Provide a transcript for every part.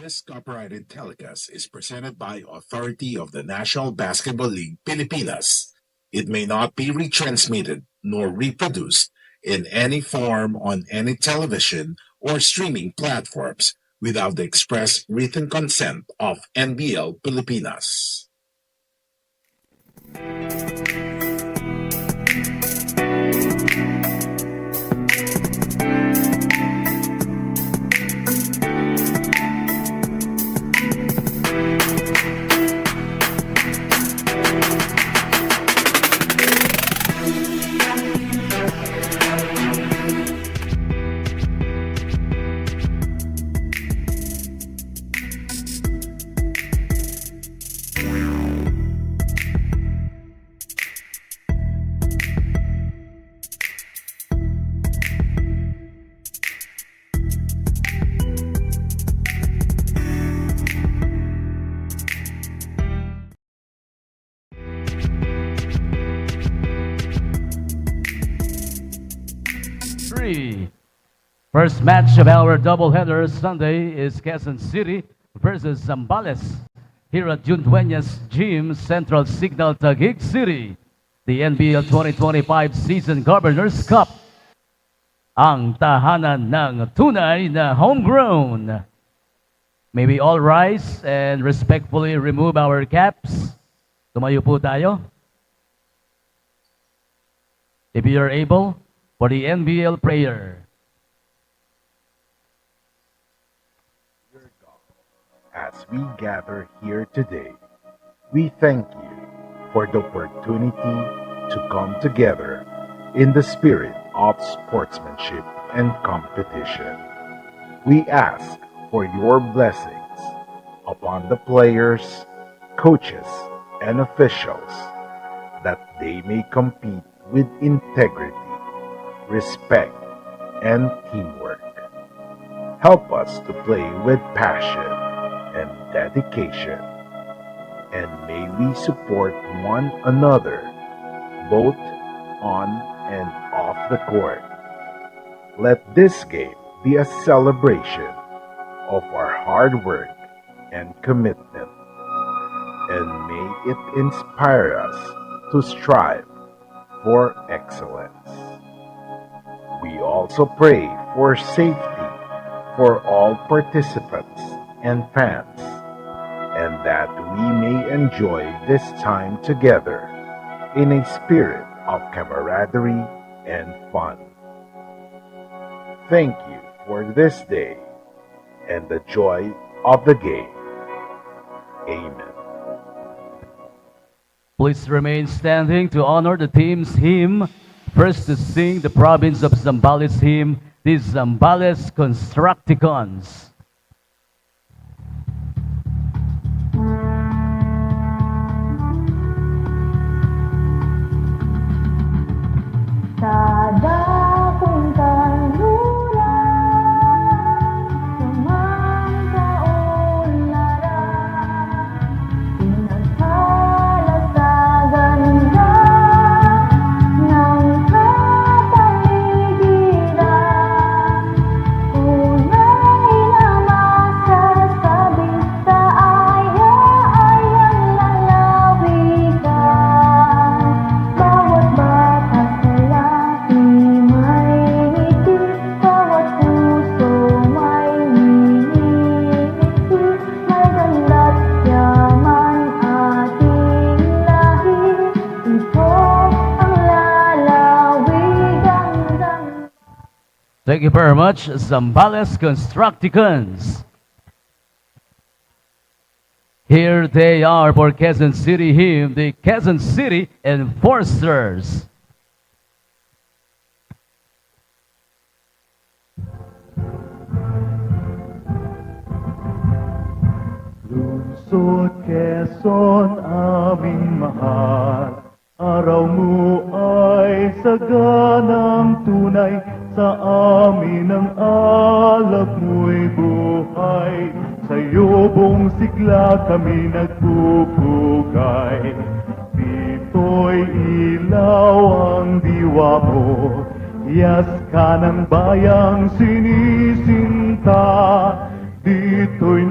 This copyrighted telecast is presented by authority of the National Basketball League Pilipinas. It may not be retransmitted nor reproduced in any form on any television or streaming platforms without the express written consent of NBL Pilipinas. First match of our doubleheader Sunday is Quezon City versus Zambales here at Duenas Gym, Central Signal, Taguig City. The NBL 2025 Season Governors Cup. Ang tahanan ng tunay na homegrown. May we all rise and respectfully remove our caps. Tumayo po tayo. If you are able, for the NBL prayer. As we gather here today, we thank you for the opportunity to come together in the spirit of sportsmanship and competition. We ask for your blessings upon the players, coaches, and officials that they may compete with integrity, respect, and teamwork. Help us to play with passion and dedication, and may we support one another both on and off the court. Let this game be a celebration of our hard work and commitment, and may it inspire us to strive for excellence. We also pray for safety for all participants and fans, and that we may enjoy this time together in a spirit of camaraderie and fun. Thank you for this day and the joy of the game. Amen. Please remain standing to honor the team's hymn. First to sing the province of Zambales hymn, the Zambales Constructicons. Sada kong kaluran, sumangkaunlaran, pinagpala sa ganda ng kapaligiran. Tunay na masasabi sa aya-ayang lalawigan. Bawat bata sa lahi may ngiti, bawat puso may ngingiti. Maganda't yaman ating lahi, ito ang lalawigan. Thank you very much, Zambales Constructicons. Here they are for Quezon City hymn, the Quezon City Enforcers. Lungsod Quezon aming mahal, araw mo ay saganang tunay, sa amin ang alap mo'y buhay, sa iyong sigla kami nagpupugay. Dito'y ilaw ang diwa mo, iyas ka ng bayang sinisinta, dito'y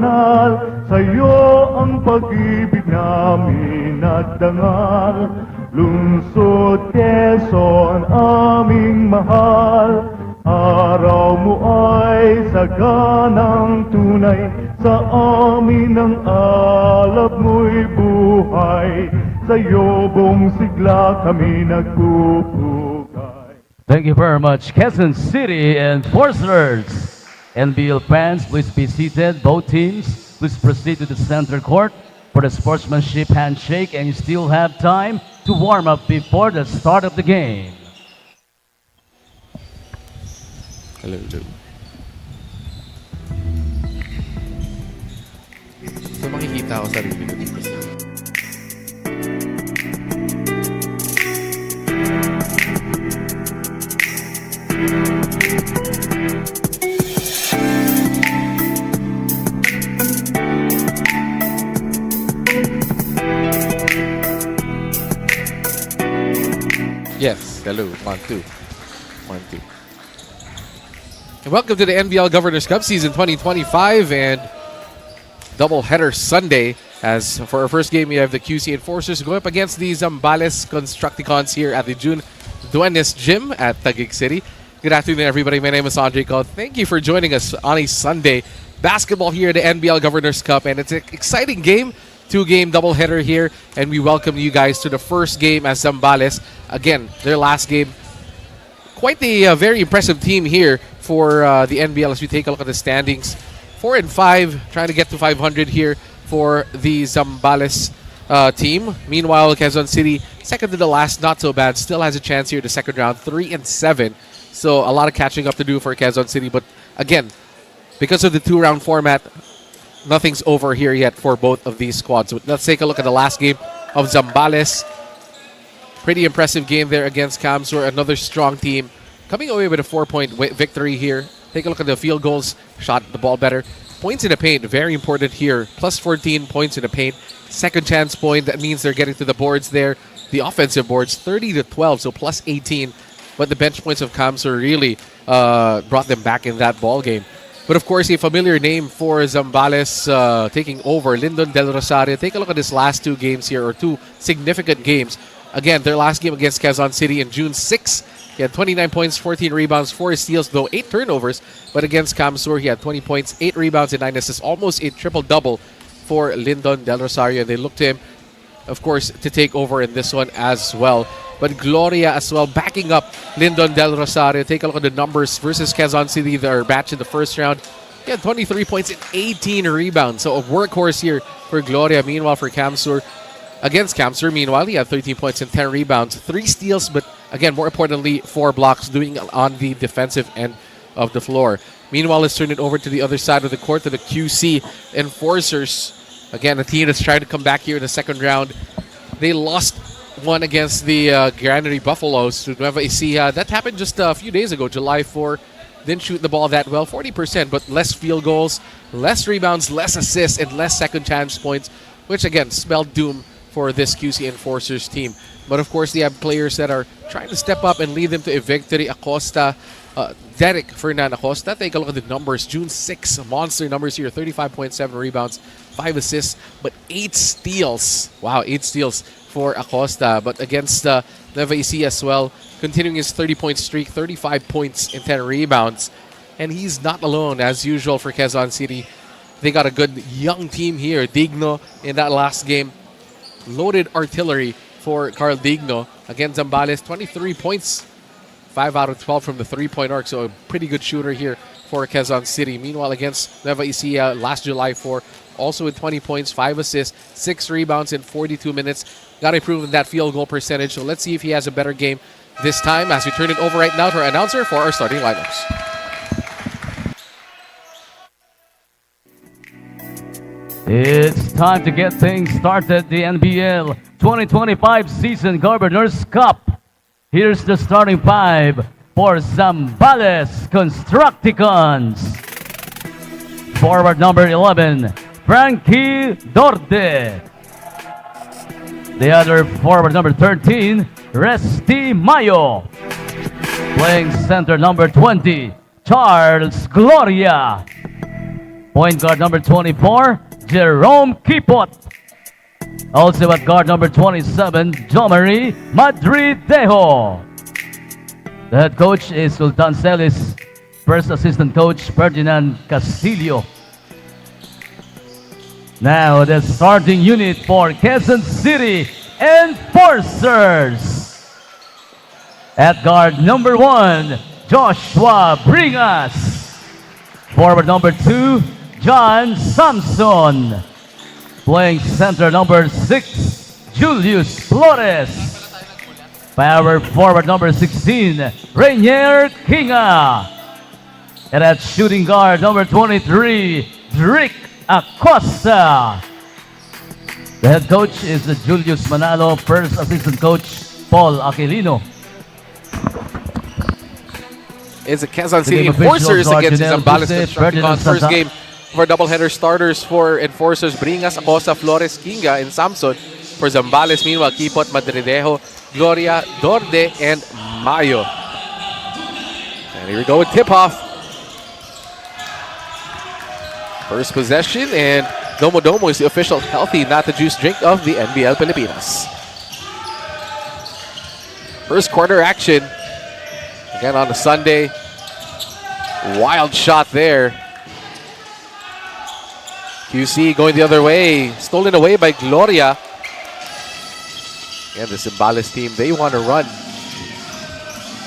banal, sa'yo ang pag-ibig namin at dangal. Lungsod Quezon, aming mahal, araw mo ay saganang tunay, sa amin ang alab mo'y buhay, sa'yo buong sigla kami nagpupugay. Thank you very much, Quezon City Enforcers. NBL fans, please be seated. Both teams, please proceed to the center court for the sportsmanship handshake, and you still have time to warm up before the start of the game. Hello. So makikita ko sarili ko dito. Yes, hello. 1-2. 1-2. And welcome to the NBL Governors Cup Season 2025 and doubleheader Sunday. As for our first game, we have the QC Enforcers going up against the Zambales Constructicons here at the Duenas Gym at Taguig City. Good afternoon, everybody. My name is Andre Cole. Thank you for joining us on a Sunday. Basketball here at the NBL Governors Cup, and it's an exciting game. Two-game doubleheader here, and we welcome you guys to the first game as Zambales. Again, their last game. Quite a very impressive team here for the NBL as we take a look at the standings. 4-5, trying to get to 500 here for the Zambales team. Meanwhile, Quezon City, second to the last, not so bad. Still has a chance here in the second round, 3-7. So a lot of catching up to do for Quezon City. But again, because of the two-round format, nothing's over here yet for both of these squads. So let's take a look at the last game of Zambales. Pretty impressive game there against Kamsur, another strong team. Coming away with a 4-point victory here. Take a look at the field goals, shot the ball better. Points in the paint, very important here. Plus 14 points in the paint. Second chance point, that means they're getting to the boards there. The offensive boards, 30-12, so plus 18. But the bench points of Kamsur really brought them back in that ball game. But of course, a familiar name for Zambales taking over, Lyndon Del Rosario. Take a look at his last two games here, or two significant games. Again, their last game against Quezon City in June 6. He had 29 points, 14 rebounds, 4 steals, though 8 turnovers. But against Kamsur, he had 20 points, 8 rebounds, and 9 assists. Almost a triple-double for Lyndon Del Rosario. They look to him, of course, to take over in this one as well. But Gloria as well, backing up Lyndon Del Rosario. Take a look at the numbers versus Quezon City, their match in the first round. He had 23 points and 18 rebounds. So a workhorse here for Gloria. Meanwhile, for Kamsur, against Kamsur, meanwhile, he had 13 points and 10 rebounds, 3 steals, but again, more importantly, 4 blocks, doing on the defensive end of the floor. Meanwhile, let's turn it over to the other side of the court, to the QC Enforcers. Again, a team that's trying to come back here in the second round. They lost one against the Granary Buffaloes to Nueva Ecija. That happened just a few days ago, July 4. Didn't shoot the ball that well, 40%, but less field goals, less rebounds, less assists, and less second chance points, which again spelled doom for this QC Enforcers team. But of course, they have players that are trying to step up and lead them to a victory. Acosta, Derek Fernan Acosta. Take a look at the numbers. June 6, monster numbers here. 35.7 rebounds, 5 assists, but 8 steals. Wow, 8 steals for Acosta. But against Nueva Ecija as well, continuing his 30-point streak, 35 points and 10 rebounds. And he's not alone, as usual, for Quezon City. They got a good young team here. Digno in that last game. Loaded artillery for Carl Digno. Again, Zambales, 23 points, 5 out of 12 from the three-point arc. So a pretty good shooter here for Quezon City. Meanwhile, against Nueva Ecija last July 4, also with 20 points, 5 assists, 6 rebounds in 42 minutes. Got to improve in that field goal percentage. So let's see if he has a better game this time as we turn it over right now to our announcer for our starting lineups. It's time to get things started. The NBL 2025 Season Governors Cup. Here's the starting 5 for Zambales Constructicons. Forward number 11, Frankie Dorte. The other forward number 13, Resty Mayo. Playing center number 20, Charles Gloria. Point guard number 24, Jerome Kipot. Also at guard number 27, Jomari Madridejo. The head coach is Sultan Celis. First assistant coach, Ferdinand Castillo. Now the starting unit for Quezon City Enforcers. At guard number 1, Joshua Bringas. Forward number 2, John Samson. Playing center number 6, Julius Flores. Power forward number 16, Rainier Kinga. And at shooting guard number 23, Drick Acosta. The head coach is Julius Manalo. First assistant coach, Paul Aquilino. It's the Quezon City Enforcers against the Zambales Constructicons. First game for doubleheader starters for Enforcers, Bringas, Acosta, Flores, Kinga, and Samson. For Zambales, meanwhile, Kipot, Madridejo, Gloria, Dorde, and Mayo. And here we go with tip-off. First possession, and Domo Domo is the official healthy, not the juice drink of the NBL Pilipinas. First quarter action. Again on a Sunday. Wild shot there. QC going the other way. Stolen away by Gloria. And the Zambales team, they want to run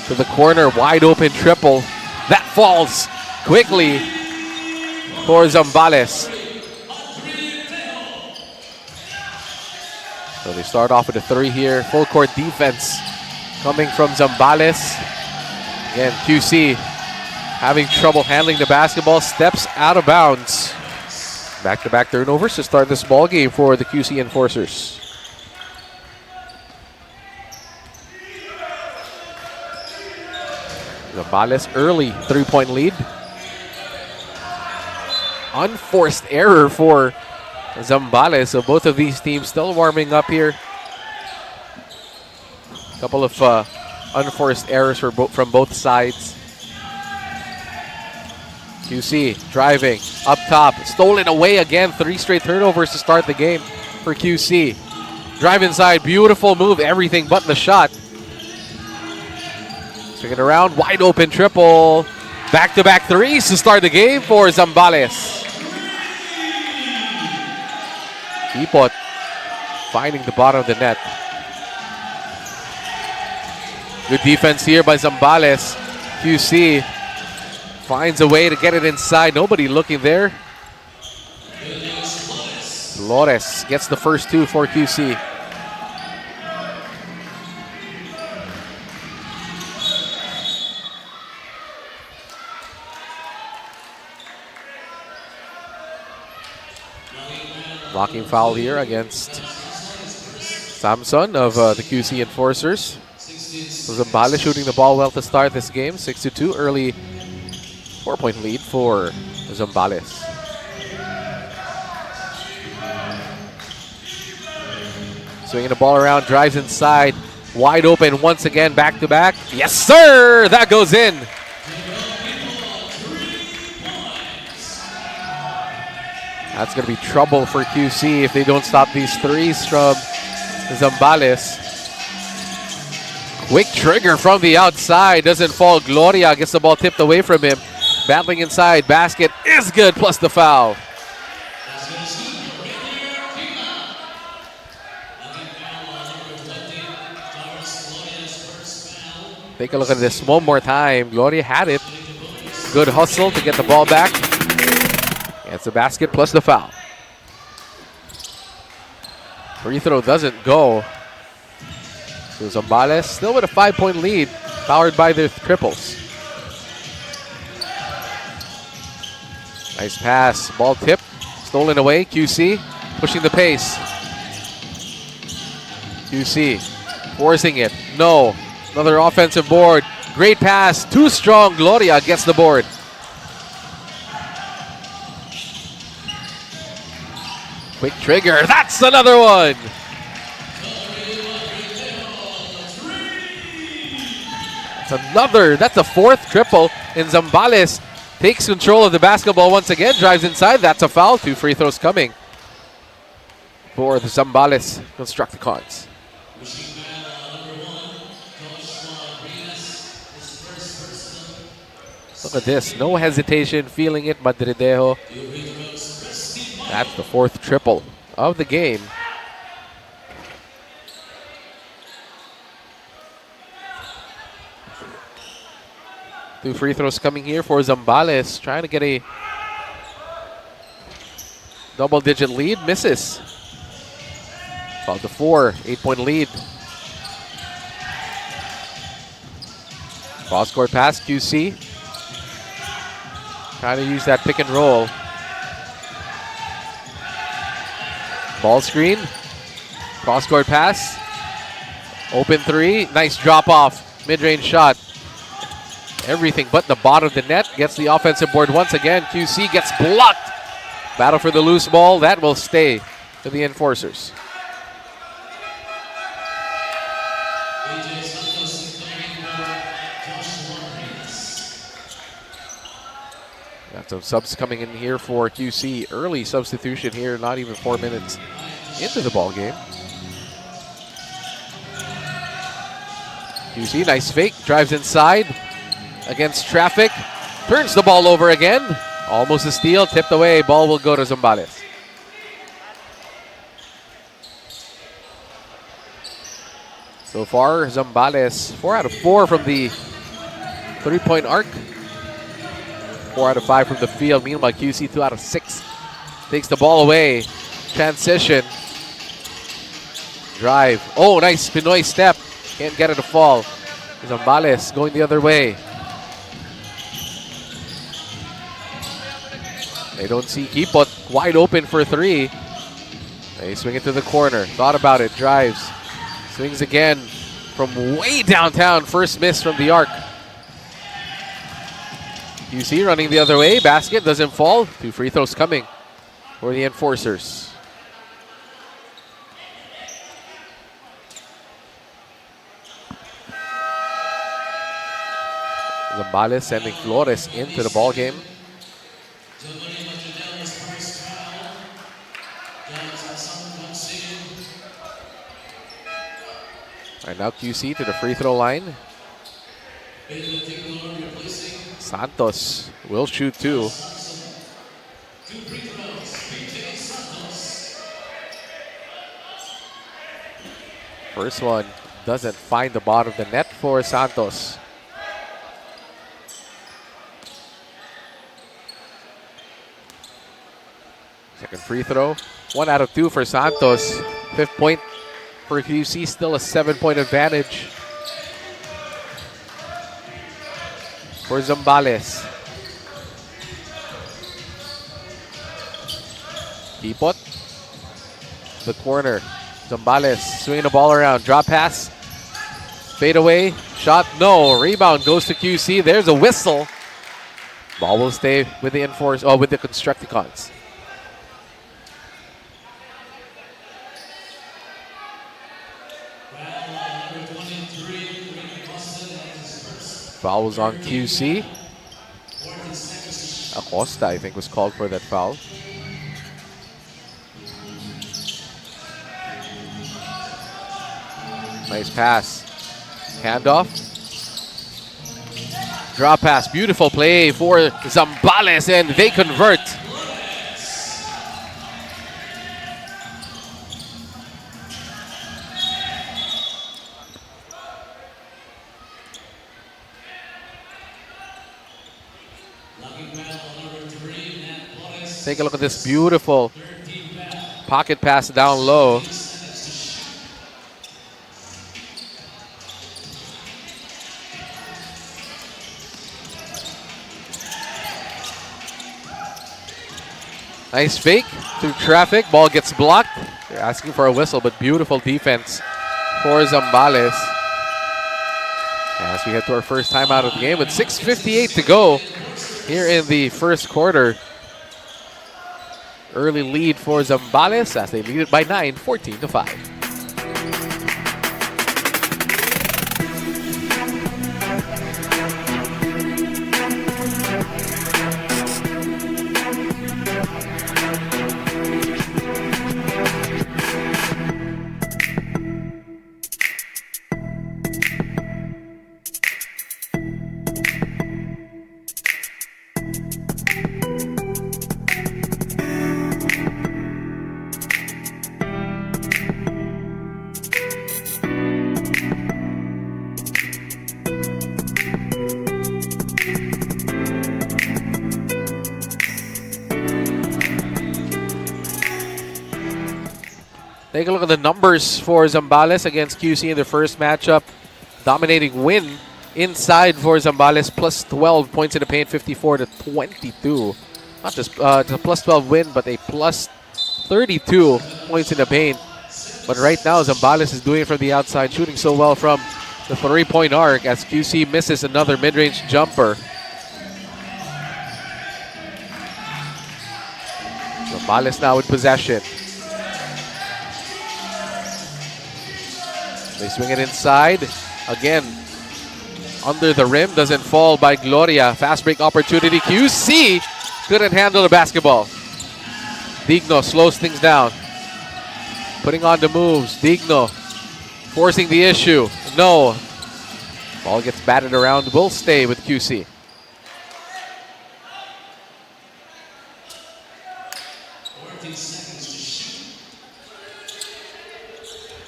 to the corner. Wide open triple. That falls quickly for Zambales. So they start off with a 3 here. Full court defense coming from Zambales. Again, QC having trouble handling the basketball. Steps out of bounds. Back-to-back turnovers to start this ball game for the QC Enforcers. Zambales early 3-point lead. Unforced error for Zambales. So both of these teams still warming up here. Couple of unforced errors from both sides. QC driving up top. Stolen away again. 3 straight turnovers to start the game for QC. Drive inside. Beautiful move. Everything but the shot. Swing it around. Wide open triple. Back-to-back threes to start the game for Zambales. Kipot finding the bottom of the net. Good defense here by Zambales. QC finds a way to get it inside. Nobody looking there. Flores gets the first 2 for QC. Blocking foul here against Samson of the QC Enforcers. So Zambales shooting the ball well to start this game. 6-2, early 4-point lead for Zambales. Swinging the ball around, drives inside. Wide open once again, back-to-back. Yes, sir! That goes in. That's going to be trouble for QC if they don't stop these threes from Zambales. Quick trigger from the outside. Doesn't fall. Gloria gets the ball tipped away from him. Battling inside. Basket is good, plus the foul. Take a look at this one more time. Gloria had it. Good hustle to get the ball back. It's a basket plus the foul. Free throw doesn't go. So Zambales still with a 5-point lead, powered by their triples. Nice pass, ball tip, stolen away. QC pushing the pace. QC forcing it. No, another offensive board. Great pass, too strong. Gloria gets the board. Quick trigger, that's another one. That's a 4th triple in Zambales. takes control of the basketball once again, drives inside. That's a foul. 2 free throws coming for the Zambales Constructicons. Look at this. No hesitation. Feeling it, Madridejo. That's the 4th triple of the game. Two free throws coming here for Zambales. Trying to get a double-digit lead. Misses. About the 4. 8-point lead. Cross-court pass. QC. Trying to use that pick and roll. Ball screen. Cross-court pass. Open 3. Nice drop-off. Mid-range shot. Everything but the bottom of the net. Gets the offensive board once again. QC gets blocked. Battle for the loose ball. That will stay to the enforcers. Got some subs coming in here for QC. Early substitution here. Not even 4 minutes into the ball game. QC, nice fake. Drives inside. Against traffic, turns the ball over again. Almost a steal, tipped away. Ball will go to Zambales. So far, Zambales 4 out of 4 from the 3-point arc. 4 out of 5 from the field. Meanwhile, QC 2 out of 6. Takes the ball away. Transition. Drive. Oh, nice Pinoy step. Can't get it to fall. Zambales going the other way. They don't see Kipot wide open for 3. They swing it to the corner. Thought about it. Drives. Swings again from way downtown. First miss from the arc. QC running the other way. Basket doesn't fall. 2 free throws coming for the enforcers. Zambales sending Flores into the ball game. Right now QC to the free throw line. Santos will shoot 2. First one doesn't find the bottom of the net for Santos. Second free throw. 1 out of 2 for Santos. 5th point for QC, still a 7-point advantage for Zambales. Kipot. The corner. Zambales swinging the ball around. Drop pass. Fade away. Shot. No. Rebound goes to QC. There's a whistle. Ball will stay with the with the Constructicons. Foul was on QC. Acosta, I think, was called for that foul. Nice pass. Handoff. Drop pass. Beautiful play for Zambales, and they convert. Take a look at this beautiful pocket pass down low. Nice fake through traffic. Ball gets blocked. They're asking for a whistle, but beautiful defense for Zambales. As we head to our first time out of the game with 6:58 to go here in the first quarter. Early lead for Zambales as they lead it by 9, 14-5. Take a look at the numbers for Zambales against QC in the first matchup. Dominating win inside for Zambales, plus 12 points in the paint, 54 to 22. Not just it's a plus 12 win, but a plus 32 points in the paint. But right now, Zambales is doing it from the outside, shooting so well from the three-point arc as QC misses another mid-range jumper. Zambales now with possession. They swing it inside. Again, under the rim, doesn't fall by Gloria. Fast break opportunity. QC couldn't handle the basketball. Digno slows things down. Putting on the moves. Digno forcing the issue. No. Ball gets batted around. Will stay with QC.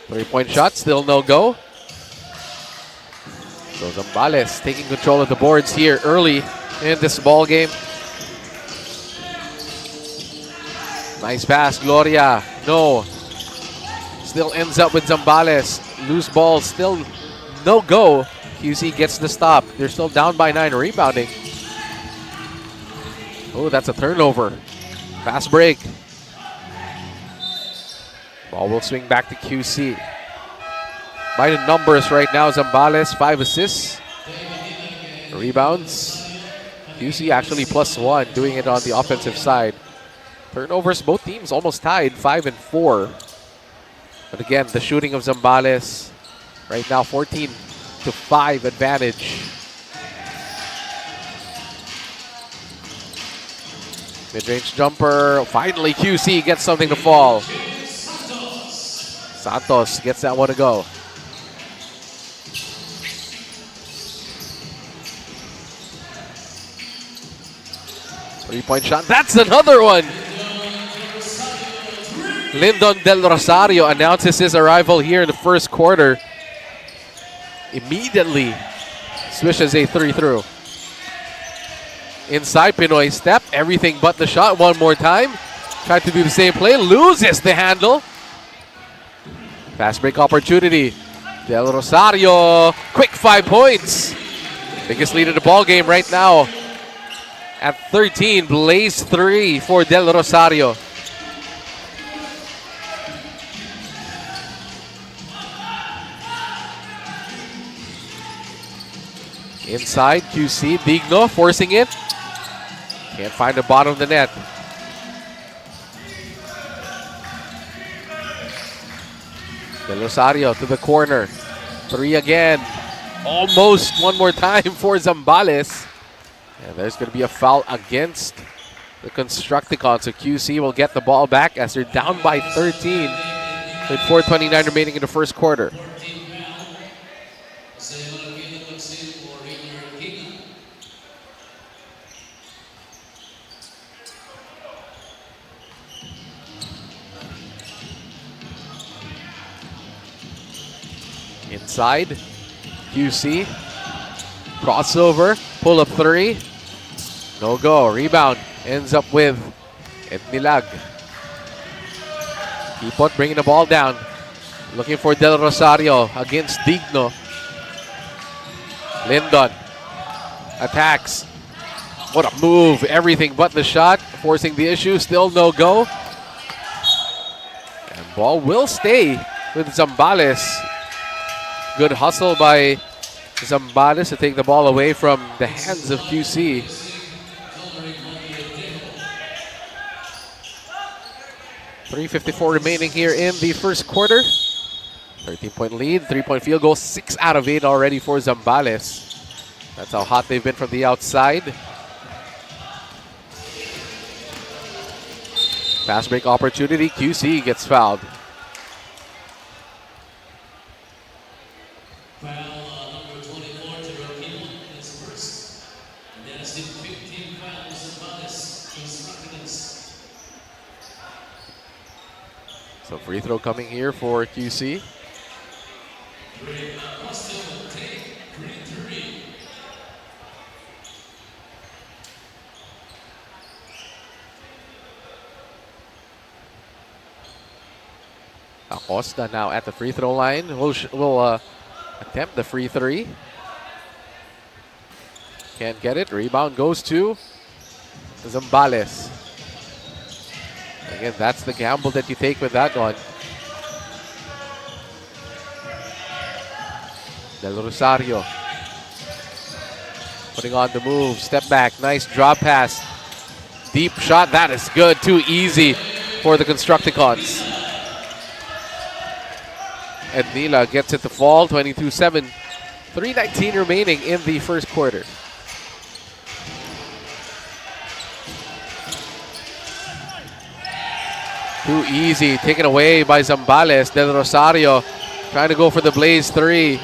Three-point shot, still no go. So Zambales taking control of the boards here early in this ball game. Nice pass, Gloria. No. Still ends up with Zambales. Loose ball, still no go. QC gets the stop. They're still down by 9, rebounding. Oh, that's a turnover. Fast break. Ball will swing back to QC. By the numbers right now, Zambales, 5 assists. Rebounds. QC actually +1, doing it on the offensive side. Turnovers, both teams almost tied, 5 and 4. But again, the shooting of Zambales, right now 14 to 5 advantage. Mid-range jumper. Finally, QC gets something to fall. Santos gets that one to go. Three-point shot. That's another one. Lyndon Del Rosario announces his arrival here in the first quarter. Immediately swishes a 3 through. Inside, Pinoy step. Everything but the shot one more time. Tried to do the same play. Loses the handle. Fast break opportunity. Del Rosario. Quick 5 points. Biggest lead of the ball game right now. At 13, blaze 3 for Del Rosario. Inside, QC, Digno forcing it. Can't find the bottom of the net. Del Rosario to the corner. 3 again. Almost one more time for Zambales. And there's going to be a foul against the Constructicons. So QC will get the ball back as they're down by 13 with 4:29 remaining in the first quarter. Inside, QC, crossover, pull up 3, no go, rebound, ends up with Ednilag. Ipot bringing the ball down, looking for Del Rosario against Digno. Lyndon attacks, what a move, everything but the shot, forcing the issue, still no go. And ball will stay with Zambales. Good hustle by Zambales to take the ball away from the hands of QC. .354 remaining here in the first quarter. 13-point lead, 3-point field goal, 6 out of 8 already for Zambales. That's how hot they've been from the outside. Fast break opportunity, QC gets fouled. So free throw coming here for QC. Acosta now at the free throw line. Will attempt the free three. Can't get it. Rebound goes to Zambales. Again, that's the gamble that you take with that one. Del Rosario putting on the move. Step back. Nice drop pass. Deep shot. That is good. Too easy for the Constructicons. Ednila gets it to fall. 22-7. 3:19 remaining in the first quarter. Too easy. Taken away by Zambales. Del Rosario trying to go for the Blaze 3.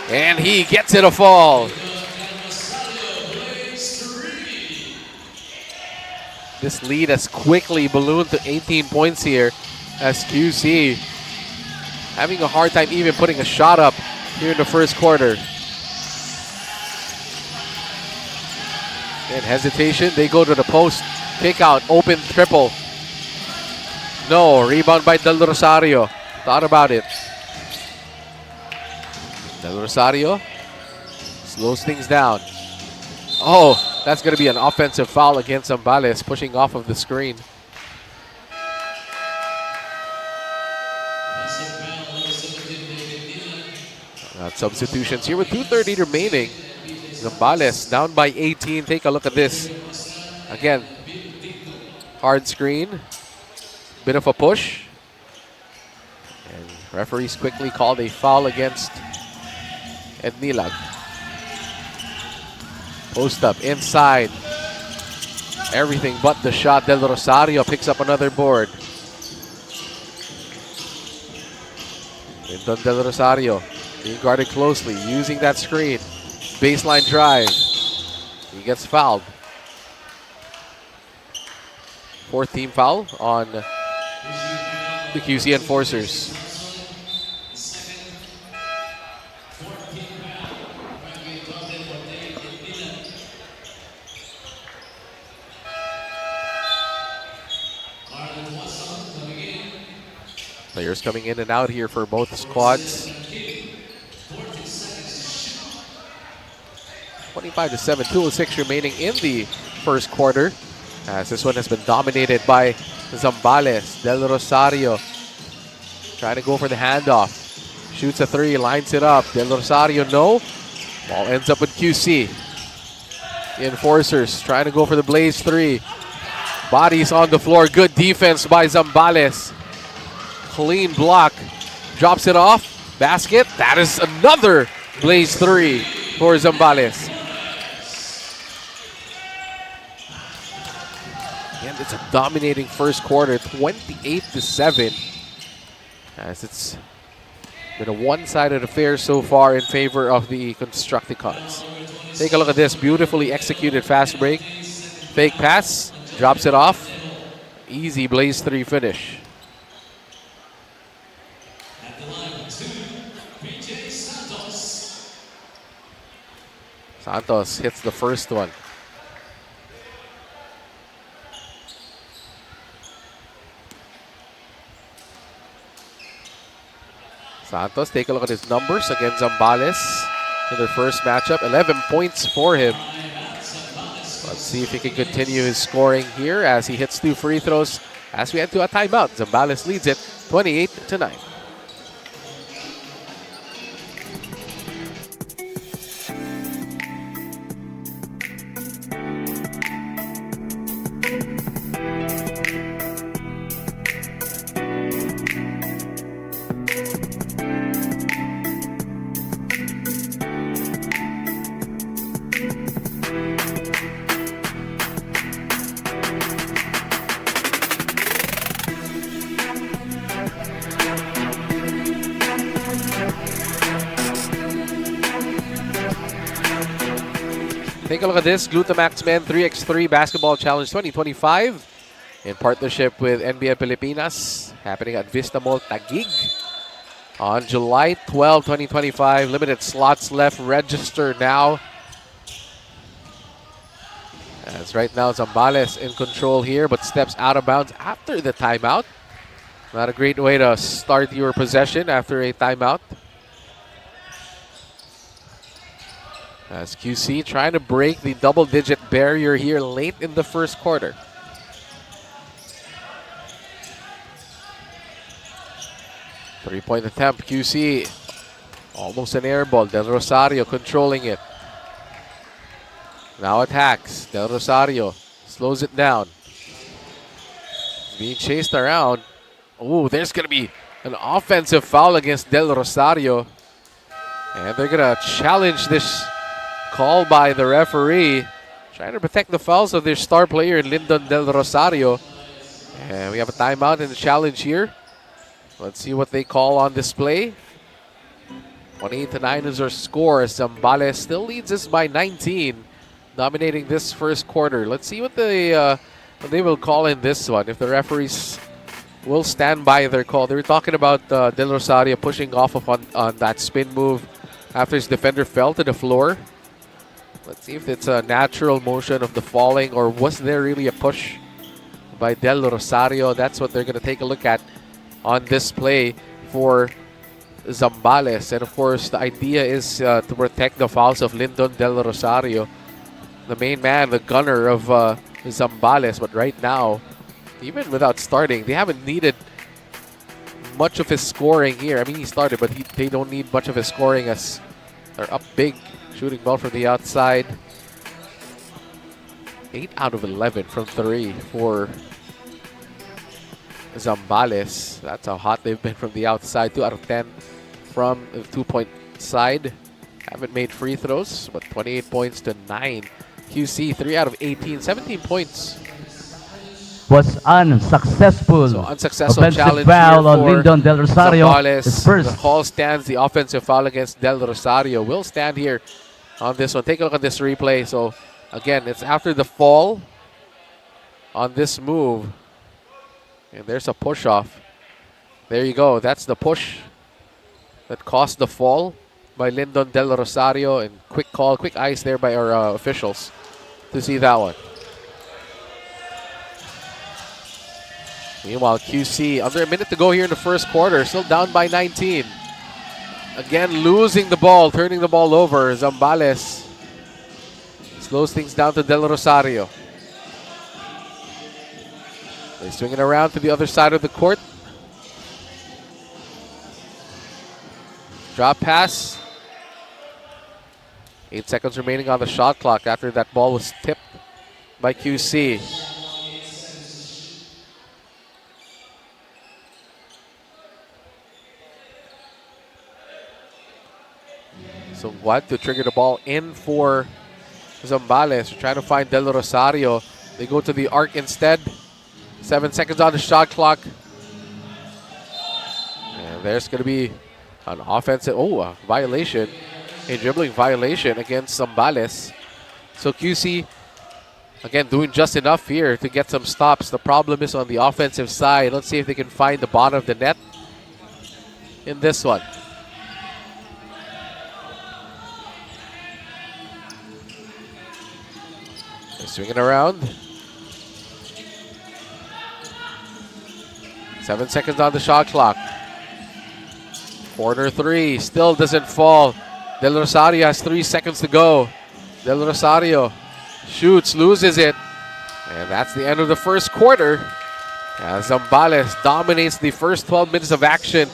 And he gets it a fall. This lead has quickly ballooned to 18 points here as QC having a hard time even putting a shot up here in the first quarter. And hesitation, they go to the post. Kick out, open triple. No, rebound by Del Rosario. Thought about it. Del Rosario slows things down. Oh, that's going to be an offensive foul against Zambales, pushing off of the screen. Substitutions here with 2:30 remaining. Zambales down by 18. Take a look at this. Again, hard screen. Bit of a push. And referees quickly called a foul against Ednilag. Post up inside. Everything but the shot. Del Rosario picks up another board. Linton Del Rosario being guarded closely, using that screen. Baseline drive. He gets fouled. Fourth team foul on the QC Enforcers. Players coming in and out here for both squads. 25-7, 2:06 remaining in the first quarter. As this one has been dominated by Zambales. Del Rosario trying to go for the handoff. Shoots a three, lines it up. Del Rosario, no. Ball ends up with QC. The Enforcers trying to go for the Blaze 3. Bodies on the floor. Good defense by Zambales. Clean block. Drops it off. Basket. That is another Blaze 3 for Zambales. And it's a dominating first quarter, 28-7. As it's been a one-sided affair so far in favor of the Constructicons. Take a look at this beautifully executed fast break. Fake pass, drops it off. Easy Blaze 3 finish. Santos hits the first one. Santos, take a look at his numbers against Zambales in their first matchup. 11 points for him. Let's see if he can continue his scoring here as he hits 2 free throws as we head to a timeout. Zambales leads it 28-9. Take a look at this Glutamax Men 3x3 Basketball Challenge 2025 in partnership with NBL Pilipinas, happening at Vista Mall, Taguig on July 12, 2025. Limited slots left. Register now. As right now, Zambales in control here, but steps out of bounds after the timeout. Not a great way to start your possession after a timeout. As QC trying to break the double-digit barrier here late in the first quarter. Three-point attempt, QC. Almost an air ball. Del Rosario controlling it. Now attacks. Del Rosario slows it down. Being chased around. Oh, there's going to be an offensive foul against Del Rosario. And they're going to challenge this call by the referee. Trying to protect the fouls of their star player, Lyndon Del Rosario. And we have a timeout in the challenge here. Let's see what they call on display. 28-9 is our score. Zambales still leads us by 19, dominating this first quarter. Let's see what they will call in this one. If the referees will stand by their call. They were talking about Del Rosario pushing off on that spin move after his defender fell to the floor. Let's see if it's a natural motion of the falling, or was there really a push by Del Rosario. That's what they're going to take a look at on this play for Zambales. And of course, the idea is to protect the fouls of Lyndon Del Rosario, the main man, the gunner of Zambales. But right now, even without starting, they haven't needed much of his scoring here. I mean, he started, but they don't need much of his scoring as they're up big. Shooting ball from the outside. 8 out of 11 from 3 for Zambales. That's how hot they've been from the outside. 2 out of 10 from the 2-point side. Haven't made free throws, but 28 points to 9. QC, 3 out of 18. 17 points. Was unsuccessful. So unsuccessful Offensive challenge foul here on for Lyndon Del Rosario. Zambales. His first. The call stands. The offensive foul against Del Rosario will stand here on this one. Take a look at this replay. So again, it's after the fall on this move. And there's a push off. There you go. That's the push that caused the fall by Lyndon Del Rosario. And quick call, quick eyes there by our officials to see that one. Meanwhile, QC, under a minute to go here in the first quarter, still down by 19. Again, losing the ball, turning the ball over. Zambales slows things down to Del Rosario. They swing it around to the other side of the court. Drop pass. 8 seconds remaining on the shot clock after that ball was tipped by QC. So what to trigger the ball in for Zambales. They're trying to find Del Rosario. They go to the arc instead. 7 seconds on the shot clock. And there's going to be an offensive, a violation. A dribbling violation against Zambales. So QC, again, doing just enough here to get some stops. The problem is on the offensive side. Let's see if they can find the bottom of the net in this one. Swing it around. 7 seconds on the shot clock. Corner 3 still doesn't fall. Del Rosario has 3 seconds to go. Del Rosario shoots, loses it. And that's the end of the first quarter. As Zambales dominates the first 12 minutes of action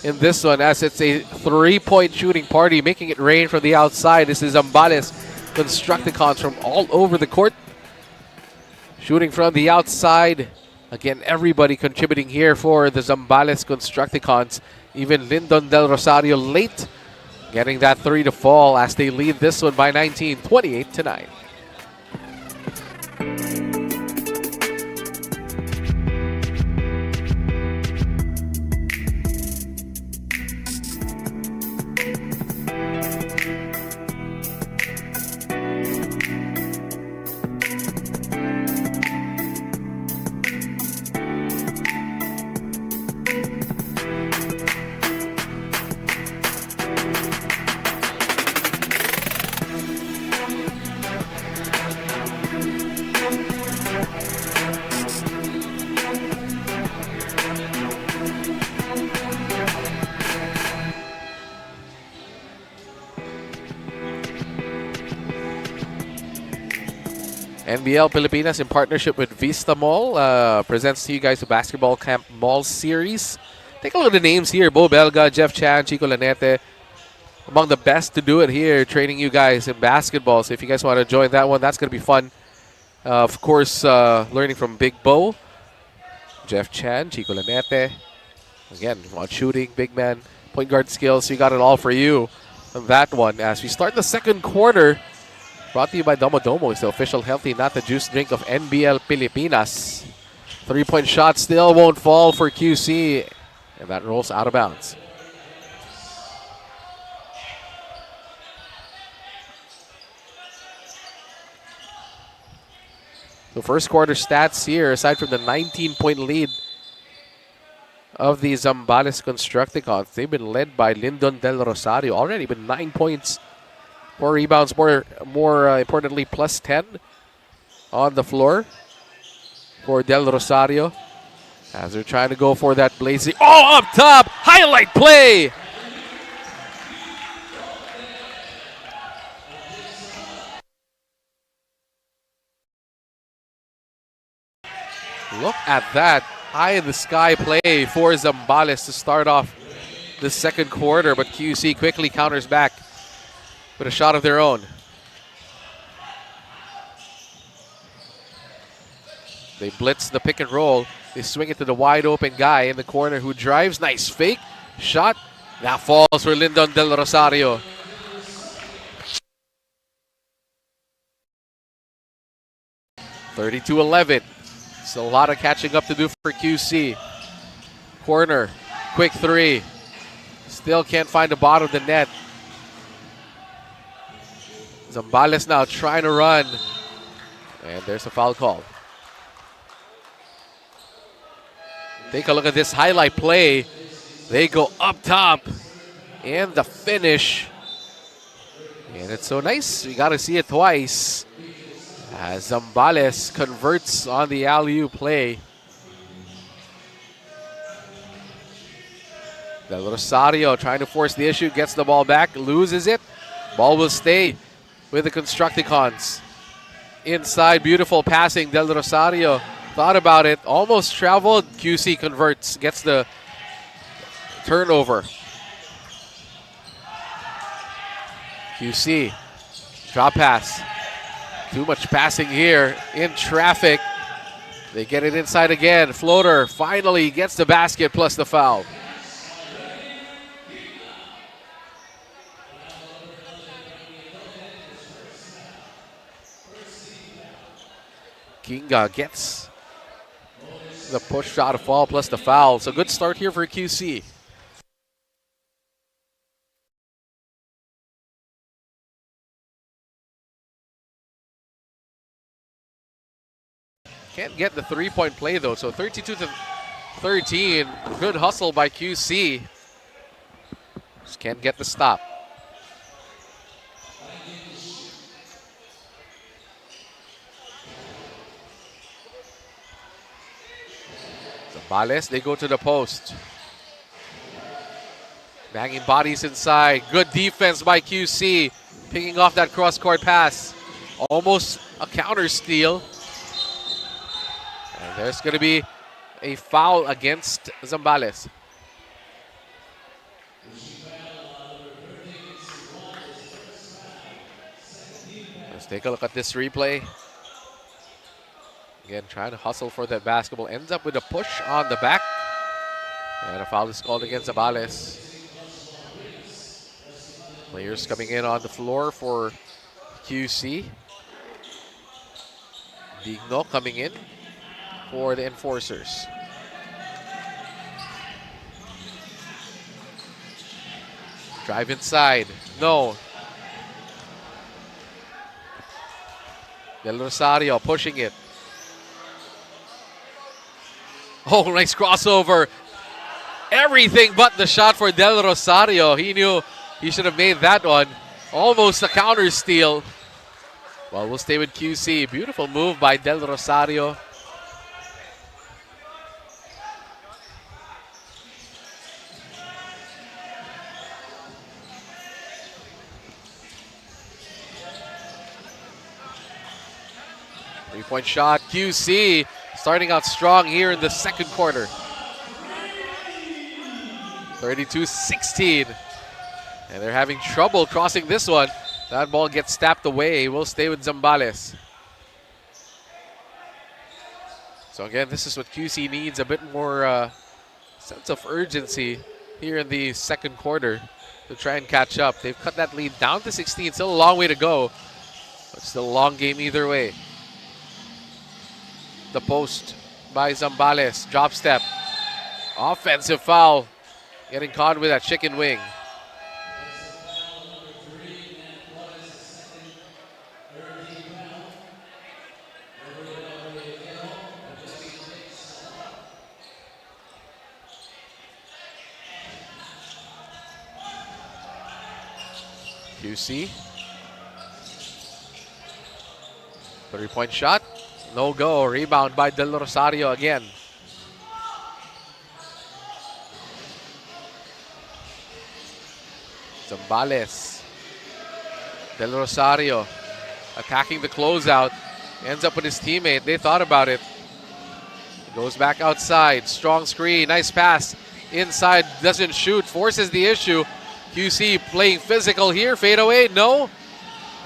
in this one, as it's a 3-point shooting party, making it rain from the outside. This is Zambales Constructicons from all over the court. Shooting from the outside. Again, everybody contributing here for the Zambales Constructicons. Even Lyndon Del Rosario late, getting that 3 to fall as they lead this one by 19, 28-9. NBL Pilipinas, in partnership with Vista Mall, presents to you guys the Basketball Camp Mall Series. Take a look at the names here. Bo Belga, Jeff Chan, Chico Lanete. Among the best to do it here, training you guys in basketball. So if you guys want to join that one, that's going to be fun. Of course, learning from Big Bo, Jeff Chan, Chico Lanete. Again, on shooting, big man, point guard skills. So you got it all for you on that one. As we start the second quarter, brought to you by Domo Domo. It's the official healthy, not the juice drink of NBL Pilipinas. 3-point shot still won't fall for QC. And that rolls out of bounds. The first quarter stats here, aside from the 19-point lead of the Zambales Constructicons, they've been led by Lyndon Del Rosario. Already been 9 points, 4 rebounds, more importantly, plus 10 on the floor for Del Rosario. As they're trying to go for that blazing. Oh, up top! Highlight play! Look at that high in the sky play for Zambales to start off the second quarter, but QC quickly counters back with a shot of their own. They blitz the pick and roll. They swing it to the wide open guy in the corner who drives. Nice fake shot. That falls for Lyndon Del Rosario. (32-11). Still a lot of catching up to do for QC. Corner, quick three. Still can't find the bottom of the net. Zambales now trying to run. And there's a foul call. Take a look at this highlight play. They go up top. And the finish. And it's so nice. We got to see it twice. As Zambales converts on the alley-oop play. Del Rosario trying to force the issue, gets the ball back, loses it. Ball will stay with the Constructicons. Inside, beautiful passing. Del Rosario thought about it, almost traveled. QC converts, gets the turnover. QC, drop pass. Too much passing here in traffic. They get it inside again. Floater finally gets the basket plus the foul. Kinga gets the push shot, a fall plus the foul. So good start here for QC. Can't get the three-point play though, so 32-13. Good hustle by QC. Just can't get the stop. Zambales, they go to the post. Banging bodies inside. Good defense by QC. Picking off that cross-court pass. Almost a counter steal. And there's going to be a foul against Zambales. Let's take a look at this replay. Again, trying to hustle for that basketball. Ends up with a push on the back. And a foul is called against Zambales. Players coming in on the floor for QC. Digno coming in for the enforcers. Drive inside. No. Del Rosario pushing it. Oh, nice crossover. Everything but the shot for Del Rosario. He knew he should have made that one. Almost a counter steal. Well, we'll stay with QC. Beautiful move by Del Rosario. 3-point shot. QC starting out strong here in the second quarter. 32-16. And they're having trouble crossing this one. That ball gets tapped away. Will stay with Zambales. So again, this is what QC needs, a bit more sense of urgency here in the second quarter to try and catch up. They've cut that lead down to 16. Still a long way to go, but still a long game either way. The post by Zambales. Drop step. Offensive foul. Getting caught with that chicken wing. QC. 3-point shot. No go. Rebound by Del Rosario again. Zambales. Del Rosario attacking the closeout. Ends up with his teammate. They thought about it. Goes back outside. Strong screen. Nice pass. Inside. Doesn't shoot. Forces the issue. QC playing physical here. Fade away. No.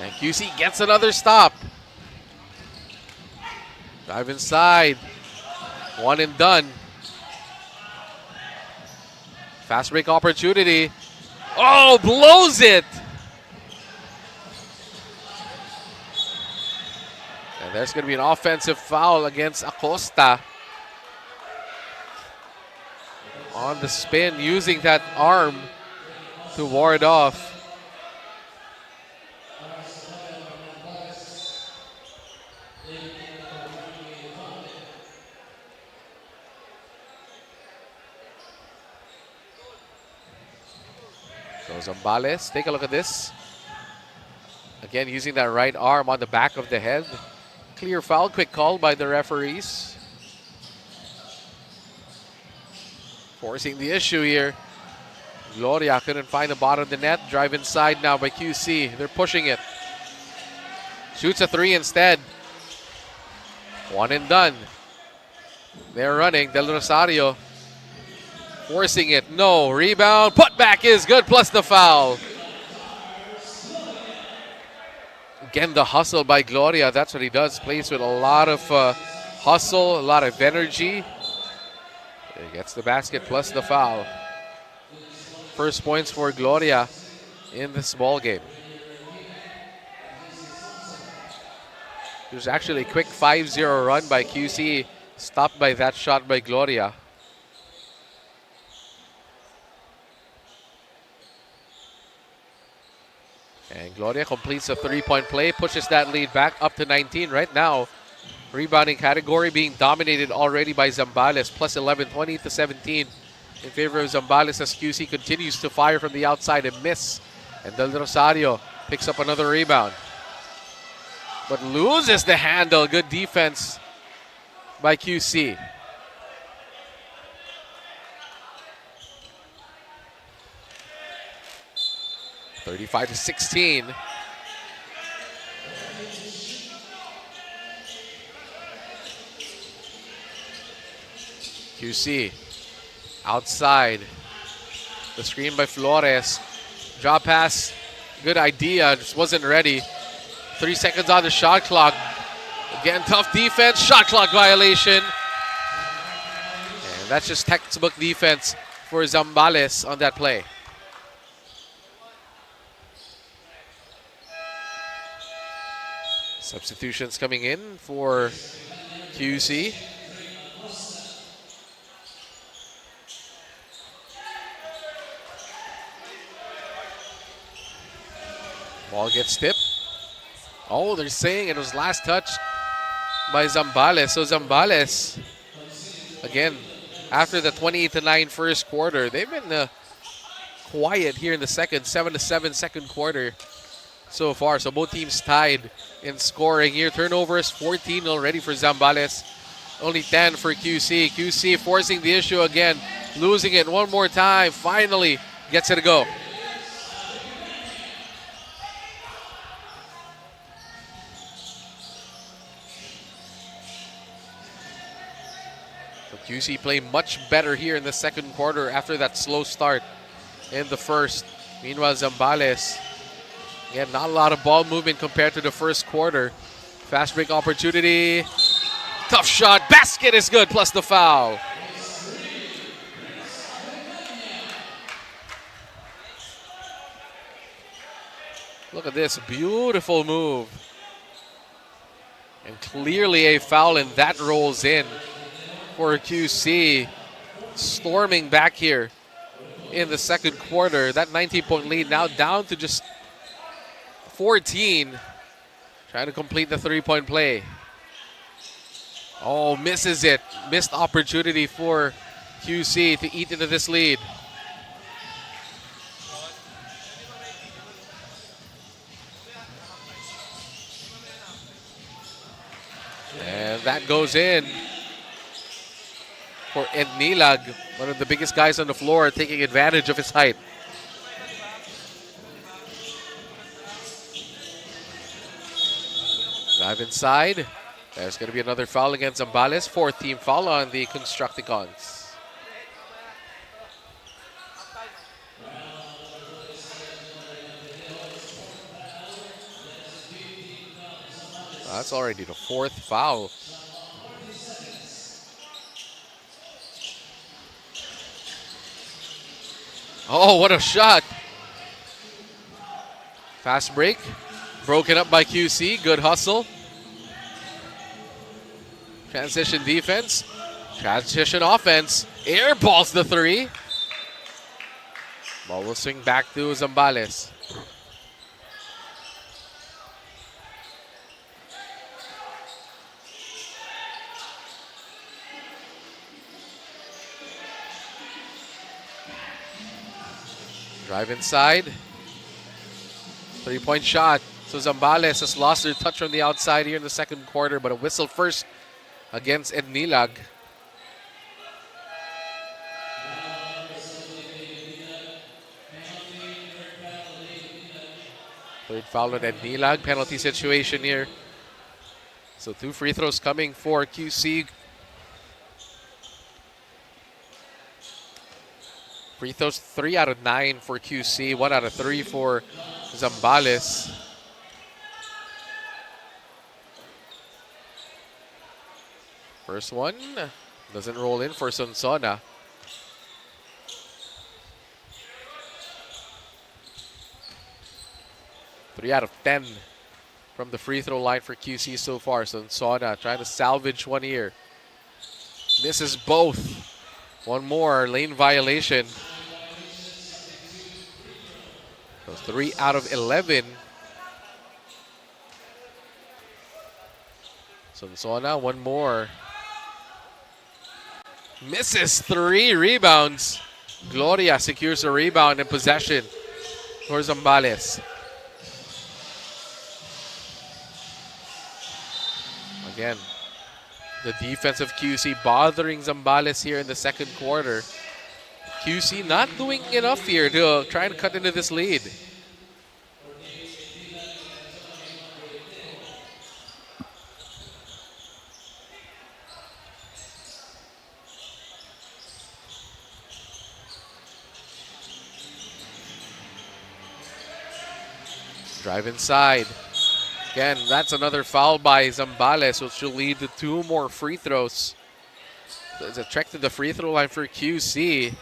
And QC gets another stop. Drive inside. One and done. Fast break opportunity. Oh, blows it. And there's going to be an offensive foul against Acosta. On the spin, using that arm to ward off. So Zambales, take a look at this. Again, using that right arm on the back of the head. Clear foul, quick call by the referees. Forcing the issue here. Gloria couldn't find the bottom of the net. Drive inside now by QC. They're pushing it. Shoots a three instead. One and done. They're running. Del Rosario forcing it. No. Rebound. Put back is good, plus the foul. Again, the hustle by Gloria. That's what he does. Plays with a lot of hustle, a lot of energy. He gets the basket plus the foul. First points for Gloria in this ball game. There's actually a quick 5-0 run by QC, stopped by that shot by Gloria. And Gloria completes a three-point play, pushes that lead back up to 19 right now. Rebounding category being dominated already by Zambales, plus 11, 20-17 in favor of Zambales as QC continues to fire from the outside and miss. And Del Rosario picks up another rebound, but loses the handle. Good defense by QC. (35-16). QC outside. The screen by Flores. Drop pass. Good idea. Just wasn't ready. 3 seconds on the shot clock. Again, tough defense. Shot clock violation. And that's just textbook defense for Zambales on that play. Substitutions coming in for QC. Ball gets tipped. Oh, they're saying it was last touch by Zambales. So Zambales, again, after the 28-9 first quarter, they've been quiet here in the second, 7-7 second quarter so far. So both teams tied in scoring here. Turnovers 14 already for Zambales, only 10 for QC. QC forcing the issue again, losing it one more time. Finally gets it to go. But QC play much better here in the second quarter after that slow start in the first. Meanwhile, Zambales, again, not a lot of ball movement compared to the first quarter. Fast break opportunity. Tough shot. Basket is good, plus the foul. Look at this beautiful move. And clearly a foul, and that rolls in for QC. Storming back here in the second quarter. That 19-point lead now down to just 14. Trying to complete the three-point play. Oh, misses it. Missed opportunity for QC to eat into this lead. And that goes in for Ednilag, one of the biggest guys on the floor, taking advantage of his height. Drive inside. There's going to be another foul against Zambales. Fourth team foul on the Constructicons. That's already the fourth foul. Oh, what a shot. Fast break. Broken up by QC. Good hustle. Transition defense. Transition offense. Air balls the three. Ball will swing back to Zambales. Drive inside. Three-point shot. So Zambales has lost their touch from the outside here in the second quarter, but a whistle first against Ednilag. Third foul on Ednilag. Penalty situation here. So 2 free throws coming for QC. Free throws 3 out of 9 for QC, 1 out of 3 for Zambales. First one doesn't roll in for Sonsona. Three out of 10 from the free throw line for QC so far. Sonsona trying to salvage one here. Misses both. One more lane violation. So 3 out of 11. Sonsona, one more. Misses 3 rebounds. Gloria secures a rebound and possession for Zambales. Again, the defense of QC bothering Zambales here in the second quarter. QC not doing enough here to try and cut into this lead. Drive inside. Again, that's another foul by Zambales, which will lead to 2 more free throws. So it's a trek to the free throw line for QC.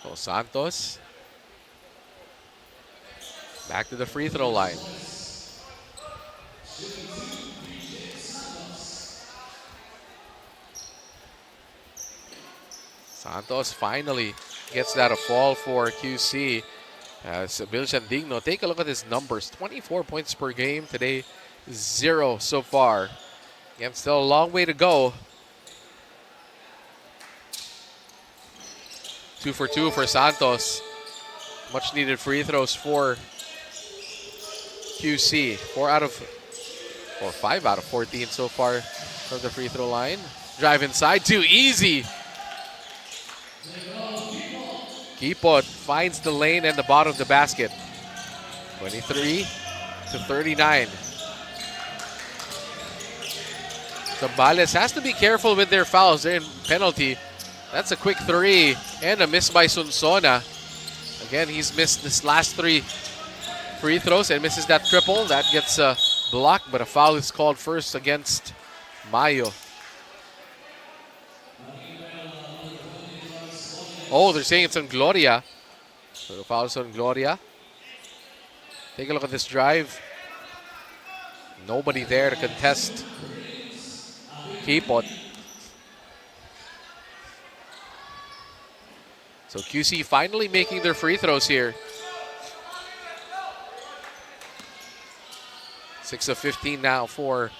Dos Santos. Back to the free throw line. Santos finally gets that a fall for QC. Bill Sandigno, take a look at his numbers. 24 points per game today, 0 so far. Again, still a long way to go. 2 for 2 for Santos. Much needed free throws for QC. 5 out of 14 so far from the free throw line. Drive inside, too easy. Kipot finds the lane and the bottom of the basket. 23 to 39. Zambales has to be careful with their fouls. They're in penalty. That's a quick three and a miss by Sunsona. Again, he's missed this last 3 free throws and misses that triple. That gets blocked, but a foul is called first against Mayo. Oh, they're saying it's on Gloria. So the foul is on Gloria. Take a look at this drive. Nobody there to contest. Kipot. So QC finally making their free throws here. 6 of 15 now for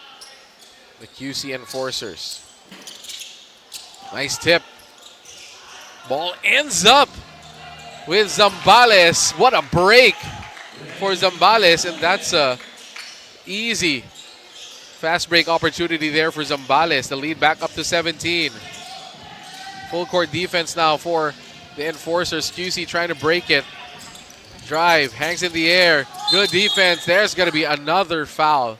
the QC Enforcers. Nice tip. Ball ends up with Zambales. What a break for Zambales, and that's a easy fast break opportunity there for Zambales. The lead back up to 17. Full court defense now for the Enforcers. QC trying to break it. Drive, hangs in the air. Good defense. There's going to be another foul.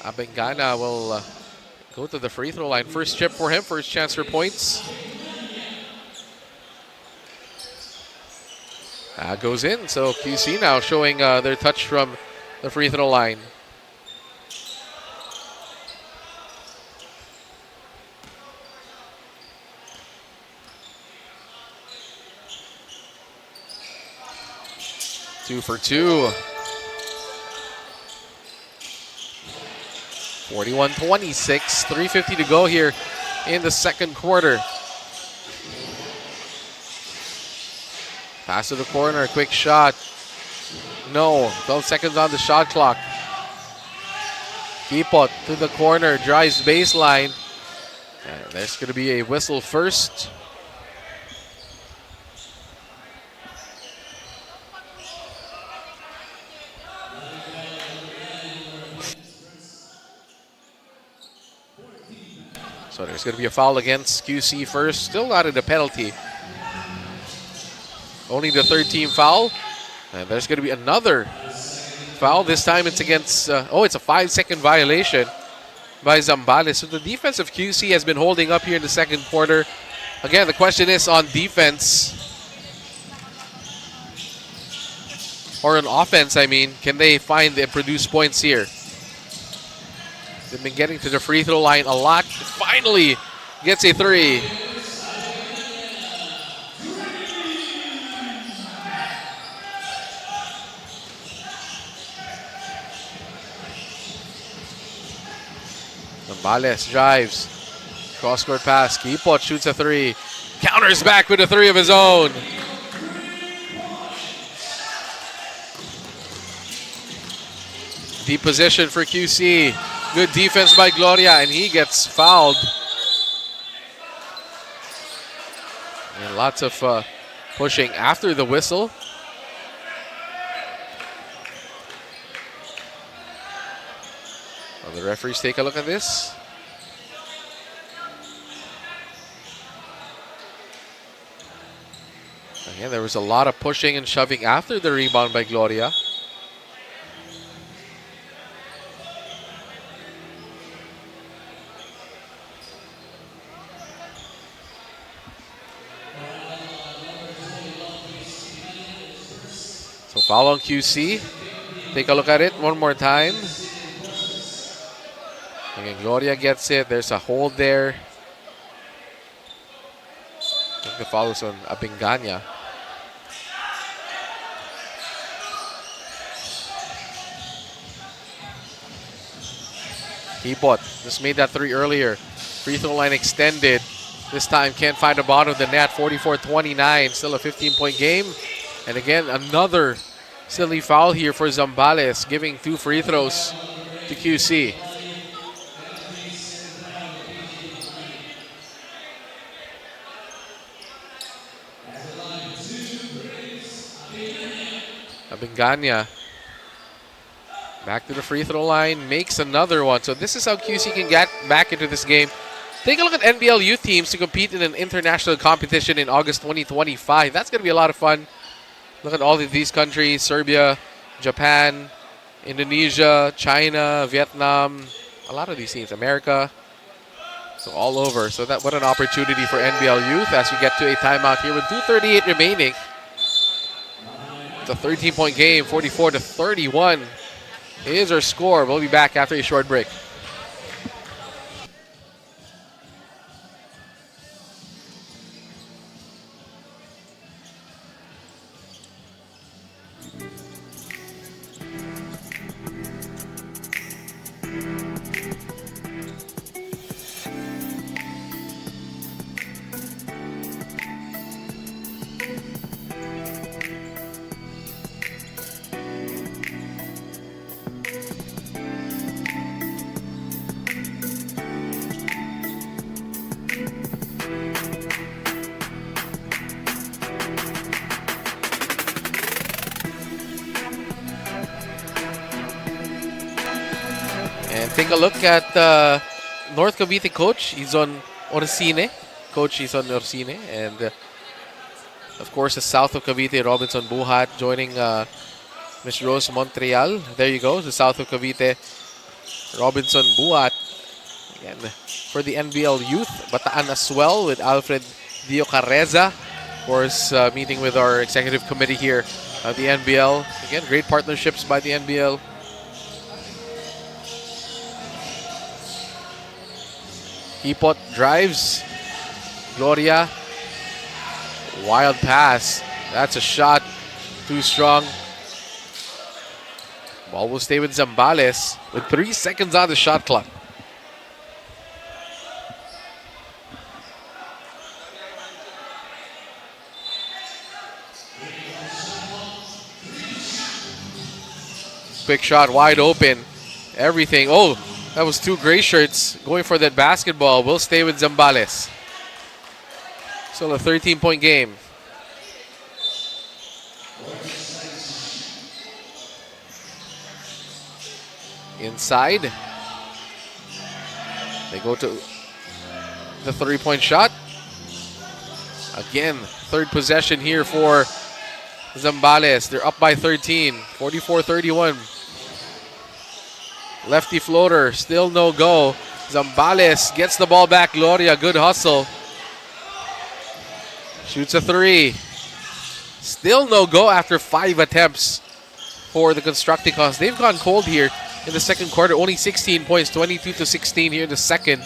Abengana will go to the free throw line. First chip for him, first chance for points. Goes in, so QC now showing their touch from the free throw line. Two for two. 41-26, 3:50 to go here in the second quarter. Pass to the corner, quick shot. No, 12 seconds on the shot clock. Kipot to the corner, drives baseline. And there's going to be a whistle first. So there's going to be a foul against QC first. Still not in the penalty. Only the third team foul. And there's going to be another foul. This time it's against, it's a 5-second violation by Zambales. So the defense of QC has been holding up here in the second quarter. Again, the question is on defense. Or on offense, I mean. Can they find and produce points here? They've been getting to the free throw line a lot. Finally gets a three. Zambales drives. Cross-court pass. Kipot shoots a three. Counters back with a three of his own. Deep position for QC. Good defense by Gloria, and he gets fouled. And lots of pushing after the whistle. Well, the referees take a look at this. Again, there was a lot of pushing and shoving after the rebound by Gloria. So foul on QC. Take a look at it one more time. Again, Gloria gets it. There's a hold there. I think the foul is on Abengana. Kipot just made that three earlier. Free throw line extended. This time can't find the bottom of the net. 44-29. Still a 15-point game. And again, another silly foul here for Zambales, giving 2 free throws to QC. Abingania back to the free throw line, makes another one. So this is how QC can get back into this game. Take a look at NBL youth teams to compete in an international competition in August 2025. That's going to be a lot of fun. Look at all of these countries: Serbia, Japan, Indonesia, China, Vietnam, a lot of these teams, America. So all over. So that what an opportunity for NBL youth as we get to a timeout here with 2:38 remaining. It's a 13-point game, 44-31 is our score. We'll be back after a short break. Take a look at North Cavite coach. He's on Orsine. Coach is on Orsine. And of course, the south of Cavite, Robinson Buhat joining Miss Rose Montreal. There you go, the south of Cavite, Robinson Buhat. Again, for the NBL youth, Bataan as well with Alfred Dio Carreza. Of course, meeting with our executive committee here at the NBL. Again, great partnerships by the NBL. Ipot drives. Gloria. Wild pass. That's a shot. Too strong. Ball will stay with Zambales with 3 seconds on the shot clock. Quick shot, wide open. Everything. Oh, that was 2 gray shirts going for that basketball. Will stay with Zambales. Still a 13-point game. Inside. They go to the 3-point shot. Again, third possession here for Zambales. They're up by 13, 44-31. Lefty floater, still no go. Zambales gets the ball back. Gloria, good hustle. Shoots a 3. Still no go after 5 attempts for the Constructicons. They've gone cold here in the second quarter. Only 16 points, 22-16 here in the second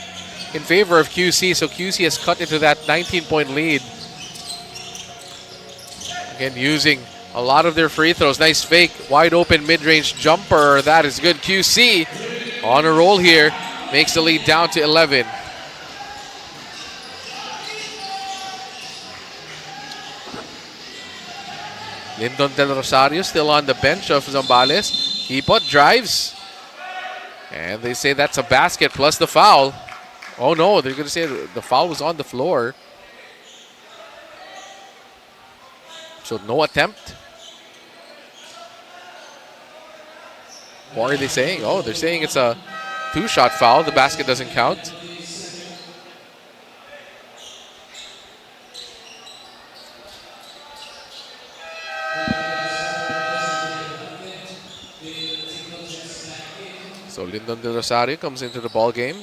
in favor of QC. So QC has cut into that 19-point lead. Again, using a lot of their free throws. Nice fake, wide open mid-range jumper. That is good. QC on a roll here. Makes the lead down to 11. Lyndon Del Rosario still on the bench of Zambales. Ipot drives. And they say that's a basket plus the foul. Oh no, they're going to say the foul was on the floor. So no attempt. What are they saying? Oh, they're saying it's a 2-shot foul. The basket doesn't count. So Lyndon Del Rosario comes into the ball game.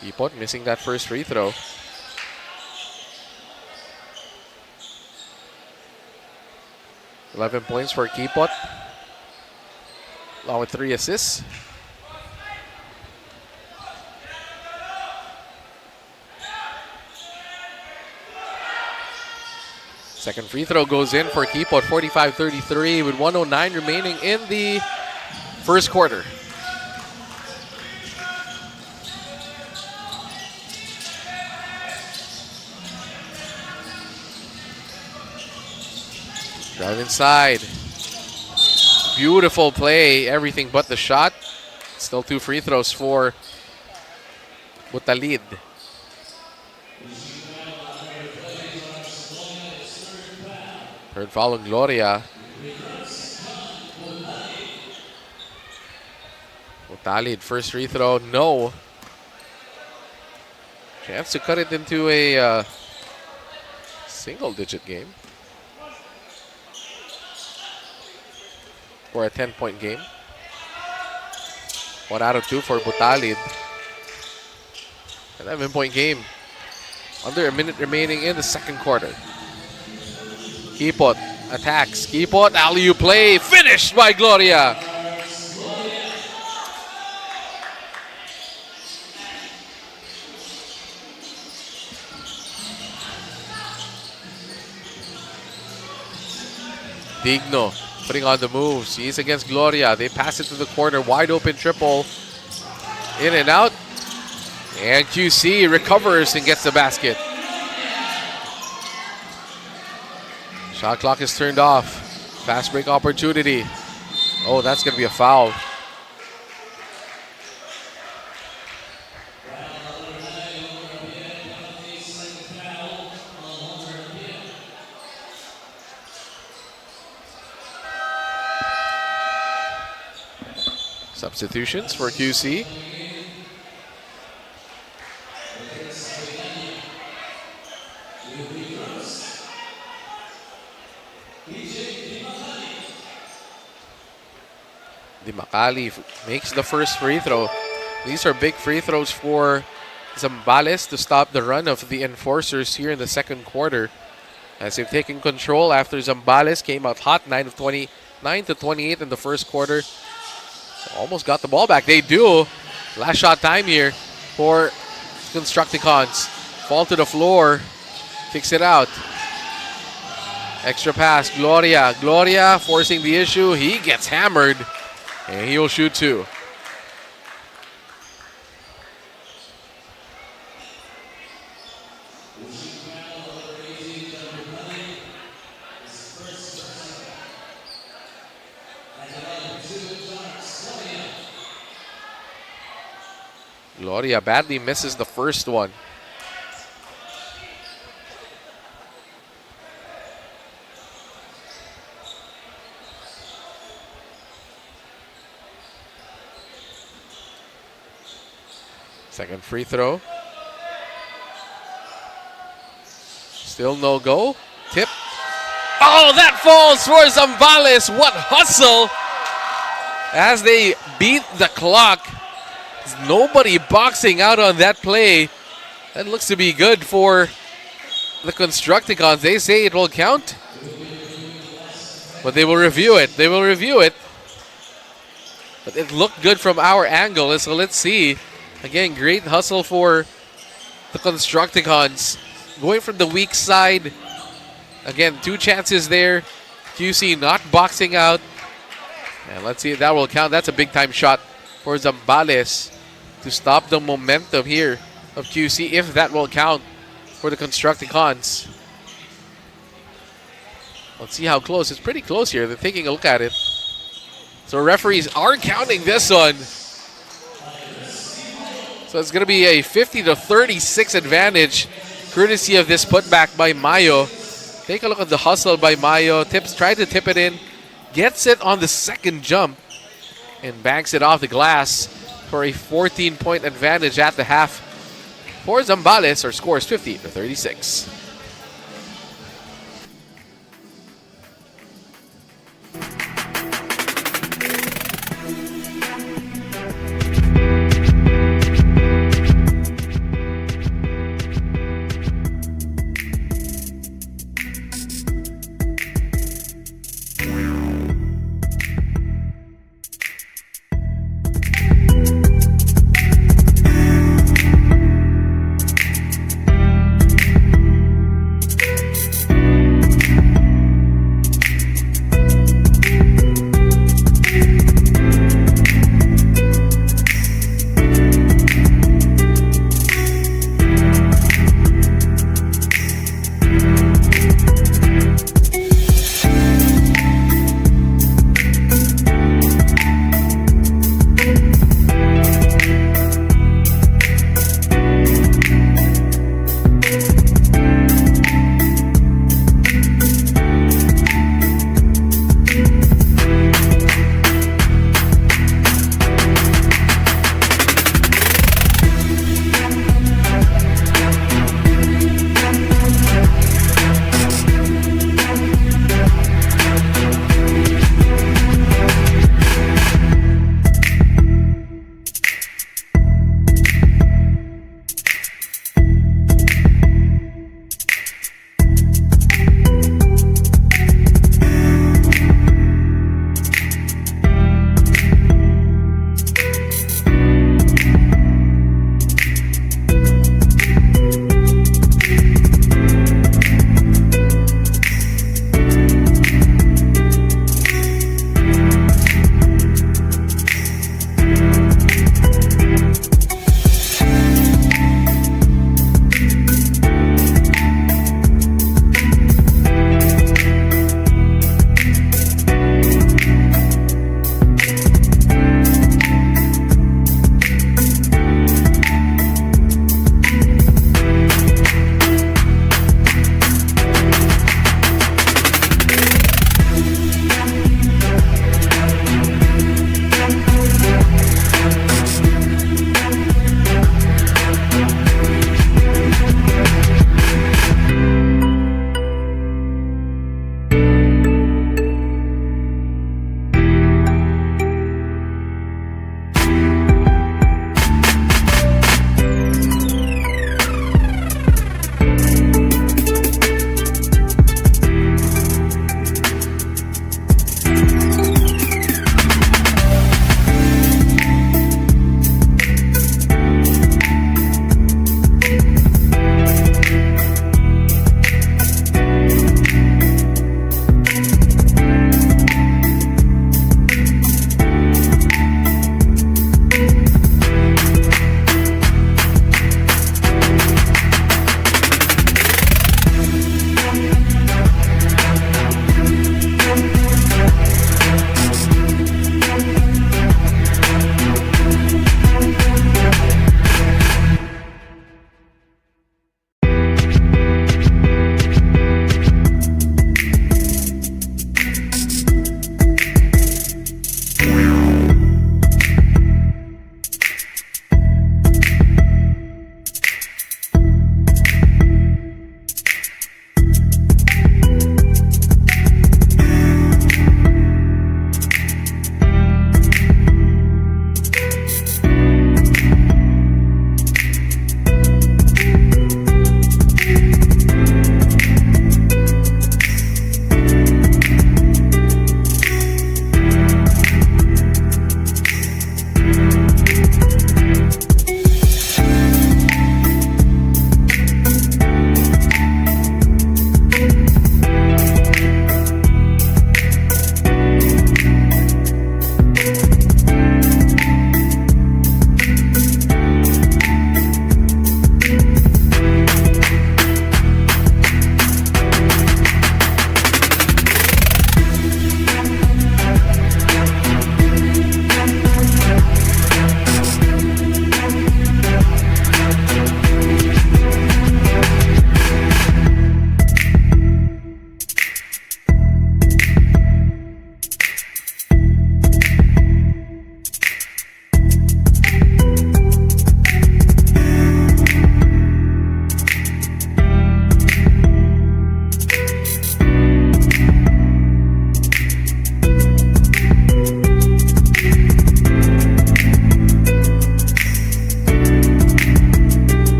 Ipot missing that first free throw. $11 points for Kipot, along with 3 assists. Second free throw goes in for Kipot, 45-33 with 1:09 remaining in the first quarter. Drive inside. Beautiful play. Everything but the shot. Still 2 free throws for Butalid. Third foul on Gloria. Butalid, first free throw, no. Chance to cut it into a single-digit game. For a 10-point game. 1 out of 2 for Butalid. 11-point game. Under a minute remaining in the second quarter. Kipot attacks. Kipot, alley-oop play. Finished by Gloria. Digno putting on the moves. He's against Gloria. They pass it to the corner. Wide open triple. In and out. And QC recovers and gets the basket. Shot clock is turned off. Fast break opportunity. Oh, that's going to be a foul. Substitutions for QC. Di Macali makes the first free throw. These are big free throws for Zambales to stop the run of the enforcers here in the second quarter. As they've taken control after Zambales came out hot, 9 to 28 in the first quarter. Almost got the ball back. They do. Last shot time here for Constructicons. Fall to the floor. Kicks it out. Extra pass. Gloria. Gloria forcing the issue. He gets hammered. And he'll shoot 2. Gloria badly misses the first one. Second free throw. Still no go. Tip. Oh, that falls for Zambales. What hustle as they beat the clock. There's nobody boxing out on that play. That looks to be good for the Constructicons. They say it will count, but they will review it. They will review it. But it looked good from our angle, so let's see. Again, great hustle for the Constructicons. Going from the weak side. Again, 2 chances there. QC not boxing out. And let's see if that will count. That's a big-time shot for Zambales to stop the momentum here of QC, if that will count for the Constructicons. Let's see how close. It's pretty close here. They're taking a look at it. So referees are counting this one. So it's going to be a 50-36 advantage, courtesy of this putback by Mayo. Take a look at the hustle by Mayo. Tried to tip it in. Gets it on the second jump. And banks it off the glass for a 14-point advantage at the half. For Zambales, our score is 50-36.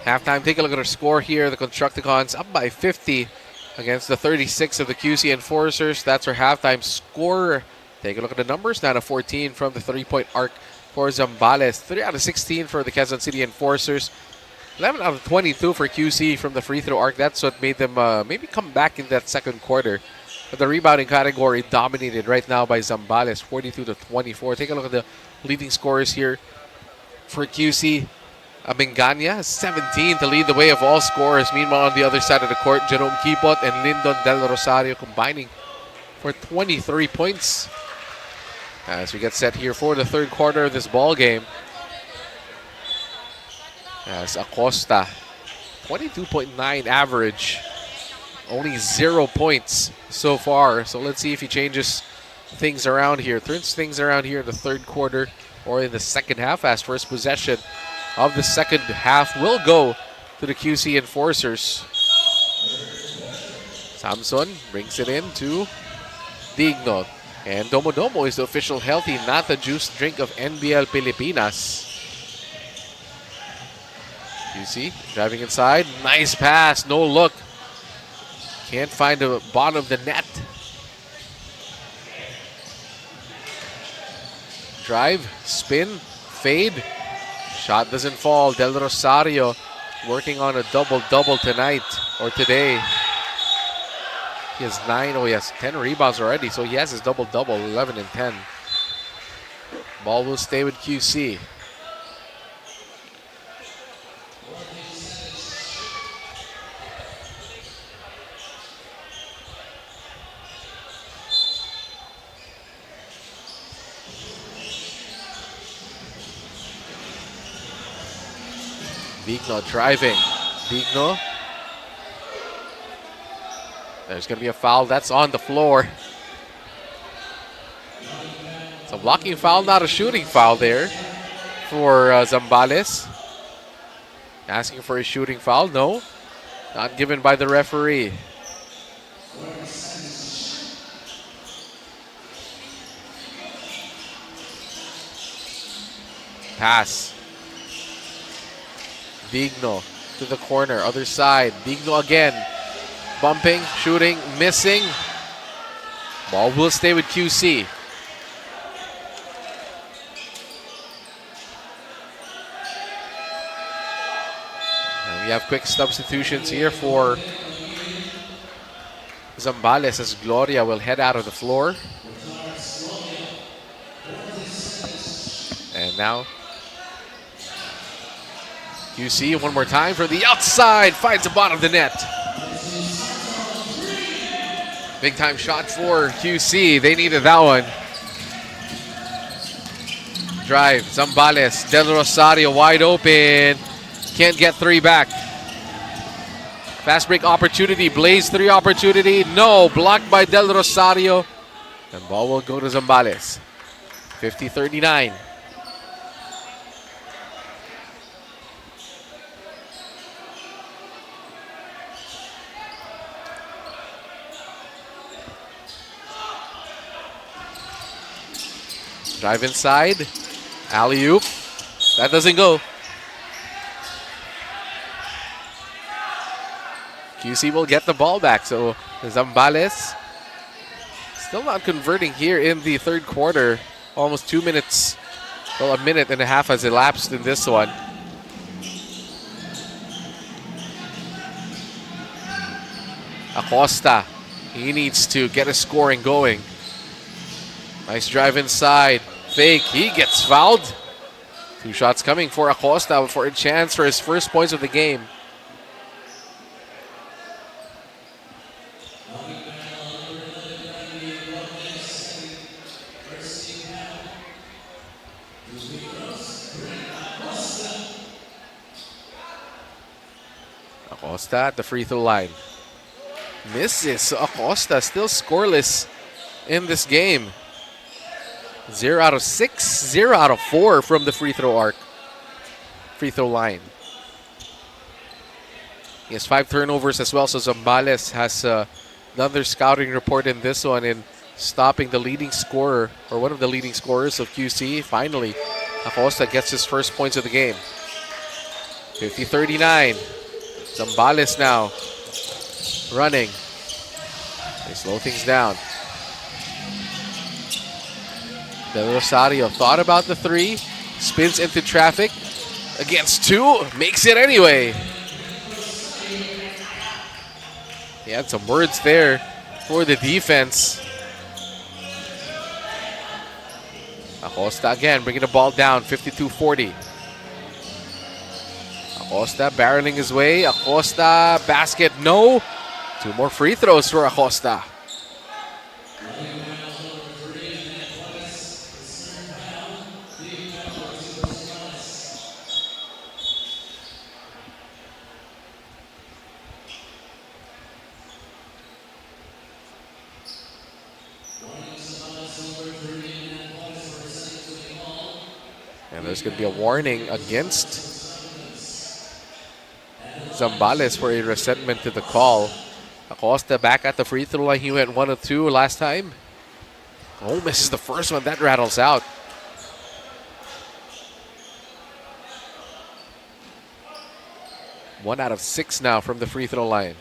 Halftime, take a look at our score here. The Constructicons up by 50 against the 36 of the QC Enforcers. That's our halftime score. Take a look at the numbers. 9 of 14 from the 3-point arc for Zambales. 3 out of 16 for the Quezon City Enforcers. 11 out of 22 for QC from the free throw arc. That's what made them maybe come back in that second quarter. But the rebounding category dominated right now by Zambales, 42-24. Take a look at the leading scorers here for QC. Abengania, 17 to lead the way of all scorers. Meanwhile, on the other side of the court, Jerome Kipot and Lyndon Del Rosario combining for 23 points. As we get set here for the third quarter of this ball game. As Acosta, 22.9 average. Only 0 points so far. So let's see if he changes things around here. Turns things around here in the third quarter or in the second half, as first possession of the second half will go to the QC Enforcers. Samson brings it in to Digno. And Domo Domo is the official healthy nata juice drink of NBL Pilipinas. QC driving inside. Nice pass. No look. Can't find the bottom of the net. Drive, spin, fade. Shot doesn't fall. Del Rosario working on a double-double tonight or today. He has 9. Oh, he has 10 rebounds already. So he has his double-double, 11 and 10. Ball will stay with QC. Bigno driving. Bigno. There's going to be a foul. That's on the floor. It's a blocking foul, not a shooting foul there for Zambales. Asking for a shooting foul. No. Not given by the referee. Pass. Bigno to the corner, other side. Bigno again. Bumping, shooting, missing. Ball will stay with QC. And we have quick substitutions here for Zambales as Gloria will head out of the floor. And now QC one more time for the outside, finds the bottom of the net. Big time shot for QC, they needed that one. Drive, Zambales, Del Rosario wide open. Can't get 3 back. Fast break opportunity, Blaze 3 opportunity. No, blocked by Del Rosario. And ball will go to Zambales. 50-39. Drive inside. Alley-oop. That doesn't go. QC will get the ball back. So Zambales still not converting here in the third quarter. Almost 2 minutes. Well, a minute and a half has elapsed in this one. Acosta. He needs to get his scoring going. Nice drive inside. Fake. He gets fouled. 2 shots coming for Acosta for a chance for his first points of the game. Acosta at the free throw line. Misses. Acosta still scoreless in this game. 0 out of 6, 0 out of 4 from the free throw line. He has 5 turnovers as well, so Zambales has another scouting report in this one in stopping the leading scorer, or one of the leading scorers of QC. Finally, Acosta gets his first points of the game. 50-39. Zambales now running. They slow things down. Del Rosario thought about the 3, spins into traffic, against 2, makes it anyway. He had some words there for the defense. Acosta again bringing the ball down, 52-40. Acosta barreling his way. Acosta, basket, no. 2 more free throws for Acosta. And there's going to be a warning against Zambales for a resentment to the call. Acosta back at the free throw line. He went 1 of 2 last time. Oh, misses the first one. That rattles out. One out of 6 now from the free throw line.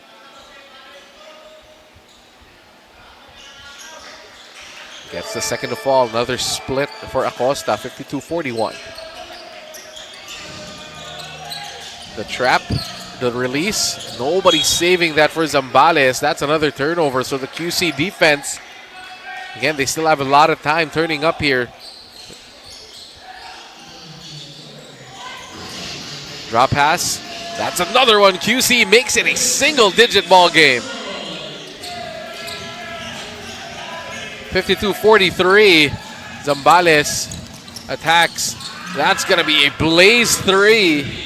Gets the second to fall. Another split for Acosta, 52-41. The trap The release, nobody's saving that for Zambales. That's another turnover. So the QC defense, again, they still have a lot of time turning up here. Drop pass. That's another one. QC makes it a single-digit ball game. 52-43. Zambales attacks. That's going to be a blaze 3.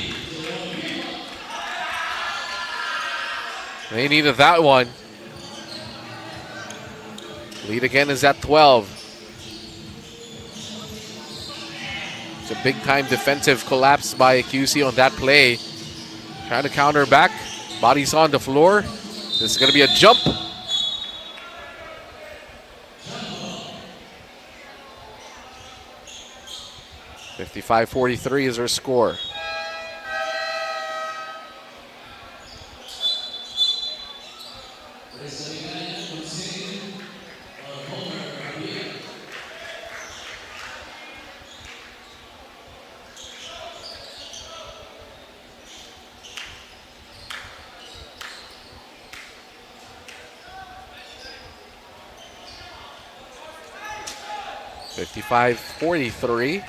They needed that one. Lead again is at 12. It's a big-time defensive collapse by QC on that play. Trying to counter back. Bodies on the floor. This is going to be a jump. $55-43 is our score. $55-43.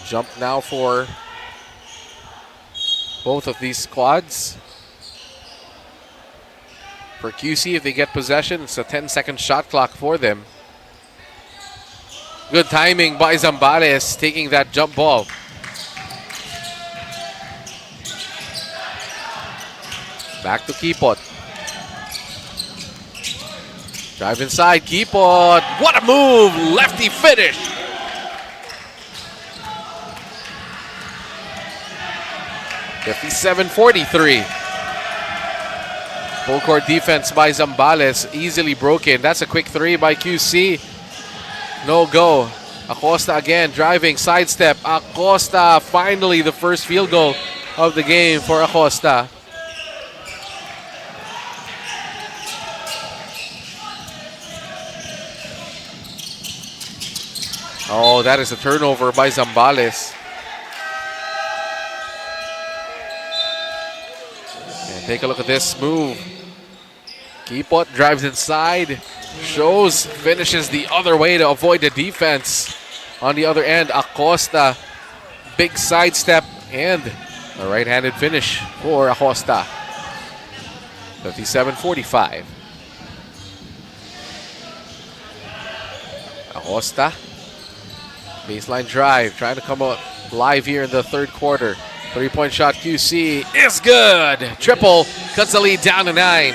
Jump now for both of these squads. For QC, if they get possession, it's a 10-second shot clock for them. Good timing by Zambales taking that jump ball. Back to Kipot. Drive inside, Kipot. What a move! Lefty finish. $57-43. Full court defense by Zambales, easily broken. That's a quick 3 by QC. No go. Acosta again driving, sidestep. Acosta, finally the first field goal of the game for Acosta. Oh, that is a turnover by Zambales. And take a look at this move. Kipot drives inside, shows, finishes the other way to avoid the defense. On the other end, Acosta, big sidestep and a right-handed finish for Acosta. 57-45. Acosta, baseline drive, trying to come up live here in the third quarter. Three-point shot, QC is good. Triple cuts the lead down to 9.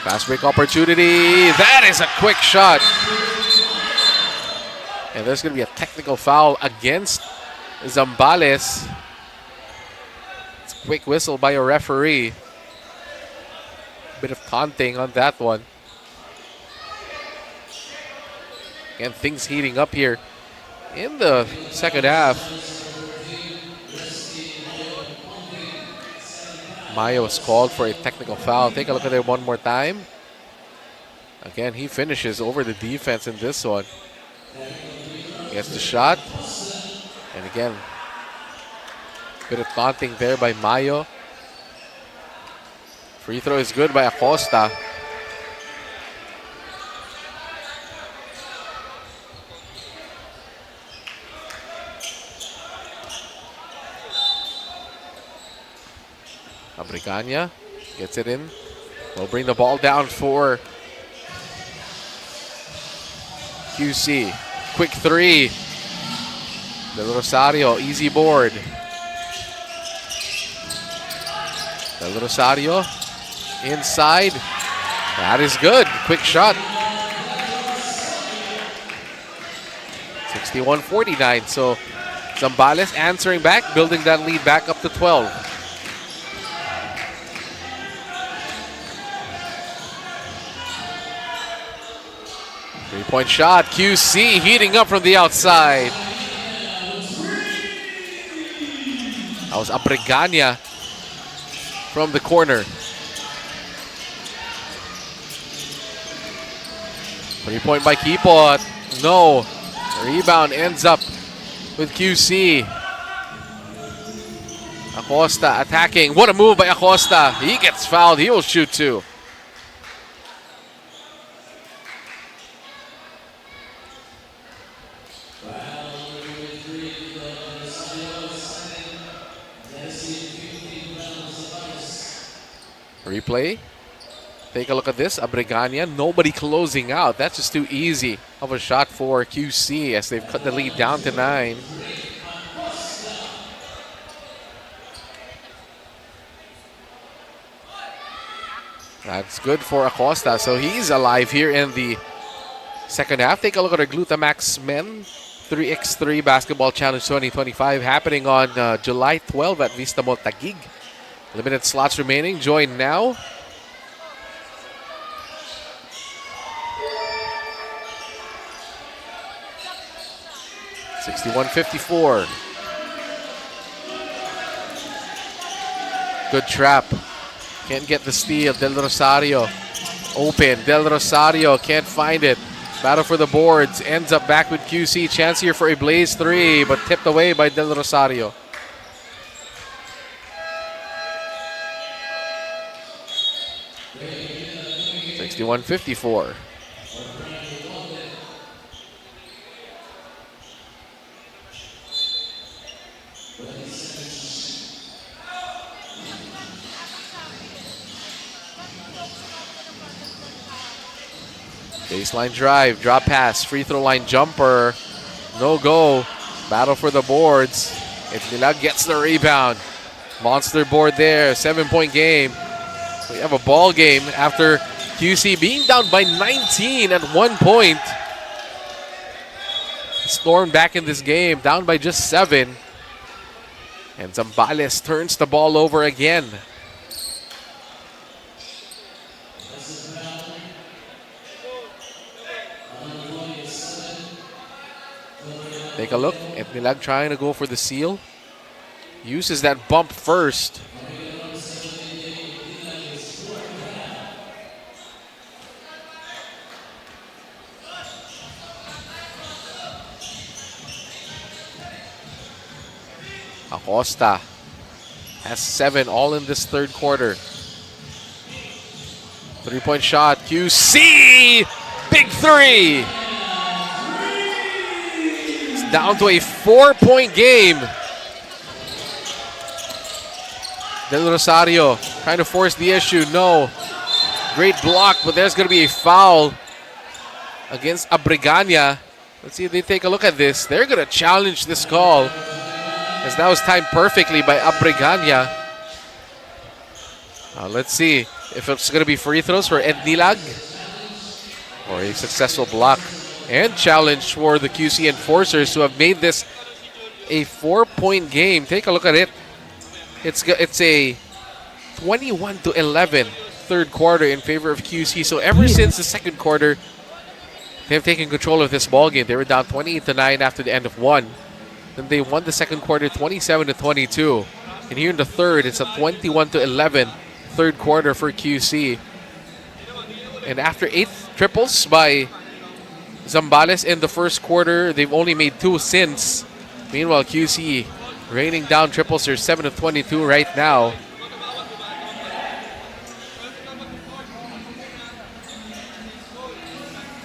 Fast break opportunity. That is a quick shot. And there's going to be a technical foul against Zambales. It's a quick whistle by a referee. Bit of taunting on that one. And things heating up here in the second half. Mayo was called for a technical foul. Take a look at it one more time. Again, he finishes over the defense in this one. Gets the shot. And again, bit of taunting there by Mayo. Free throw is good by Acosta. Abrigania gets it in. Will bring the ball down for QC. Quick 3. Del Rosario, easy board. Del Rosario inside. That is good. Quick shot. 61-49. So Zambales answering back, building that lead back up to 12. Three-point shot. QC heating up from the outside. That was Abrigania from the corner. Three-point by Kipot. No. Rebound ends up with QC. Acosta attacking. What a move by Acosta. He gets fouled. He will shoot two. Replay. Take a look at this. Abregania, nobody closing out. That's just too easy of a shot for QC as they've cut the lead down to 9. That's good for Acosta. So he's alive here in the second half. Take a look at our Glutamax Men 3x3 Basketball Challenge 2025 happening on July 12 at Vista Mall Taguig. Limited slots remaining. Join now. $61.54. Good trap. Can't get the steal. Del Rosario open. Del Rosario can't find it. Battle for the boards. Ends up back with QC. Chance here for a Blaze 3, but tipped away by Del Rosario. $61.54. Baseline drive, drop pass, free throw line jumper, no go. Battle for the boards. Itnilag gets the rebound. Monster board there, 7-point game. We have a ball game after QC being down by 19 at 1 point. Storm back in this game, down by just 7. And Zambales turns the ball over again. Take a look. Itnilag trying to go for the seal. Uses that bump first. Acosta has 7 all in this third quarter. 3-point shot. QC! Big 3! It's down to a 4-point game. Del Rosario trying to force the issue. No. Great block, but there's going to be a foul against Abregania. Let's see if they take a look at this. They're going to challenge this call, as that was timed perfectly by Abregania. Let's see if it's going to be free throws for Itnilag or a successful block and challenge for the QC enforcers who have made this a 4-point game. Take a look at it. It's a 21-11 third quarter in favor of QC. So ever since the second quarter, they have taken control of this ball game. They were down 28-9 after the end of 1. Then they won the second quarter 27-22. And here in the third, it's a 21-11 third quarter for QC. And after 8 triples by Zambales in the first quarter, they've only made 2 since. Meanwhile, QC raining down triples. They're 7 of 22 right now.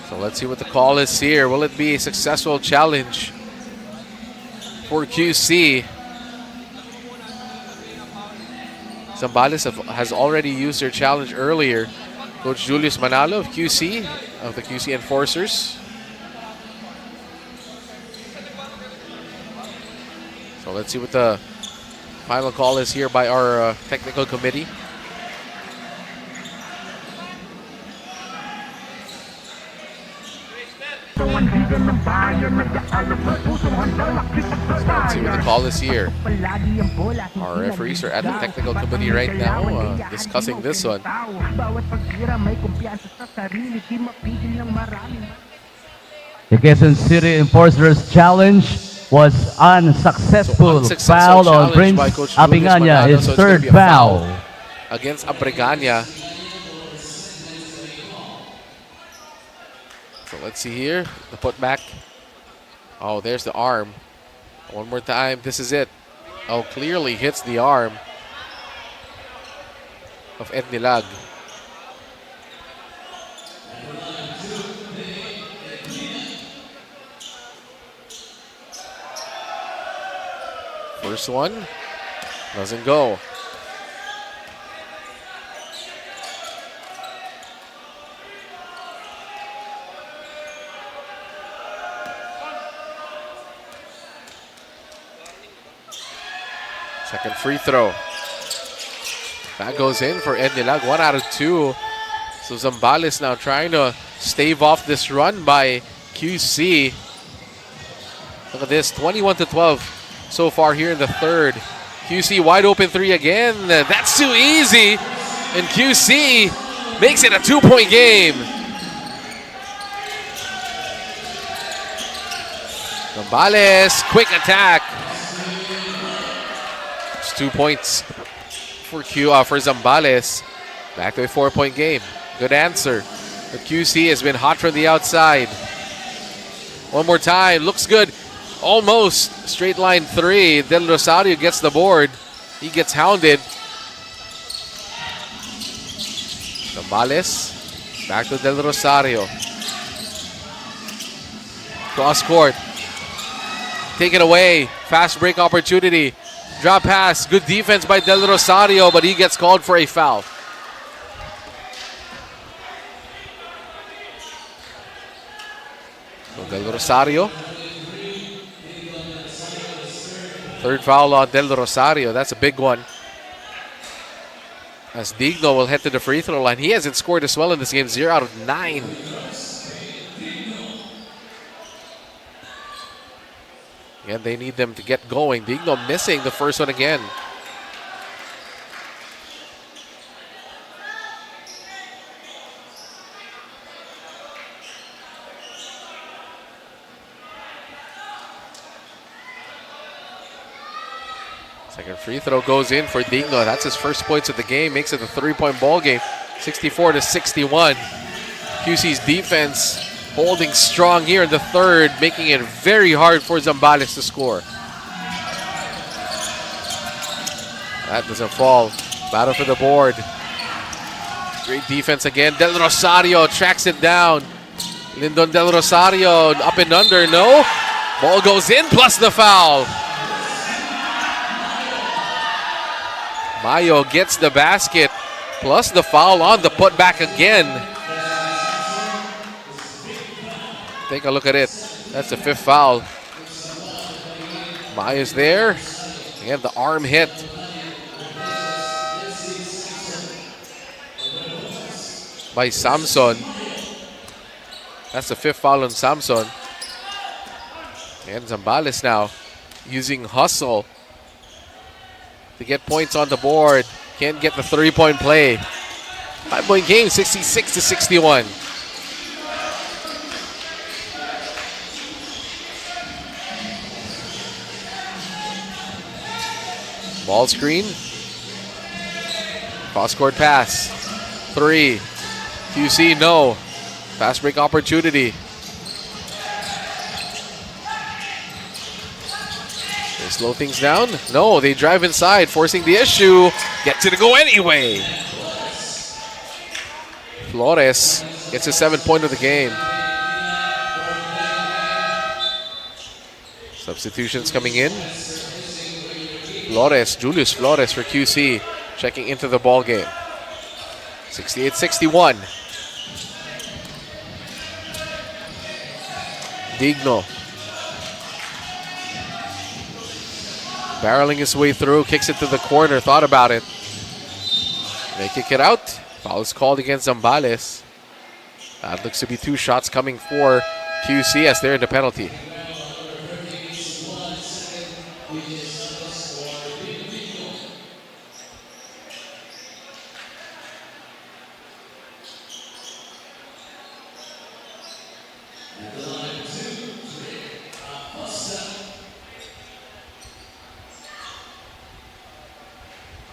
So let's see what the call is here. Will it be a successful challenge for QC? Zambales has already used their challenge earlier. Coach Julius Manalo of QC, of the QC Enforcers. So let's see what the final call is here by our technical committee. Let's see what the call is here. Our referees are at the technical committee right now discussing this one. The Quezon City Enforcers Challenge was unsuccessful. Foul on Prince Abregania, his third foul. Against Abregania. So let's see here, the putback. Oh, there's the arm. One more time. This is it. Oh, clearly hits the arm of Ednilag. First one doesn't go. Second free throw. That goes in for Ednilag. 1 out of 2. So Zambales now trying to stave off this run by QC. Look at this, 21-12 so far here in the third. QC wide open 3 again. That's too easy. And QC makes it a 2-point game. Zambales, quick attack. 2 points for Zambales. Back to a 4-point game. Good answer. The QC has been hot from the outside. One more time. Looks good. Almost. Straight line 3. Del Rosario gets the board. He gets hounded. Zambales. Back to Del Rosario. Cross court. Taken away. Fast break opportunity. Drop pass, good defense by Del Rosario, but he gets called for a foul. So Del Rosario. Third foul on Del Rosario, that's a big one. As Digno will head to the free throw line. He hasn't scored as well in this game, 0 out of 9. Again, they need them to get going. Digno missing the first one again. Second free throw goes in for Digno. That's his first points of the game. Makes it a 3-point ball game. 64-61. QC's defense holding strong here in the third, making it very hard for Zambales to score. That doesn't fall. Battle for the board. Great defense again. Del Rosario tracks it down. Lindon Del Rosario up and under. No. Ball goes in plus the foul. Mayo gets the basket plus the foul on the putback again. Take a look at it. That's the 5th foul. Mayo's there. Again, the arm hit. By Samson. That's the 5th foul on Samson. And Zambales now using hustle to get points on the board. Can't get the 3-point play. 5-point game, 66-61. Ball screen. Cross-court pass. 3. QC, no. Fast break opportunity. They slow things down. No, they drive inside, forcing the issue. Gets it to go anyway. Flores gets his 7th point of the game. Substitutions coming in. Julius Flores for QC, checking into the ball game. 68-61. Digno barreling his way through, kicks it to the corner, thought about it. They kick it out. Foul is called against Zambales. That looks to be 2 shots coming for QC as they're in the penalty.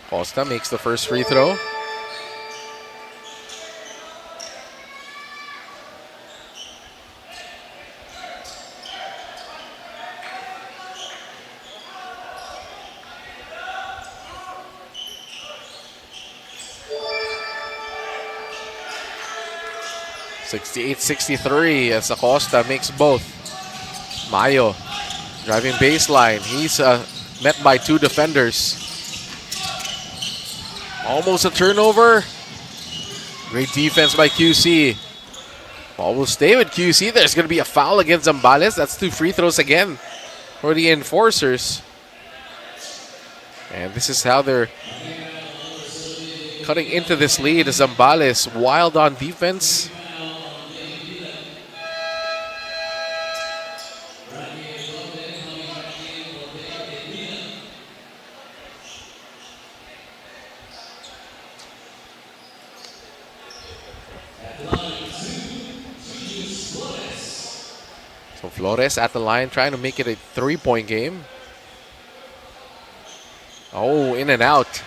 Costa makes the first free throw. 68-63 as Acosta makes both. Mayo driving baseline. He's met by two defenders. Almost a turnover. Great defense by QC. Ball will stay with QC. There's going to be a foul against Zambales. That's 2 free throws again for the enforcers. And this is how they're cutting into this lead. Zambales wild on defense. So Flores at the line trying to make it a 3-point game. Oh, in and out.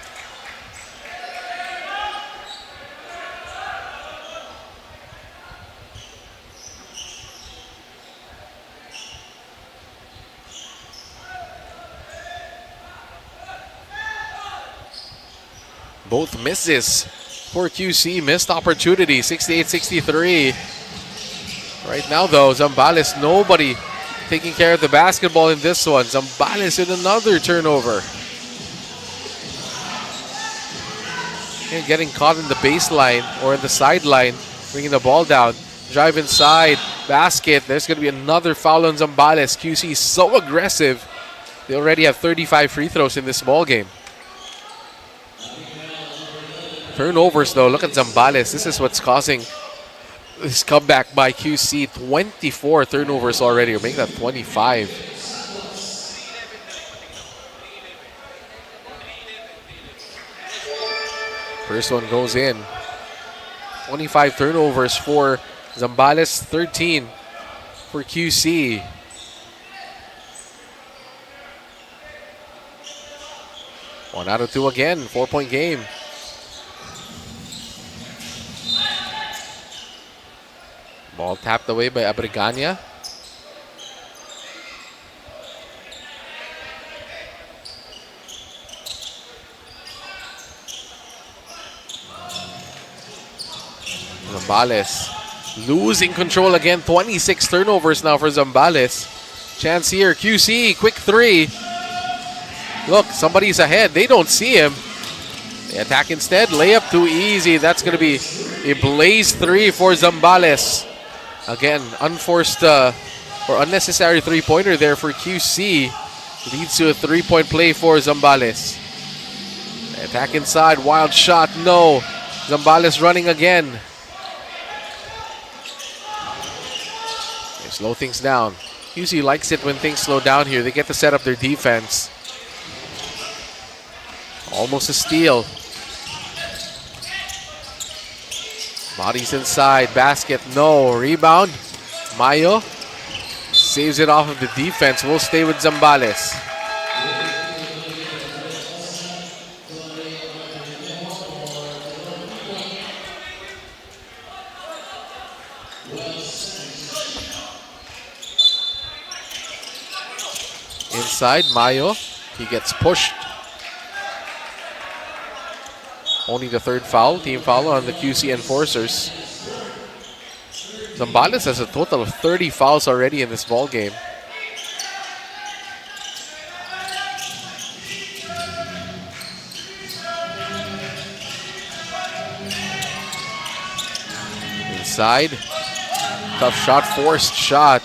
Both misses for QC. Missed opportunity. 68-63. Right now, though, Zambales, nobody taking care of the basketball in this one. Zambales in another turnover. And getting caught in the baseline or in the sideline, bringing the ball down. Drive inside, basket. There's going to be another foul on Zambales. QC is so aggressive. They already have 35 free throws in this ball game. Turnovers, though. Look at Zambales. This is what's causing this comeback by QC. 24 turnovers already. We're making that 25. First one goes in. 25 turnovers for Zambales, 13 for QC. One out of two again. 4-point game. Ball tapped away by Abrigania. Zambales losing control again. 26 turnovers now for Zambales. Chance here. QC, quick three. Look, somebody's ahead. They don't see him. They attack instead. Layup too easy. That's going to be a blaze three for Zambales. Again, unforced or unnecessary three-pointer there for QC. Leads to a 3-point play for Zambales. Attack inside. Wild shot. No. Zambales running again. They slow things down. QC likes it when things slow down here. They get to set up their defense. Almost a steal. Bodies inside. Basket. No. Rebound. Mayo saves it off of the defense. Will stay with Zambales. Inside. Mayo. He gets pushed. Only the third foul, team foul on the QC enforcers. Zambales has a total of 30 fouls already in this ball game. Inside. Tough shot, forced shot.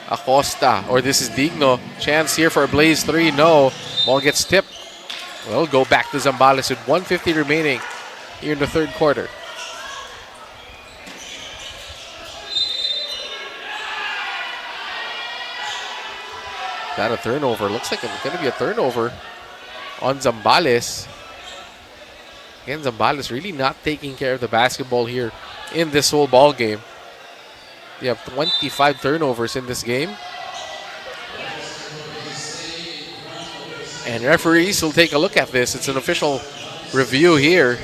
Acosta, or this is Digno. Chance here for a blaze three, no. Ball gets tipped. We'll go back to Zambales with 1:50 remaining here in the third quarter. That a turnover? Looks like it's going to be a turnover on Zambales. Again, Zambales really not taking care of the basketball here in this whole ball game. They have 25 turnovers in this game. And referees will take a look at this. It's an official review here.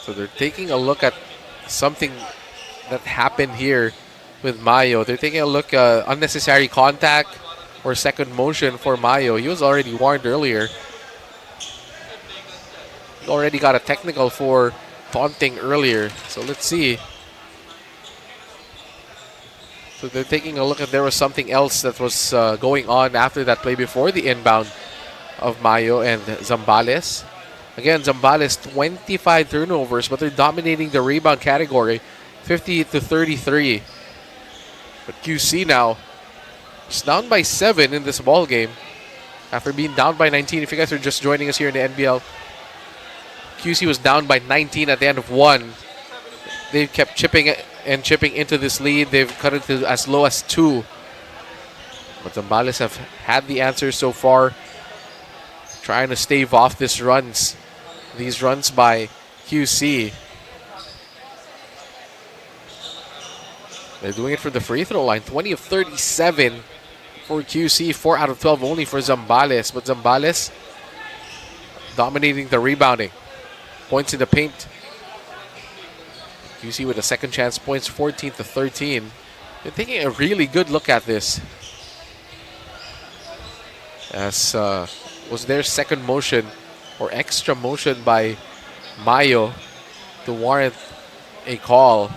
So they're taking a look at something that happened here with Mayo. They're taking a look, unnecessary contact or second motion for Mayo. He was already warned earlier. He already got a technical for taunting earlier. So let's see. So they're taking a look if there was something else that was going on after that play before the inbound of Mayo and Zambales. Again, Zambales 25 turnovers, but they're dominating the rebound category, 50-33. But QC now is down by 7 in this ball game after being down by 19. If you guys are just joining us here in the NBL, QC was down by 19 at the end of 1. They've kept chipping into this lead. They've cut it to as low as 2. But Zambales have had the answers so far, trying to stave off these runs by QC. They're doing it from the free throw line. 20 of 37 for QC. 4 out of 12 only for Zambales. But Zambales dominating the rebounding. Points in the paint. QC with a second chance points, 14-13. They're taking a really good look at this. As was their second motion or extra motion by Mayo to warrant a call.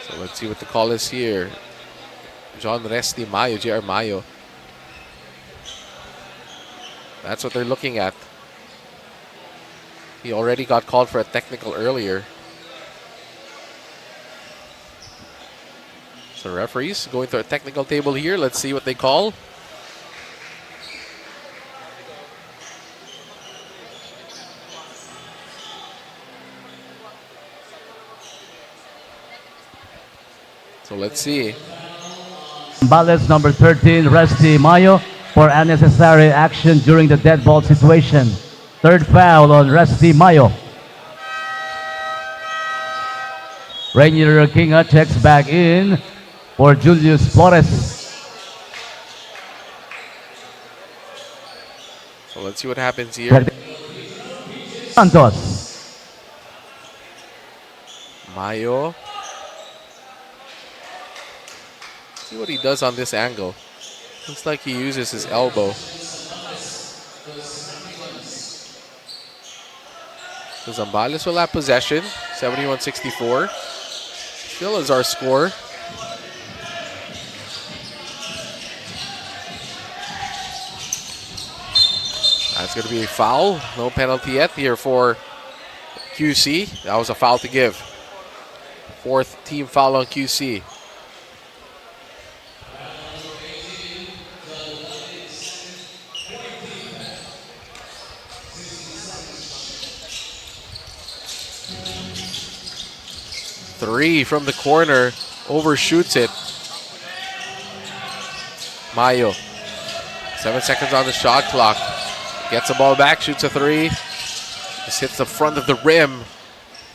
So let's see what the call is here. John Resti Mayo, JR Mayo. That's what they're looking at. He already got called for a technical earlier. So referees going to a technical table here. Let's see what they call. So let's see. Zambales number 13, Resti Mayo, for unnecessary action during the dead ball situation. Third foul on Resti Mayo. Rainier Kinga checks back in for Julius Flores. So let's see what happens here. Santos. Mayo. See what he does on this angle. Looks like he uses his elbow. So Zambales will have possession, 71-64. Still is our score. That's going to be a foul. No penalty yet here for QC. That was a foul to give. Fourth team foul on QC. Three from the corner, overshoots it. Mayo, 7 seconds on the shot clock. Gets the ball back, shoots a three. Just hits the front of the rim.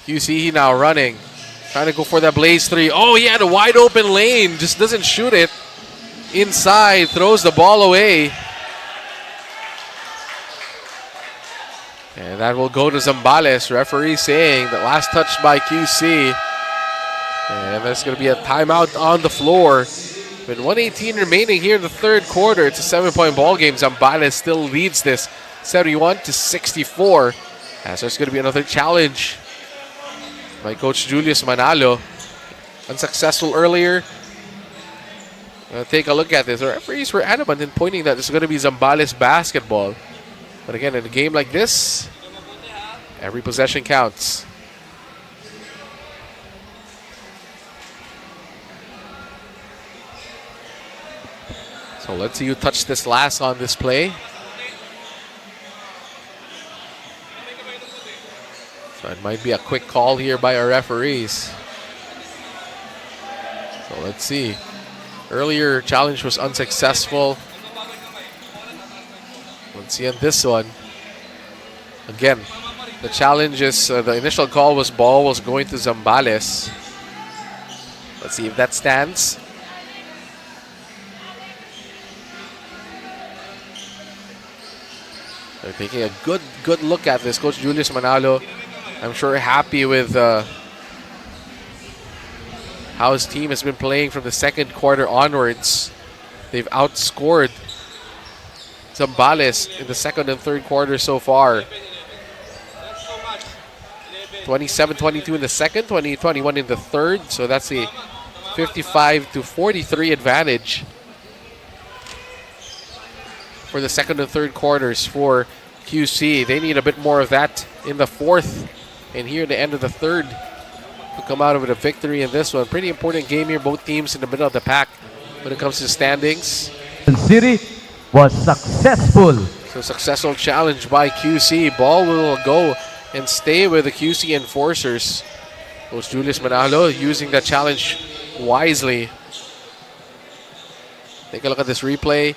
QC now running, trying to go for that blaze three. Oh, he had a wide open lane, just doesn't shoot it. Inside, throws the ball away. And that will go to Zambales. Referee saying the last touch by QC. And there's going to be a timeout on the floor. With 1:18 remaining here in the third quarter, it's a 7-point ball game. Zambales still leads this 71-64. As there's going to be another challenge by Coach Julius Manalo. Unsuccessful earlier. Take a look at this. The referees were adamant in pointing that this is going to be Zambales basketball. But again, in a game like this, every possession counts. So let's see who touched this last on this play. So it might be a quick call here by our referees. So let's see. Earlier challenge was unsuccessful. Let's see on this one. Again, the challenge is, the initial call was ball was going to Zambales. Let's see if that stands. They're taking a good look at this. Coach Julius Manalo, I'm sure happy with how his team has been playing from the second quarter onwards. They've outscored Zambales in the second and third quarter so far. 27-22 in the second, 20-21 in the third. So that's a 55-43 advantage for the second and third quarters for QC. They need a bit more of that in the fourth and here at the end of the third to come out with a victory in this one. Pretty important game here. Both teams in the middle of the pack when it comes to standings. City was successful. So successful challenge by QC. Ball will go and stay with the QC enforcers. Coach Julius Manalo using that challenge wisely. Take a look at this replay.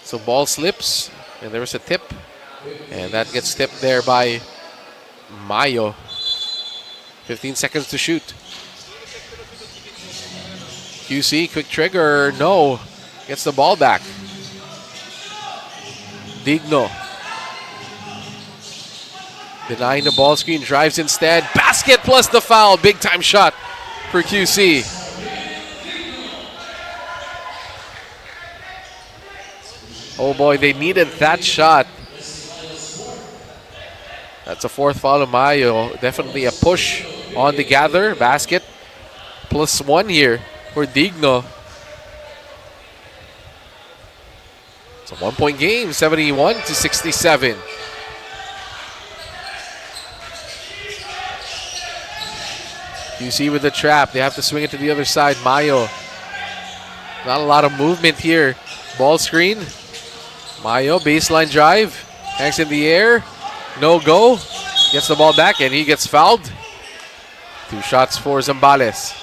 So ball slips, and there was a tip. And that gets tipped there by Mayo. 15 seconds to shoot. QC, quick trigger, no. Gets the ball back. Digno. Denying the ball screen, drives instead. Basket plus the foul. Big time shot for QC. Oh boy, they needed that shot. That's a fourth foul of Mayo. Definitely a push on the gather. Basket plus one here for Digno. It's a 1 point game, 71-67. QC with the trap. They have to swing it to the other side. Mayo. Not a lot of movement here. Ball screen. Mayo, baseline drive. Hangs in the air. No go. Gets the ball back and he gets fouled. 2 shots for Zambales.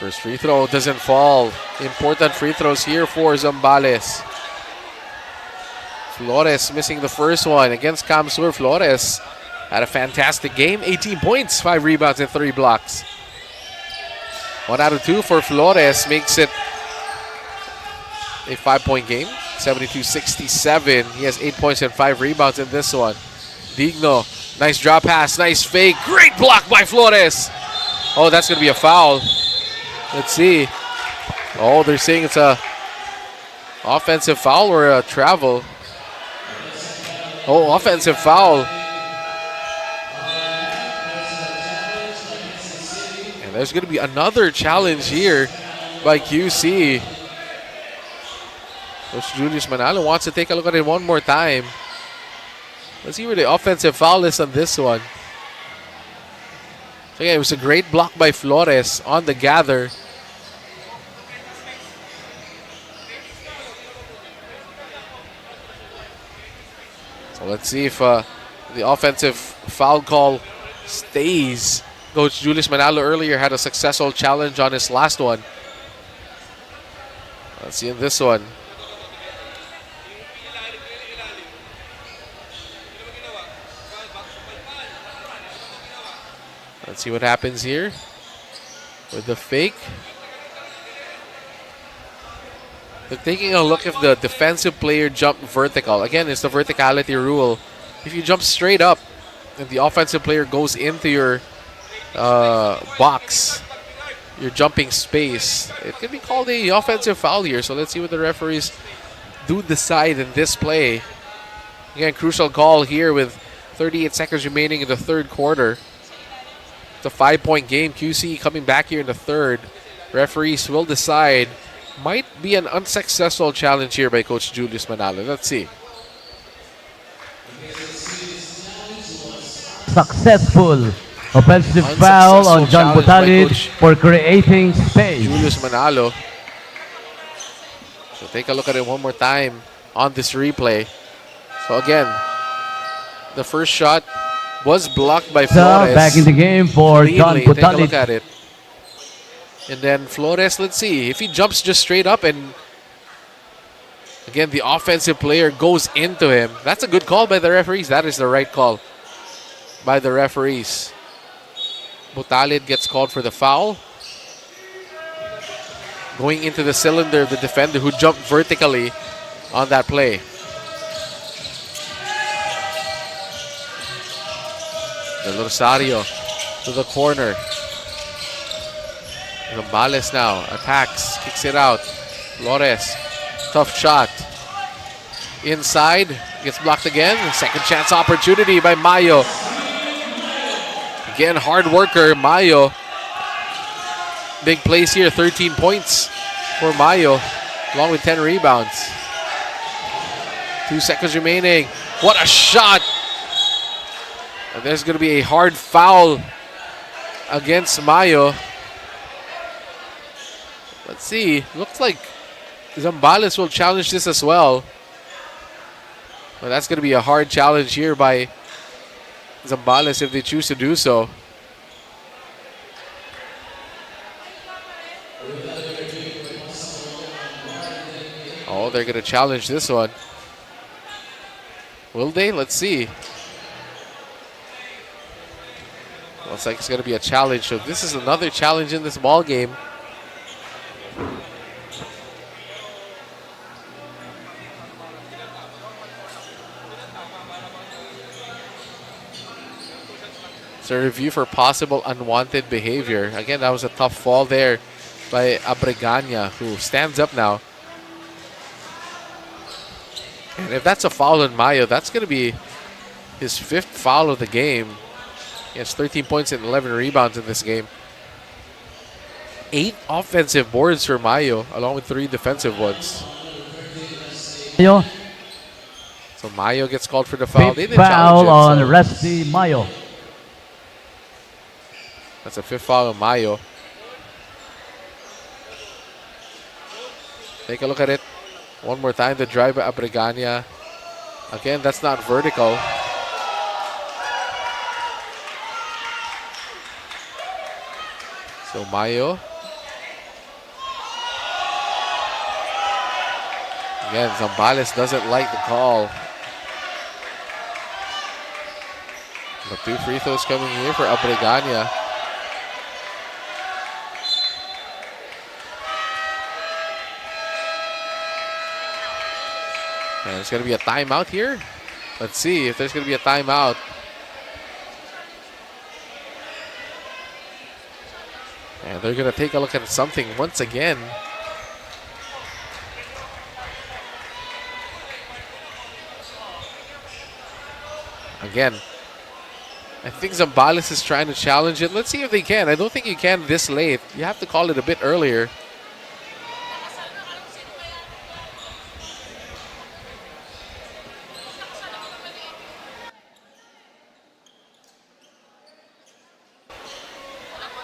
First free throw doesn't fall. Important free throws here for Zambales. Flores missing the first one against Kamsur. Flores had a fantastic game. 18 points, 5 rebounds, and 3 blocks. 1 out of 2 for Flores makes it a 5-point game. 72-67. He has 8 points and 5 rebounds in this one. Digno, nice drop pass, nice fake. Great block by Flores. Oh, that's going to be a foul. Let's see. Oh, they're saying it's a offensive foul or a travel. Oh, offensive foul. And there's going to be another challenge here by QC. Coach Julius Manalo wants to take a look at it one more time. Let's see where the offensive foul is on this one. So yeah, it was a great block by Flores on the gather. So let's see if the offensive foul call stays. Coach Julius Manalo earlier had a successful challenge on his last one. Let's see in this one. Let's see what happens here with the fake. They're taking a look if the defensive player jumped vertical. Again, it's the verticality rule. If you jump straight up and the offensive player goes into your box, your jumping space, it can be called a offensive foul here. So let's see what the referees do decide in this play. Again, crucial call here with 38 seconds remaining in the third quarter. It's a 5-point game. QC coming back here in the third. Referees will decide. Might be an unsuccessful challenge here by Coach Julius Manalo. Let's see. Successful offensive foul on John challenge by Butalit for creating space. Julius Manalo. So take a look at it one more time on this replay. So again, the first shot was blocked by Flores. Back in the game for John Take a look Butalit. at it. And then Flores, let's see. If he jumps just straight up and again, the offensive player goes into him. That's a good call by the referees. That is the right call by the referees. Butalid gets called for the foul. Going into the cylinder, the defender who jumped vertically on that play. Del Rosario to the corner. Zambales now attacks, kicks it out. Flores, tough shot. Inside, gets blocked again. Second chance opportunity by Mayo. Again, hard worker, Mayo. Big plays here, 13 points for Mayo, along with 10 rebounds. 2 seconds remaining. What a shot! And there's going to be a hard foul against Mayo. Let's see. Looks like Zambales will challenge this as well. But that's going to be a hard challenge here by Zambales if they choose to do so. Oh, they're going to challenge this one. Will they? Let's see. Looks like it's going to be a challenge. So this is another challenge in this ball game. It's a review for possible unwanted behavior. Again, that was a tough fall there by Abregana, who stands up now. And if that's a foul on Mayo, that's going to be his 5th foul of the game. He has 13 points and 11 rebounds in this game. 8 offensive boards for Mayo, along with 3 defensive ones. Mayo. So Mayo gets called for the foul. They Fifth didn't foul challenge on it, so Rusty Mayo. that's a 5th foul on Mayo. Take a look at it. One more time, the drive by Abregana. Again, that's not vertical. So Mayo. Again, Zambales doesn't like the call. The 2 free throws coming here for Abregana. And there's going to be a timeout here. Let's see if there's going to be a timeout. And they're going to take a look at something once again. Again, I think Zambales is trying to challenge it. Let's see if they can. I don't think you can this late. You have to call it a bit earlier.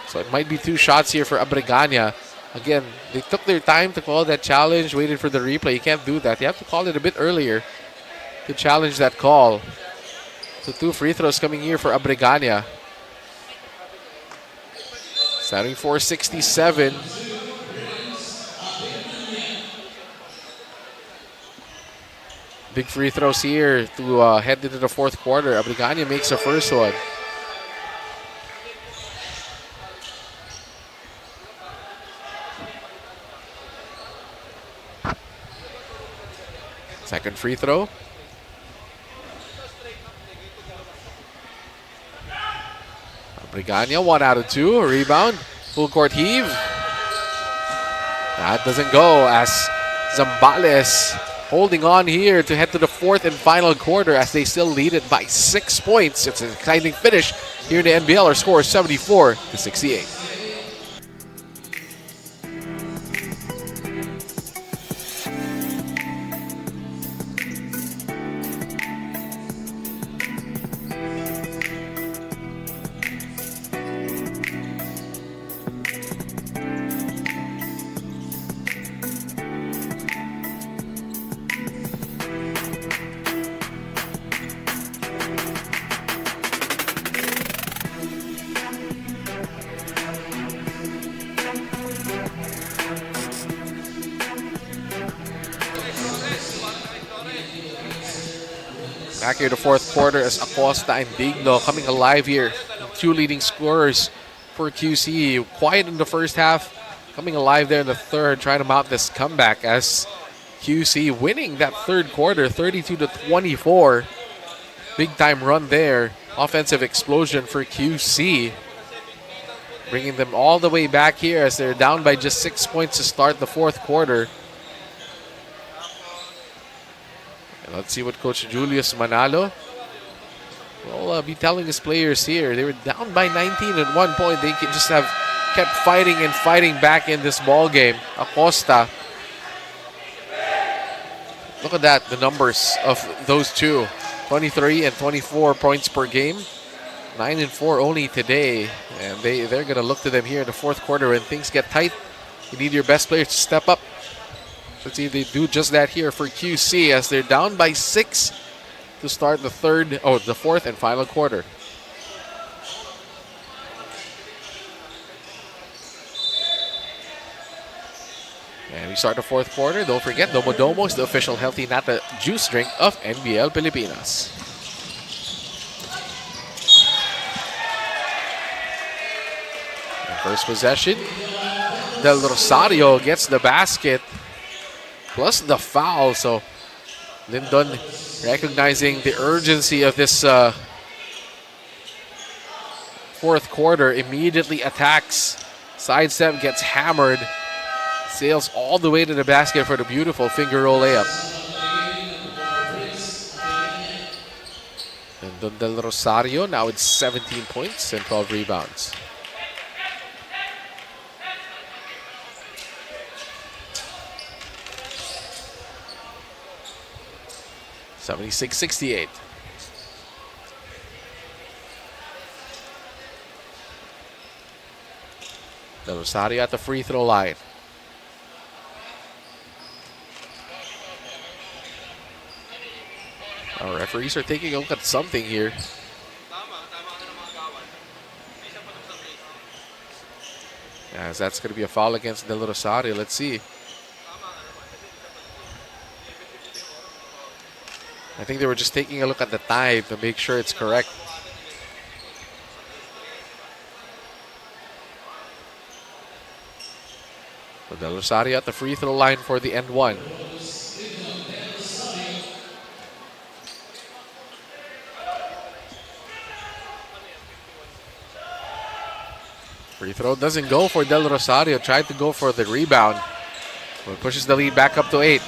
So it might be 2 shots here for Abregana. Again, they took their time to call that challenge, waited for the replay. You can't do that. You have to call it a bit earlier to challenge that call. So 2 free throws coming here for Abregana. Starting 4:67. Big free throws here to head into the 4th quarter. Abregana makes the first one. Second free throw. Abregana, 1 out of 2. A rebound. Full court heave. That doesn't go as Zambales holding on here to head to the 4th and final quarter as they still lead it by 6 points. It's an exciting finish here in the NBL. Our score is 74-68. Back here to 4th quarter as Acosta and Digno coming alive here. 2 leading scorers for QC. Quiet in the first half, coming alive there in the third, trying to mount this comeback as QC winning that third quarter, 32-24. Big time run there. Offensive explosion for QC. Bringing them all the way back here as they're down by just 6 points to start the fourth quarter. And let's see what Coach Julius Manalo will be telling his players here. They were down by 19 at one point. They just have kept fighting and fighting back in this ball game. Acosta. Look at that, the numbers of those two. 23 and 24 points per game. 9 and 4 only today. And they're going to look to them here in the fourth quarter when things get tight. You need your best players to step up. Let's see if they do just that here for QC as they're down by 6 to start the fourth and final quarter. And we start the fourth quarter. Don't forget, Domo Domo is the official healthy nata juice drink of NBL Pilipinas. And first possession, Del Rosario gets the basket plus the foul. So Lindon recognizing the urgency of this fourth quarter, immediately attacks. Sidestep, gets hammered. Sails all the way to the basket for the beautiful finger roll layup. And Del Rosario now with 17 points and 12 rebounds. (76-68). Del Rosario at the free throw line. Our referees are taking a look at something here. As that's going to be a foul against Del Rosario. Let's see. I think they were just taking a look at the time to make sure it's correct. So Del Rosario at the free throw line for the end one. Free throw doesn't go for Del Rosario. Tried to go for the rebound. But pushes the lead back up to 8.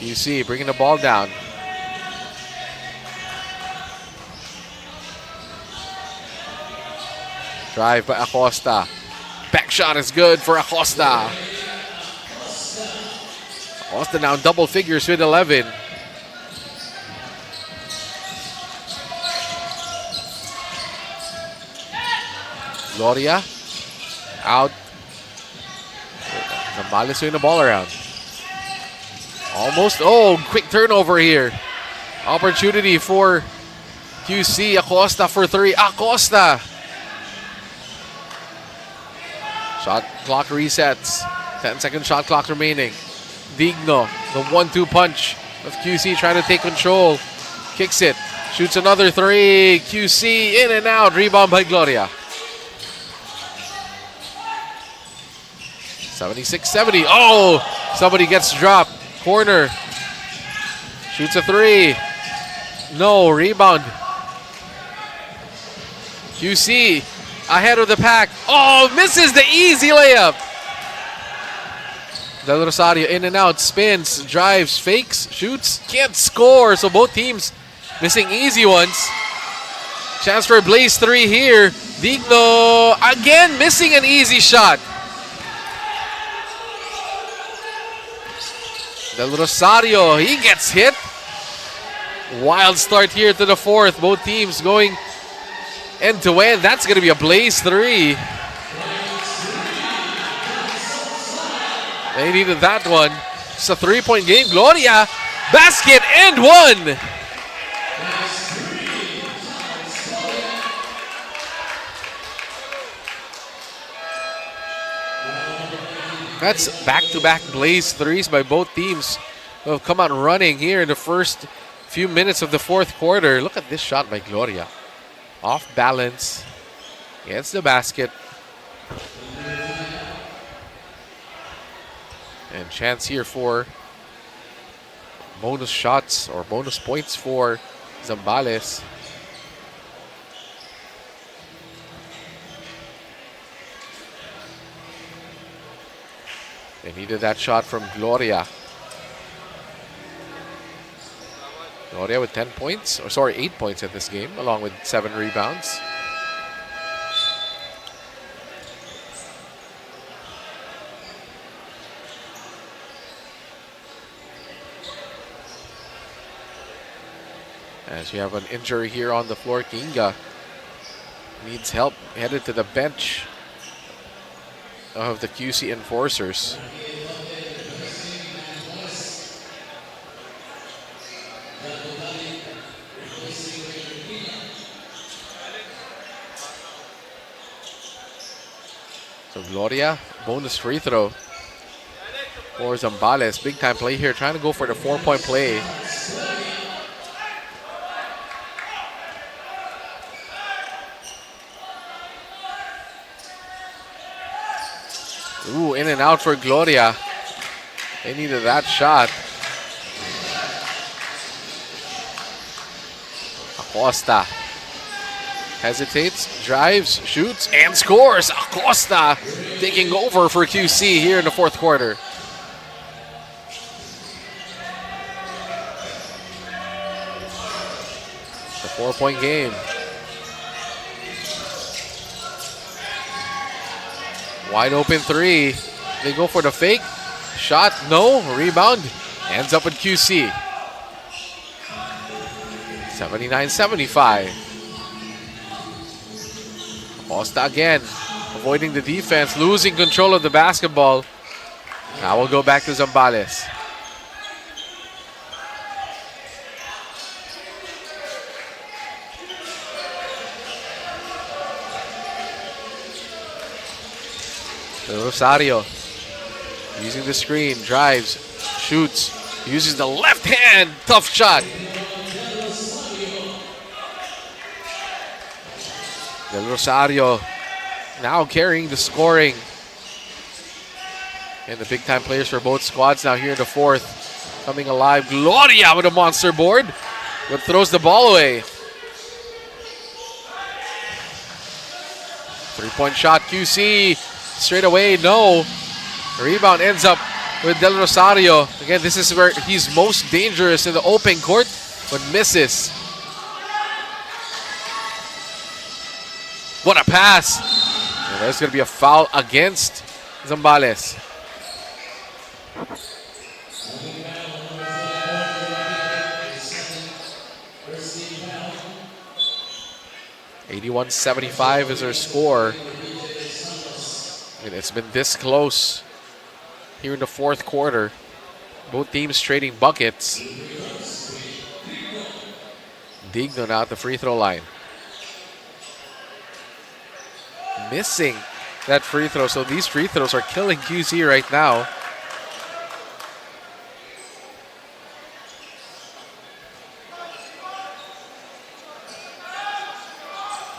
UC bringing the ball down. Drive by Acosta. Back shot is good for Acosta. Acosta now double figures with 11. Gloria out. Zambales swinging the ball around. Almost. Oh, quick turnover here. Opportunity for QC. Acosta for 3. Acosta. Shot clock resets. 10-second shot clock remaining. Digno, the 1-2 punch of QC trying to take control. Kicks it. Shoots another 3. QC in and out. Rebound by Gloria. 76-70. Oh, somebody gets dropped. Corner. Shoots a 3. No, rebound. QC ahead of the pack. Oh, misses the easy layup. Del Rosario in and out. Spins, drives, fakes, shoots. Can't score. So both teams missing easy ones. Chance for a Blaze 3 here. Digno again missing an easy shot. Del Rosario, he gets hit. Wild start here to the fourth. Both teams going end to end. That's going to be a Blaze 3. They needed that one. It's a 3-point game. Gloria, basket and 1. That's back-to-back Blaze 3s by both teams who have come out running here in the first few minutes of the fourth quarter. Look at this shot by Gloria. Off balance. Gets the basket. And chance here for bonus shots or bonus points for Zambales. They needed that shot from Gloria. Gloria with 10 points, or sorry, 8 points at this game, along with 7 rebounds. As you have an injury here on the floor, Kinga needs help, headed to the bench of the QC Enforcers. So Gloria, bonus free throw for Zambales. Big time play here, trying to go for the 4-point play. Ooh, in and out for Gloria. They needed that shot. Acosta hesitates, drives, shoots, and scores. Acosta taking over for QC here in the fourth quarter. The 4-point game. Wide open three. They go for the fake. Shot, no. Rebound. Ends up in QC. 79-75. Costa again. Avoiding the defense. Losing control of the basketball. Now we'll go back to Zambales. Rosario using the screen, drives, shoots, uses the left hand, tough shot. Del Rosario now carrying the scoring. And the big time players for both squads now here in the fourth. Coming alive, Gloria with a monster board, but throws the ball away. 3-point shot, QC. Straight away, no. Rebound ends up with Del Rosario. Again, this is where he's most dangerous in the open court, but misses. What a pass. And there's going to be a foul against Zambales. (81-75) is their score. And it's been this close here in the fourth quarter. Both teams trading buckets. Digno now at the free throw line. Missing that free throw. So these free throws are killing QC right now.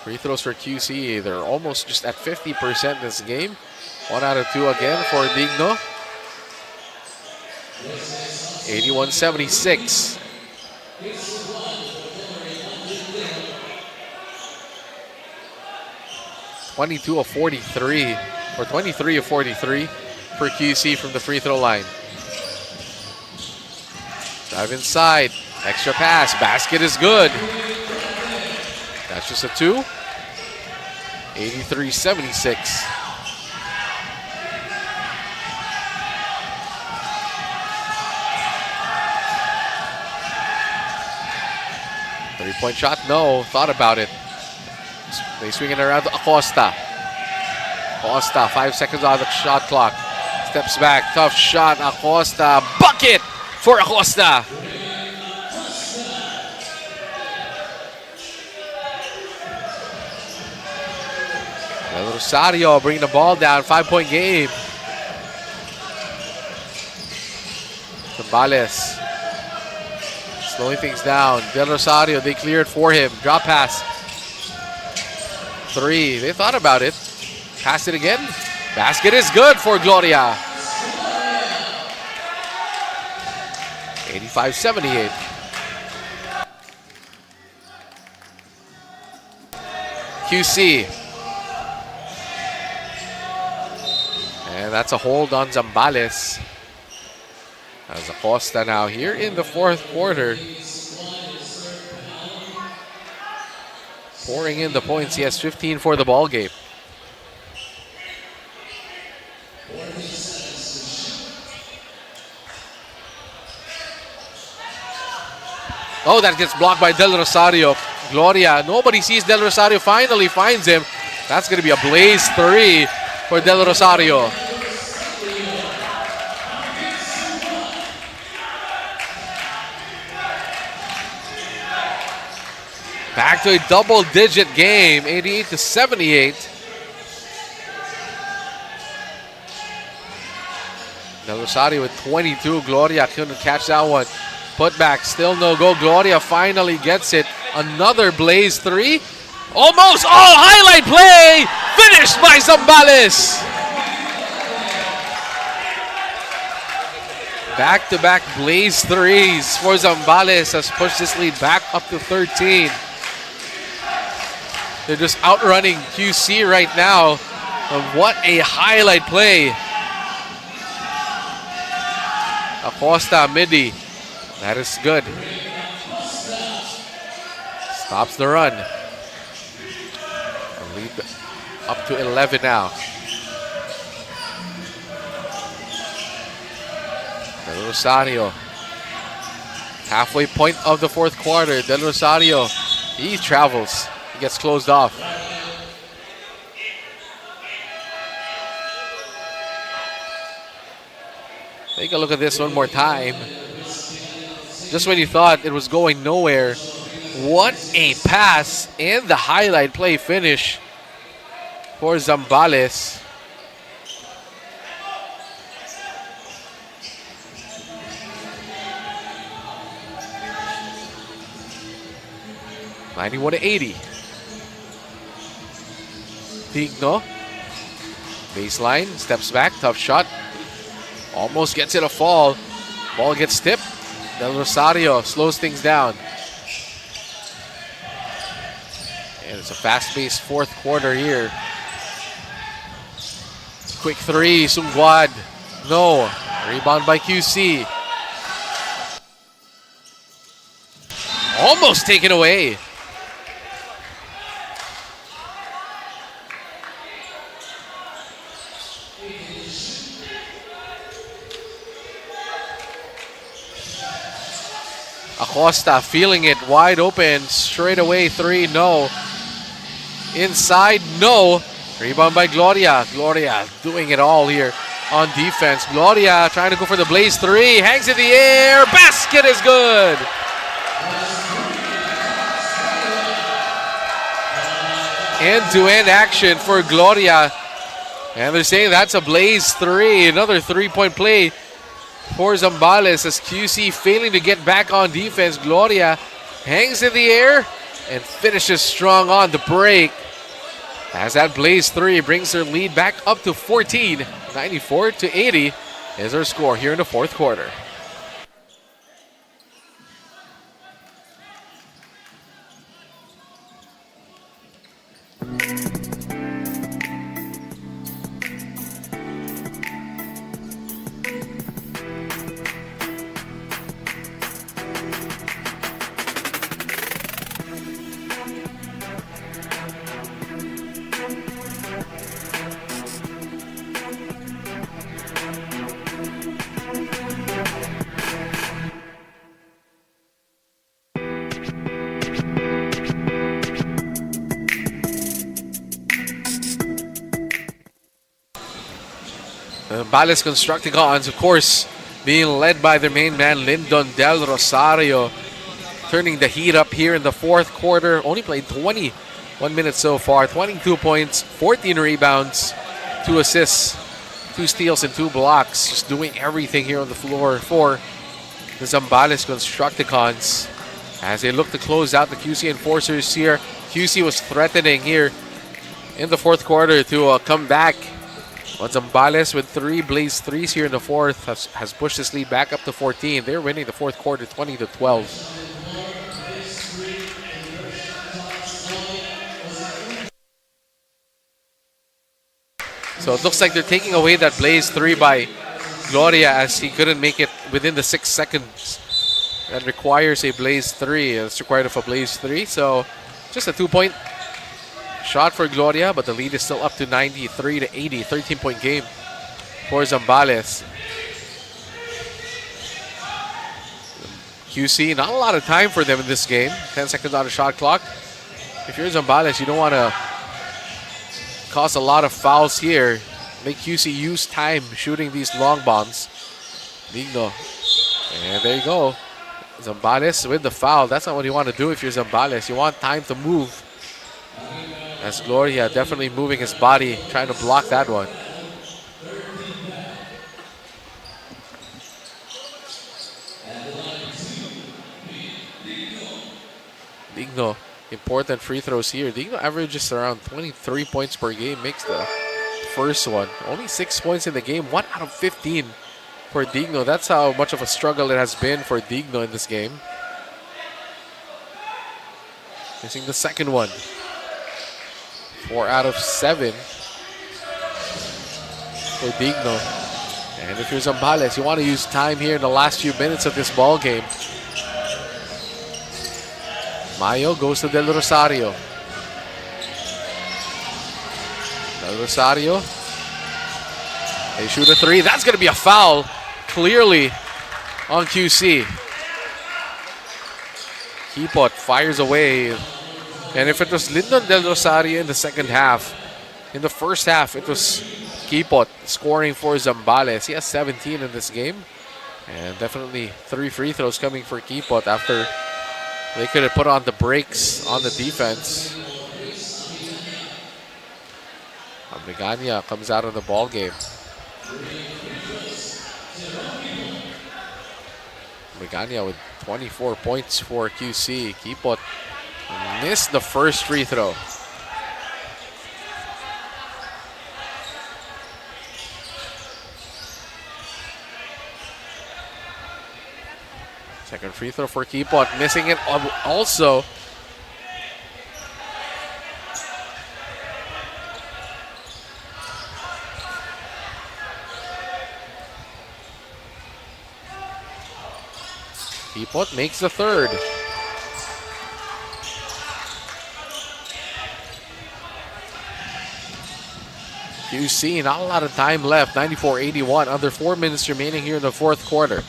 Free throws for QC, they're almost just at 50% this game. 1 out of 2 again for Digno. 81-76. (22 of 43) or 23 of 43 for QC from the free throw line. Drive inside, extra pass, basket is good. That's just a 2. 83-76. Three-point shot, no. Thought about it. They swing it around to Acosta. Acosta, 5 seconds on the shot clock. Steps back, tough shot. Acosta, bucket for Acosta. Del Rosario bringing the ball down. 5-point game. Zambales slowing things down. Del Rosario, they cleared for him. Drop pass. three. They thought about it. Pass it again. Basket is good for Gloria. 85-78. QC. And that's a hold on Zambales. As Acosta now here in the fourth quarter. Pouring in the points. He has 15 for the ball game. Oh, that gets blocked by Del Rosario. Gloria, nobody sees Del Rosario, finally finds him. That's going to be a blaze three for Del Rosario. Back to a double-digit game, 88-78. Del Rosario with 22. Gloria couldn't catch that one. Put back, still no go. Gloria finally gets it. Another blaze three. Almost. Oh, highlight play. Finished by Zambales. Back-to-back blaze threes for Zambales has pushed this lead back up to 13. They're just outrunning QC right now. And what a highlight play. Acosta, midi. That is good. Stops the run. Lead up to 11 now. Del Rosario. Halfway point of the fourth quarter. Del Rosario, he travels. He gets closed off. Take a look at this one more time. Just when you thought it was going nowhere, what a pass and the highlight play finish for Zambales. (91-80). Tigno. Baseline, steps back, tough shot. Almost gets it a fall. Ball gets tipped. Del Rosario slows things down. And it's a fast-paced fourth quarter here. Quick three, Sungguad. No. Rebound by QC. Almost taken away. Acosta feeling it wide open. Straight away three, no. Inside, no. Rebound by Gloria. Gloria doing it all here on defense. Gloria trying to go for the blaze three. Hangs in the air. Basket is good. End-to-end action for Gloria. And they're saying that's a blaze three. Another three-point play for Zambales as QC failing to get back on defense. Gloria hangs in the air and finishes strong on the break. As that blaze three brings their lead back up to 14. 94-80 is our score here in the fourth quarter. Zambales Constructicons, of course, being led by their main man, Lyndon Del Rosario, turning the heat up here in the fourth quarter. Only played 21 minutes so far. 22 points, 14 rebounds, 2 assists, 2 steals, and 2 blocks. Just doing everything here on the floor for the Zambales Constructicons as they look to close out the QC Enforcers here. QC was threatening here in the fourth quarter to come back. But Zambales with 3 blaze threes here in the fourth has pushed this lead back up to 14. They're winning the fourth quarter 20-12. So it looks like they're taking away that blaze 3 by Gloria as he couldn't make it within the 6 seconds. That requires a blaze 3. It's required of a blaze 3. So just a 2-point shot for Gloria, but the lead is still up to 93-80. 13-point game for Zambales. QC, not a lot of time for them in this game. 10 seconds on the shot clock. If you're Zambales, you don't want to cause a lot of fouls here. Make QC use time shooting these long bombs. Digno. And there you go. Zambales with the foul. That's not what you want to do if you're Zambales. You want time to move. As Gloria definitely moving his body, trying to block that one. Digno, important free throws here. Digno averages around 23 points per game, makes the first one. Only 6 points in the game, 1 out of 15 for Digno. That's how much of a struggle it has been for Digno in this game. Missing the second one. 4 out of 7 for Digno. And if you're Zambales, you want to use time here in the last few minutes of this ball game. Mayo goes to Del Rosario. Del Rosario. They shoot a 3. That's going to be a foul. Clearly on QC. Kipot fires away. And if it was Lyndon Del Rosario in the second half, in the first half, it was Kipot scoring for Zambales. He has 17 in this game. And definitely 3 free throws coming for Kipot after they could have put on the brakes on the defense. Brigania comes out of the ball game. Brigania with 24 points for QC. Kipot missed the first free throw. Second free throw for Kipot, missing it also. Kipot makes the third. QC, not a lot of time left. 94-81, under 4 minutes remaining here in the fourth quarter.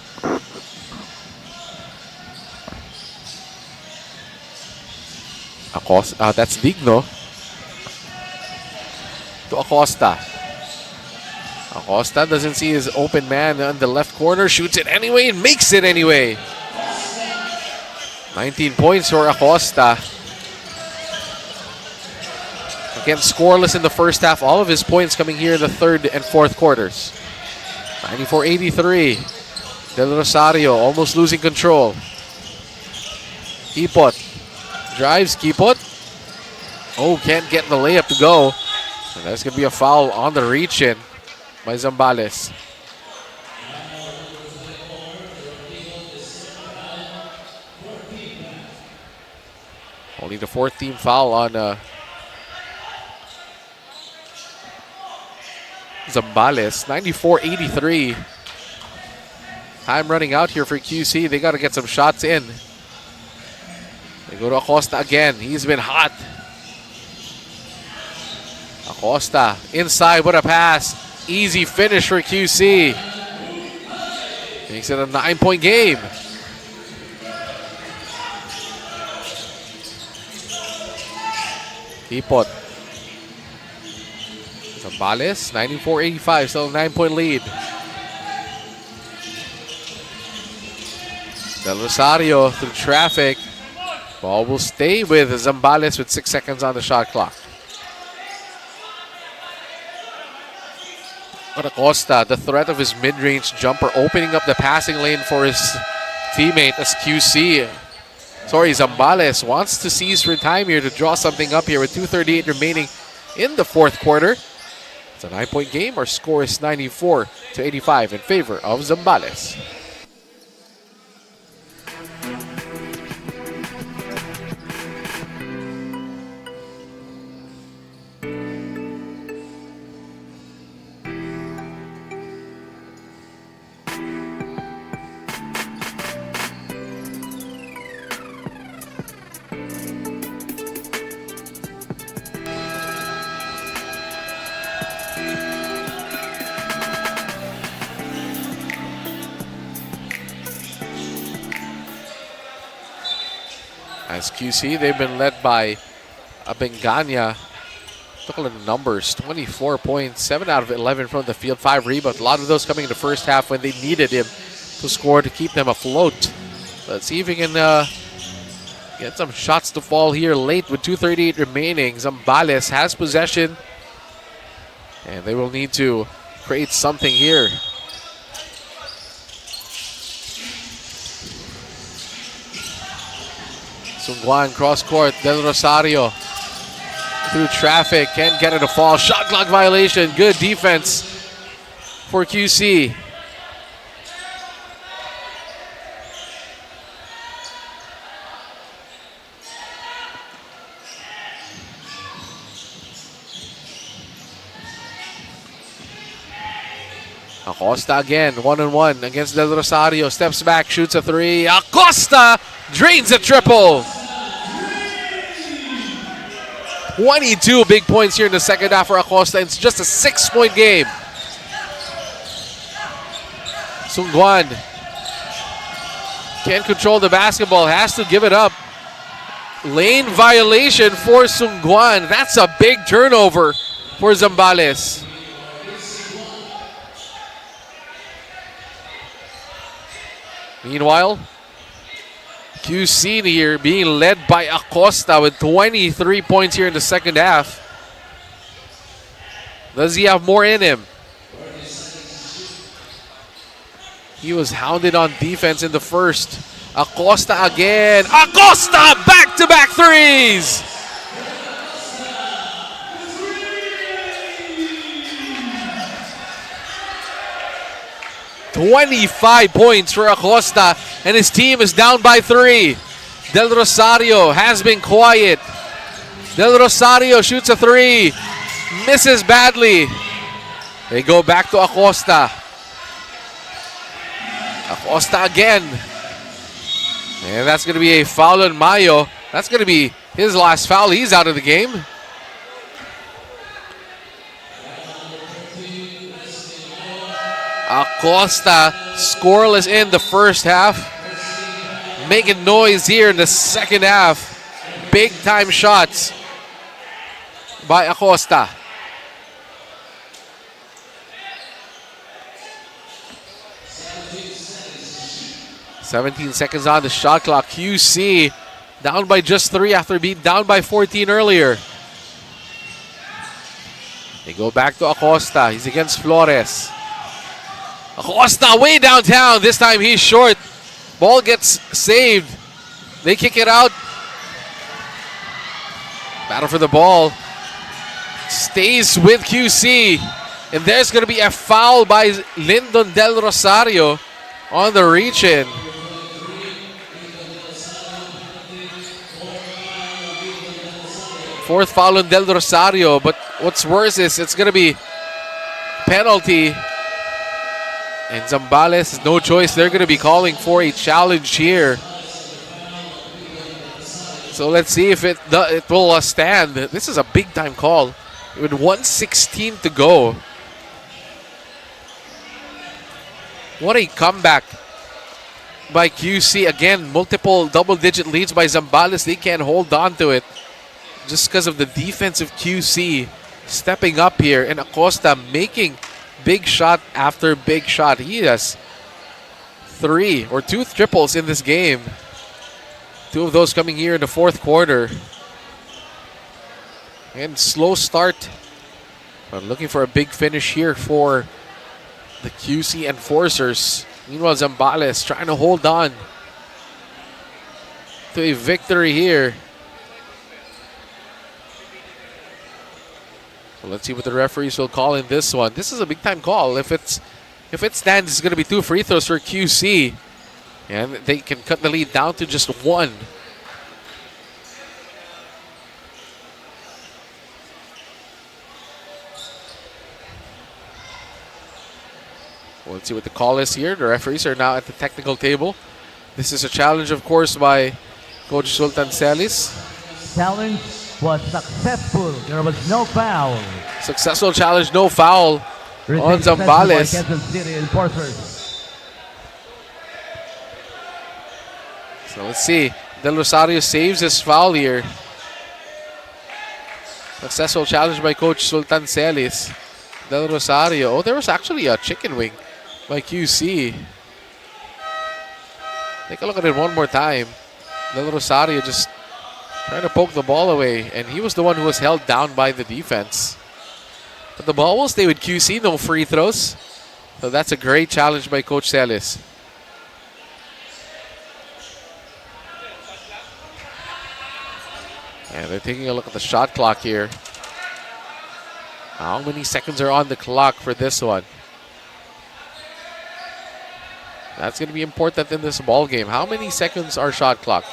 Acosta, that's Digno. To Acosta. Acosta doesn't see his open man on the left corner. Shoots it anyway and makes it anyway. 19 points for Acosta. Again, scoreless in the first half. All of his points coming here in the third and fourth quarters. 94-83. Del Rosario almost losing control. Kipot drives. Kipot. Oh, can't get the layup to go. And that's going to be a foul on the reach-in by Zambales. Only the fourth team foul on Zambales. 94-83. Time running out here for QC. They got to get some shots in. They go to Acosta again. He's been hot. Acosta inside. What a pass. Easy finish for QC. Makes it a 9-point game. Kipot. Zambales, 94-85, still a 9-point lead. Del Rosario through traffic. Ball will stay with Zambales with 6 seconds on the shot clock. But Acosta, the threat of his mid-range jumper, opening up the passing lane for his teammate as QC. Zambales wants to seize for time here to draw something up here with 2:38 remaining in the fourth quarter. It's a 9-point game. Our score is 94-85 in favor of Zambales. As QC, they've been led by Abengania. Look at the numbers, 24 points, 7 out of 11 from the field, 5 rebounds. A lot of those coming in the first half when they needed him to score to keep them afloat. Let's see if he can get some shots to fall here late with 2:38 remaining. Zambales has possession, and they will need to create something here. Sungguan cross court, Del Rosario through traffic, can't get it to fall. Shot clock violation, good defense for QC. Acosta again, 1-on-1 against Del Rosario. Steps back, shoots a 3. Acosta drains a triple. 22 big points here in the second half for Acosta. It's just a 6-point game. Sungguan can't control the basketball, has to give it up. Lane violation for Sungguan. That's a big turnover for Zambales. Meanwhile, QC here being led by Acosta with 23 points here in the second half. Does he have more in him? He was hounded on defense in the first. Acosta again. Acosta! Back-to-back threes! "25 points for Acosta, and his team is down by 3. Del Rosario has been quiet. Del Rosario shoots a 3, misses badly. They go back to Acosta. Acosta again. And that's going to be a foul on Mayo. That's going to be his last foul. He's out of the game. Acosta scoreless in the first half. Making noise here in the second half. Big time shots by Acosta. "17 seconds on the shot clock. QC down by just 3 after being down by 14 earlier. They go back to Acosta. He's against Flores. Acosta way downtown. This time he's short. Ball gets saved. They kick it out. Battle for the ball. Stays with QC. And there's going to be a foul by Lyndon Del Rosario on the reach-in. Fourth foul on Del Rosario. But what's worse is it's going to be penalty. And Zambales has no choice. They're going to be calling for a challenge here. So let's see if it will stand. This is a big-time call. With 1:16 to go. What a comeback by QC. Again, multiple double-digit leads by Zambales. They can't hold on to it. Just because of the defense of QC stepping up here. And Acosta making big shot after big shot. He has 2 triples in this game. 2 of those coming here in the fourth quarter. And slow start. But looking for a big finish here for the QC enforcers. Meanwhile, Zambales trying to hold on to a victory here. So let's see what the referees will call in this one. This is a big time call. If it stands, it's going to be 2 free throws for QC. And they can cut the lead down to just 1. Let's see what the call is here. The referees are now at the technical table. This is a challenge, of course, by Coach Sultan Celis. Challenge was successful. There was no foul. Successful challenge, no foul on Zambales. Quezon City enforcers. So let's see. Del Rosario saves his foul here. Successful challenge by Coach Sultan Celis. Del Rosario. Oh, there was actually a chicken wing by QC. Take a look at it one more time. Del Rosario just trying to poke the ball away, and he was the one who was held down by the defense. But the ball will stay with QC, no free throws. So that's a great challenge by Coach Celis. And they're taking a look at the shot clock here. How many seconds are on the clock for this one? That's going to be important in this ball game. How many seconds are shot clock?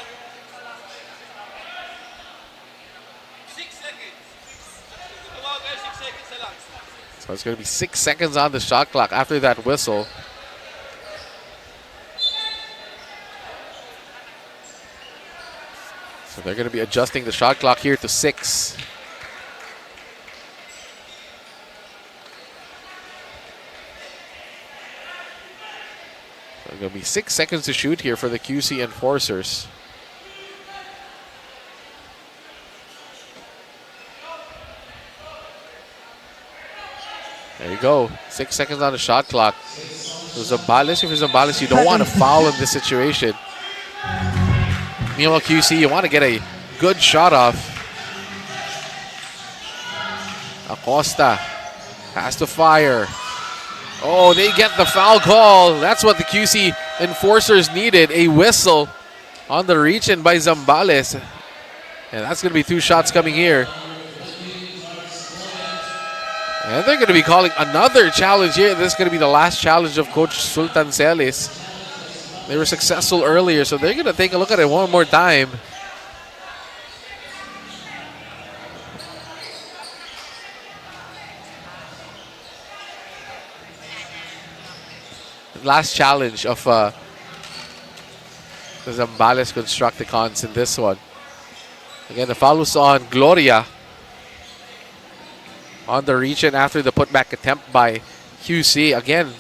6 seconds. So it's going to be 6 seconds on the shot clock after that whistle. So they're going to be adjusting the shot clock here to 6. There's going to be 6 seconds to shoot here for the QC enforcers. There you go. 6 seconds on the shot clock. Zambales, if you're Zambales, you don't want to foul in this situation. Meanwhile, QC, you want to get a good shot off. Acosta has to fire. Oh, they get the foul call. That's what the QC enforcers needed. A whistle on the reach-in by Zambales. And that's going to be 2 shots coming here. And they're going to be calling another challenge here. This is going to be the last challenge of Coach Sultan Celis. They were successful earlier, so they're going to take a look at it one more time. Last challenge of the Zambales Constructicons in this one. Again, the foul was on Gloria on the reach-in after the putback attempt by QC. Again,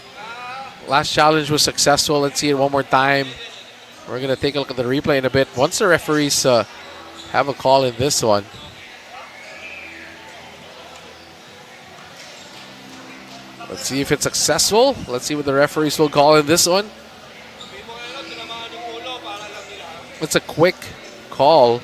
last challenge was successful. Let's see it one more time. We're going to take a look at the replay in a bit once the referees have a call in this one. Let's see if it's successful. Let's see what the referees will call in this one. It's a quick call.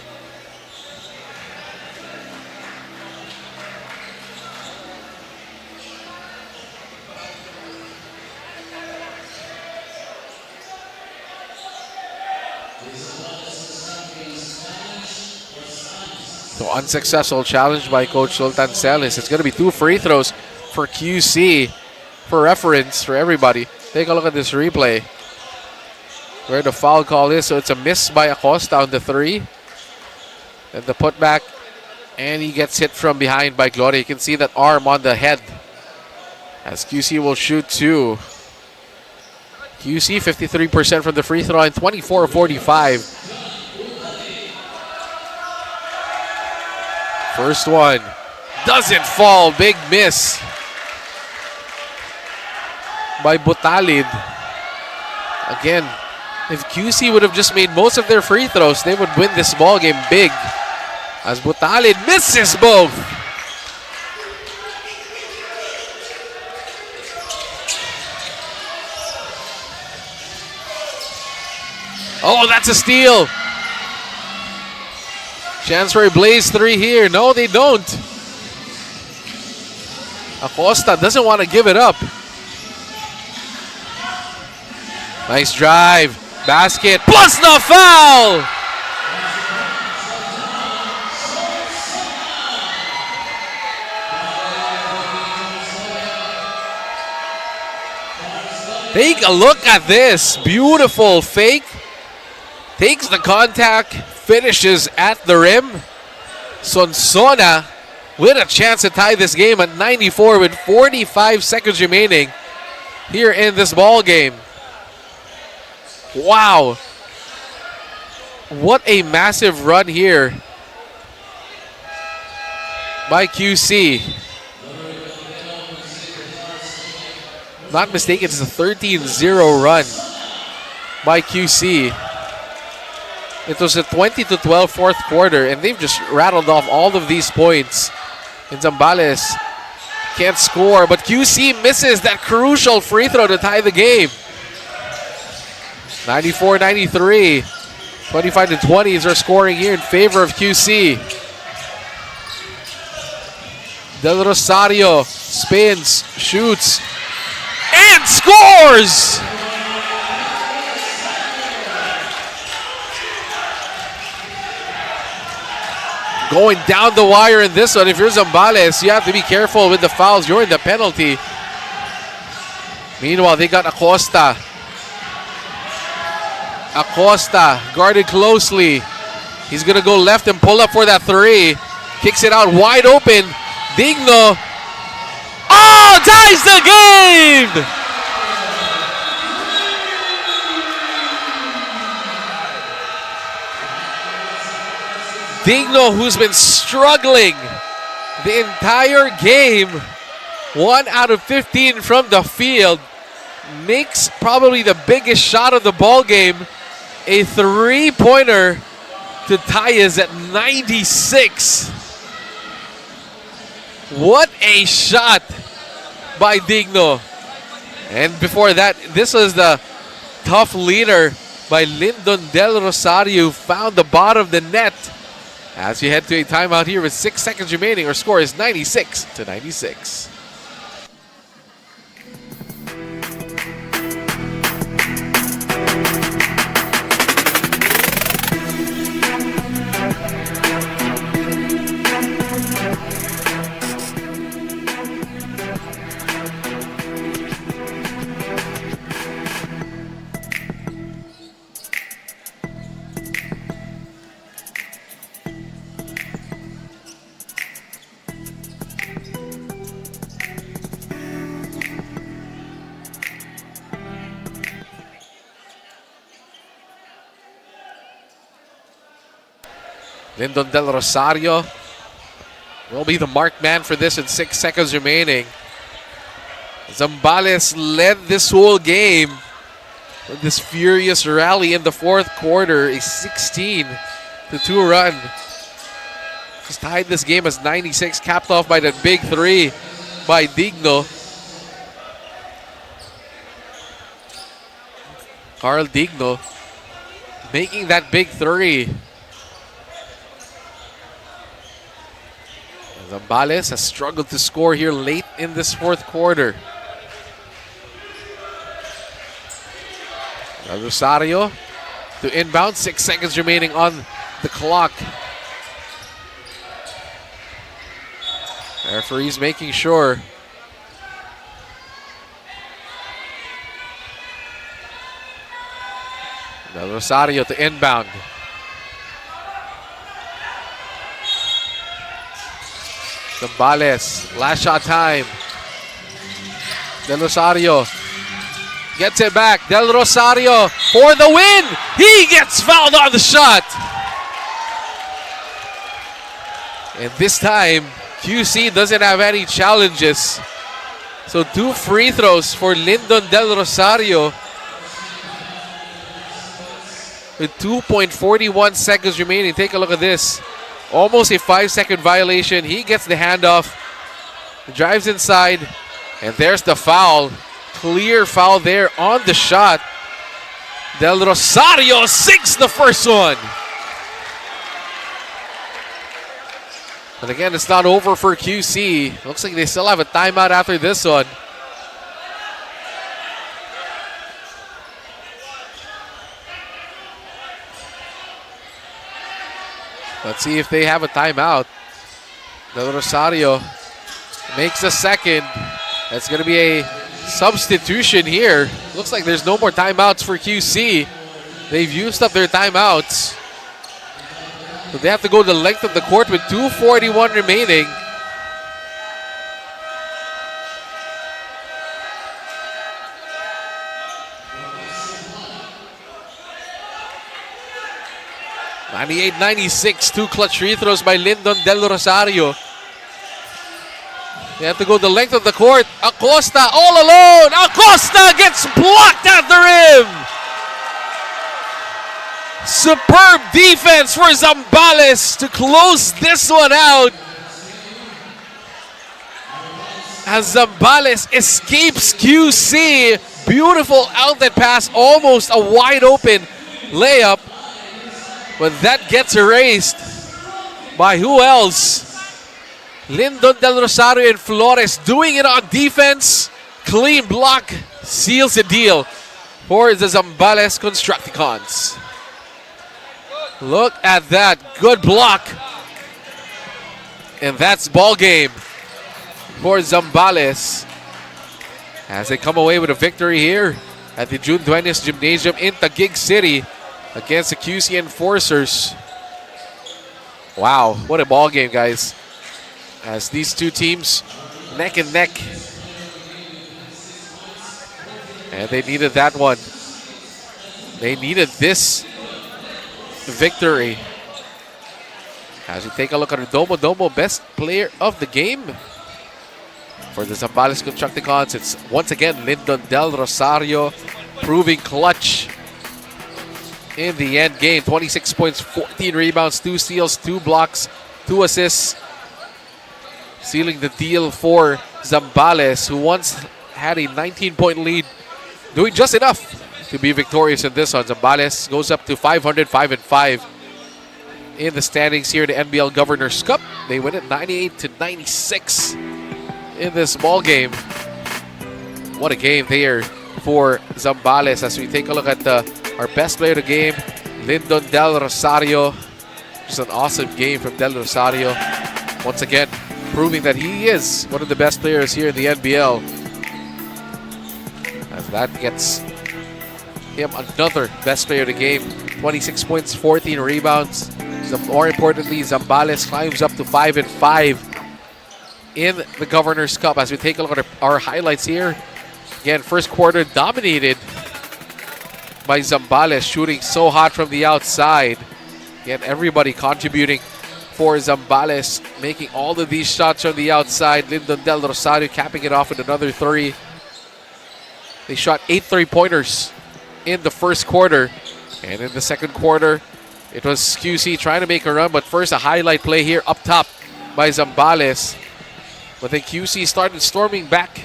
So unsuccessful challenge by Coach Sultan Celis. It's going to be 2 free throws for QC. For reference, for everybody, take a look at this replay where the foul call is. So it's a miss by Acosta on the 3. And the putback, and he gets hit from behind by Gloria. You can see that arm on the head as QC will shoot 2. QC 53% from the free throw line, 24-45. First one doesn't fall. Big miss by Butalid. Again, if QC would have just made most of their free throws, they would win this ball game big. As Butalid misses both. Oh, that's a steal. Chance for a Blaze 3 here. No, they don't. Acosta doesn't want to give it up. Nice drive. Basket. Plus the foul! Take a look at this. Beautiful fake. Takes the contact, finishes at the rim. Sonsona with a chance to tie this game at 94 with 45 seconds remaining here in this ball game. Wow. What a massive run here by QC. Not mistaken, it's a 13-0 run by QC. It was a 20-12 fourth quarter, and they've just rattled off all of these points. And Zambales can't score, but QC misses that crucial free throw to tie the game. 94-93. 25-20s are scoring here in favor of QC. Del Rosario spins, shoots, and scores! Going down the wire in this one. If you're Zambales, you have to be careful with the fouls. You're in the penalty. Meanwhile, they got Acosta. Acosta guarded closely. He's going to go left and pull up for that three. Kicks it out wide open. Digno. Oh, ties the game! Digno, who's been struggling the entire game, 1 out of 15 from the field, makes probably the biggest shot of the ball game, a three-pointer to tie us at 96. What a shot by Digno. And before that, this was the tough leader by Lyndon Del Rosario, who found the bottom of the net. As we head to a timeout here with 6 seconds remaining, our score is 96-96. Lyndon Del Rosario will be the marked man for this with 6 seconds remaining. Zambales led this whole game with this furious rally in the fourth quarter, a 16-2 run. Just tied this game as 96, capped off by that big three by Digno. Carl Digno making that big three. Zambales has struggled to score here late in this fourth quarter. Rosario to inbound, 6 seconds remaining on the clock. Referee's making sure. Rosario to inbound. Zambales, last shot time. Del Rosario gets it back. Del Rosario for the win. He gets fouled on the shot. And this time, QC doesn't have any challenges. So 2 free throws for Lyndon Del Rosario. With 2.41 seconds remaining. Take a look at this. Almost a 5-second violation. He gets the handoff, drives inside, and there's the foul. Clear foul there on the shot. Del Rosario sinks the first one. But again, it's not over for QC. Looks like they still have a timeout after this one. Let's see if they have a timeout. Del Rosario makes a second. That's going to be a substitution here. Looks like there's no more timeouts for QC. They've used up their timeouts. So they have to go the length of the court with 2:41 remaining. (98-96), 2 clutch free throws by Lyndon Del Rosario. They have to go the length of the court. Acosta all alone. Acosta gets blocked at the rim. Superb defense for Zambales to close this one out. As Zambales escapes QC. Beautiful outlet pass, almost a wide open layup. But that gets erased by who else? Lyndon Del Rosario and Flores doing it on defense. Clean block seals the deal for the Zambales Constructicons. Look at that. Good block. And that's ball game for Zambales as they come away with a victory here at the Duenas Gymnasium in Taguig City against the QC Enforcers. Wow, what a ball game, guys. As these two teams neck and neck. And they needed that one. They needed this victory. As we take a look at our Domo best player of the game. For the Zambales Constructicons, it's once again Lyndon Del Rosario proving clutch in the end game. 26 points, 14 rebounds, 2 steals, 2 blocks, 2 assists. Sealing the deal for Zambales, who once had a 19-point lead, doing just enough to be victorious in this one. Zambales goes up to 505 in the standings here at the NBL Governors Cup. They win it 98-96 in this ball game. What a game there for Zambales. As we take a look at our best player of the game, Lyndon Del Rosario. Just an awesome game from Del Rosario. Once again, proving that he is one of the best players here in the NBL. As that gets him another best player of the game. 26 points, 14 rebounds. More importantly, Zambales climbs up to 5-5 in the Governors Cup. As we take a look at our highlights here. Again, first quarter dominated by Zambales, shooting so hot from the outside. Again, everybody contributing for Zambales, making all of these shots from the outside. Lyndon Del Rosario capping it off with another 3. They shot 8 3-pointers in the first quarter. And in the second quarter, it was QC trying to make a run. But first, a highlight play here up top by Zambales. But then QC started storming back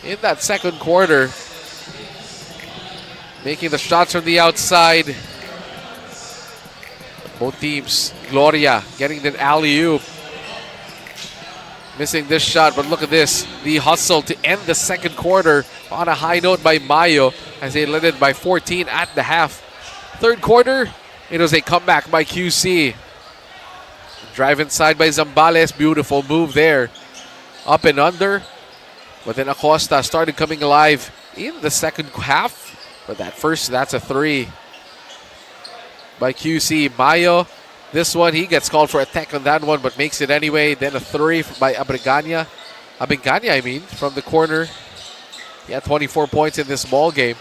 in that second quarter, making the shots from the outside. Both teams, Gloria getting the alley-oop. Missing this shot, but look at this. The hustle to end the second quarter on a high note by Mayo as they led it by 14 at the half. Third quarter, it was a comeback by QC. Drive inside by Zambales. Beautiful move there. Up and under. But then Acosta started coming alive in the second half. But that's a 3 by QC. Mayo, this one, he gets called for attack on that one, but makes it anyway. Then a 3 by Abengania, from the corner. He had 24 points in this ball game.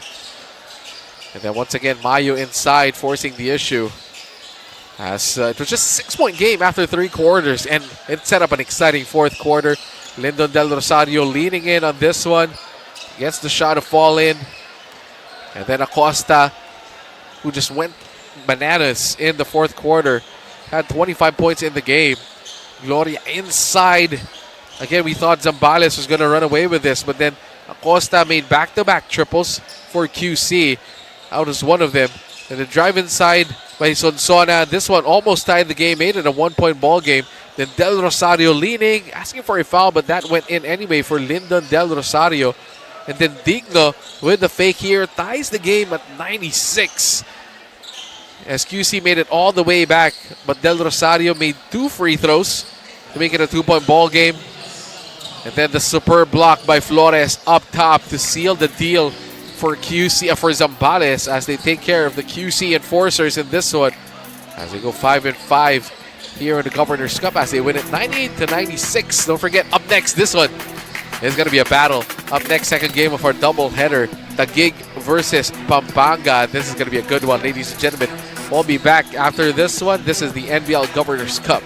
And then once again, Mayo inside, forcing the issue. As it was just a 6-point game after 3 quarters, and it set up an exciting fourth quarter. Lyndon Del Rosario leaning in on this one. Gets the shot to fall in. And then Acosta, who just went bananas in the fourth quarter, had 25 points in the game. Gloria inside. Again, we thought Zambales was going to run away with this, but then Acosta made back-to-back triples for QC. Out was one of them. And the drive inside by Sonsona. This one almost tied the game, made it a 1-point ball game. Then Del Rosario leaning, asking for a foul, but that went in anyway for Lyndon Del Rosario. And then Digno with the fake here ties the game at 96. As QC made it all the way back, but Del Rosario made 2 free throws to make it a 2-point ball game. And then the superb block by Flores up top to seal the deal for for Zambales as they take care of the QC enforcers in this one. As they go 5-5 here in the Governors Cup as they win it 98-96. Don't forget, up next, this one is going to be a battle. Up next, second game of our doubleheader, Taguig versus Pampanga. This is going to be a good one, ladies and gentlemen. We'll be back after this one. This is the NBL Governors Cup.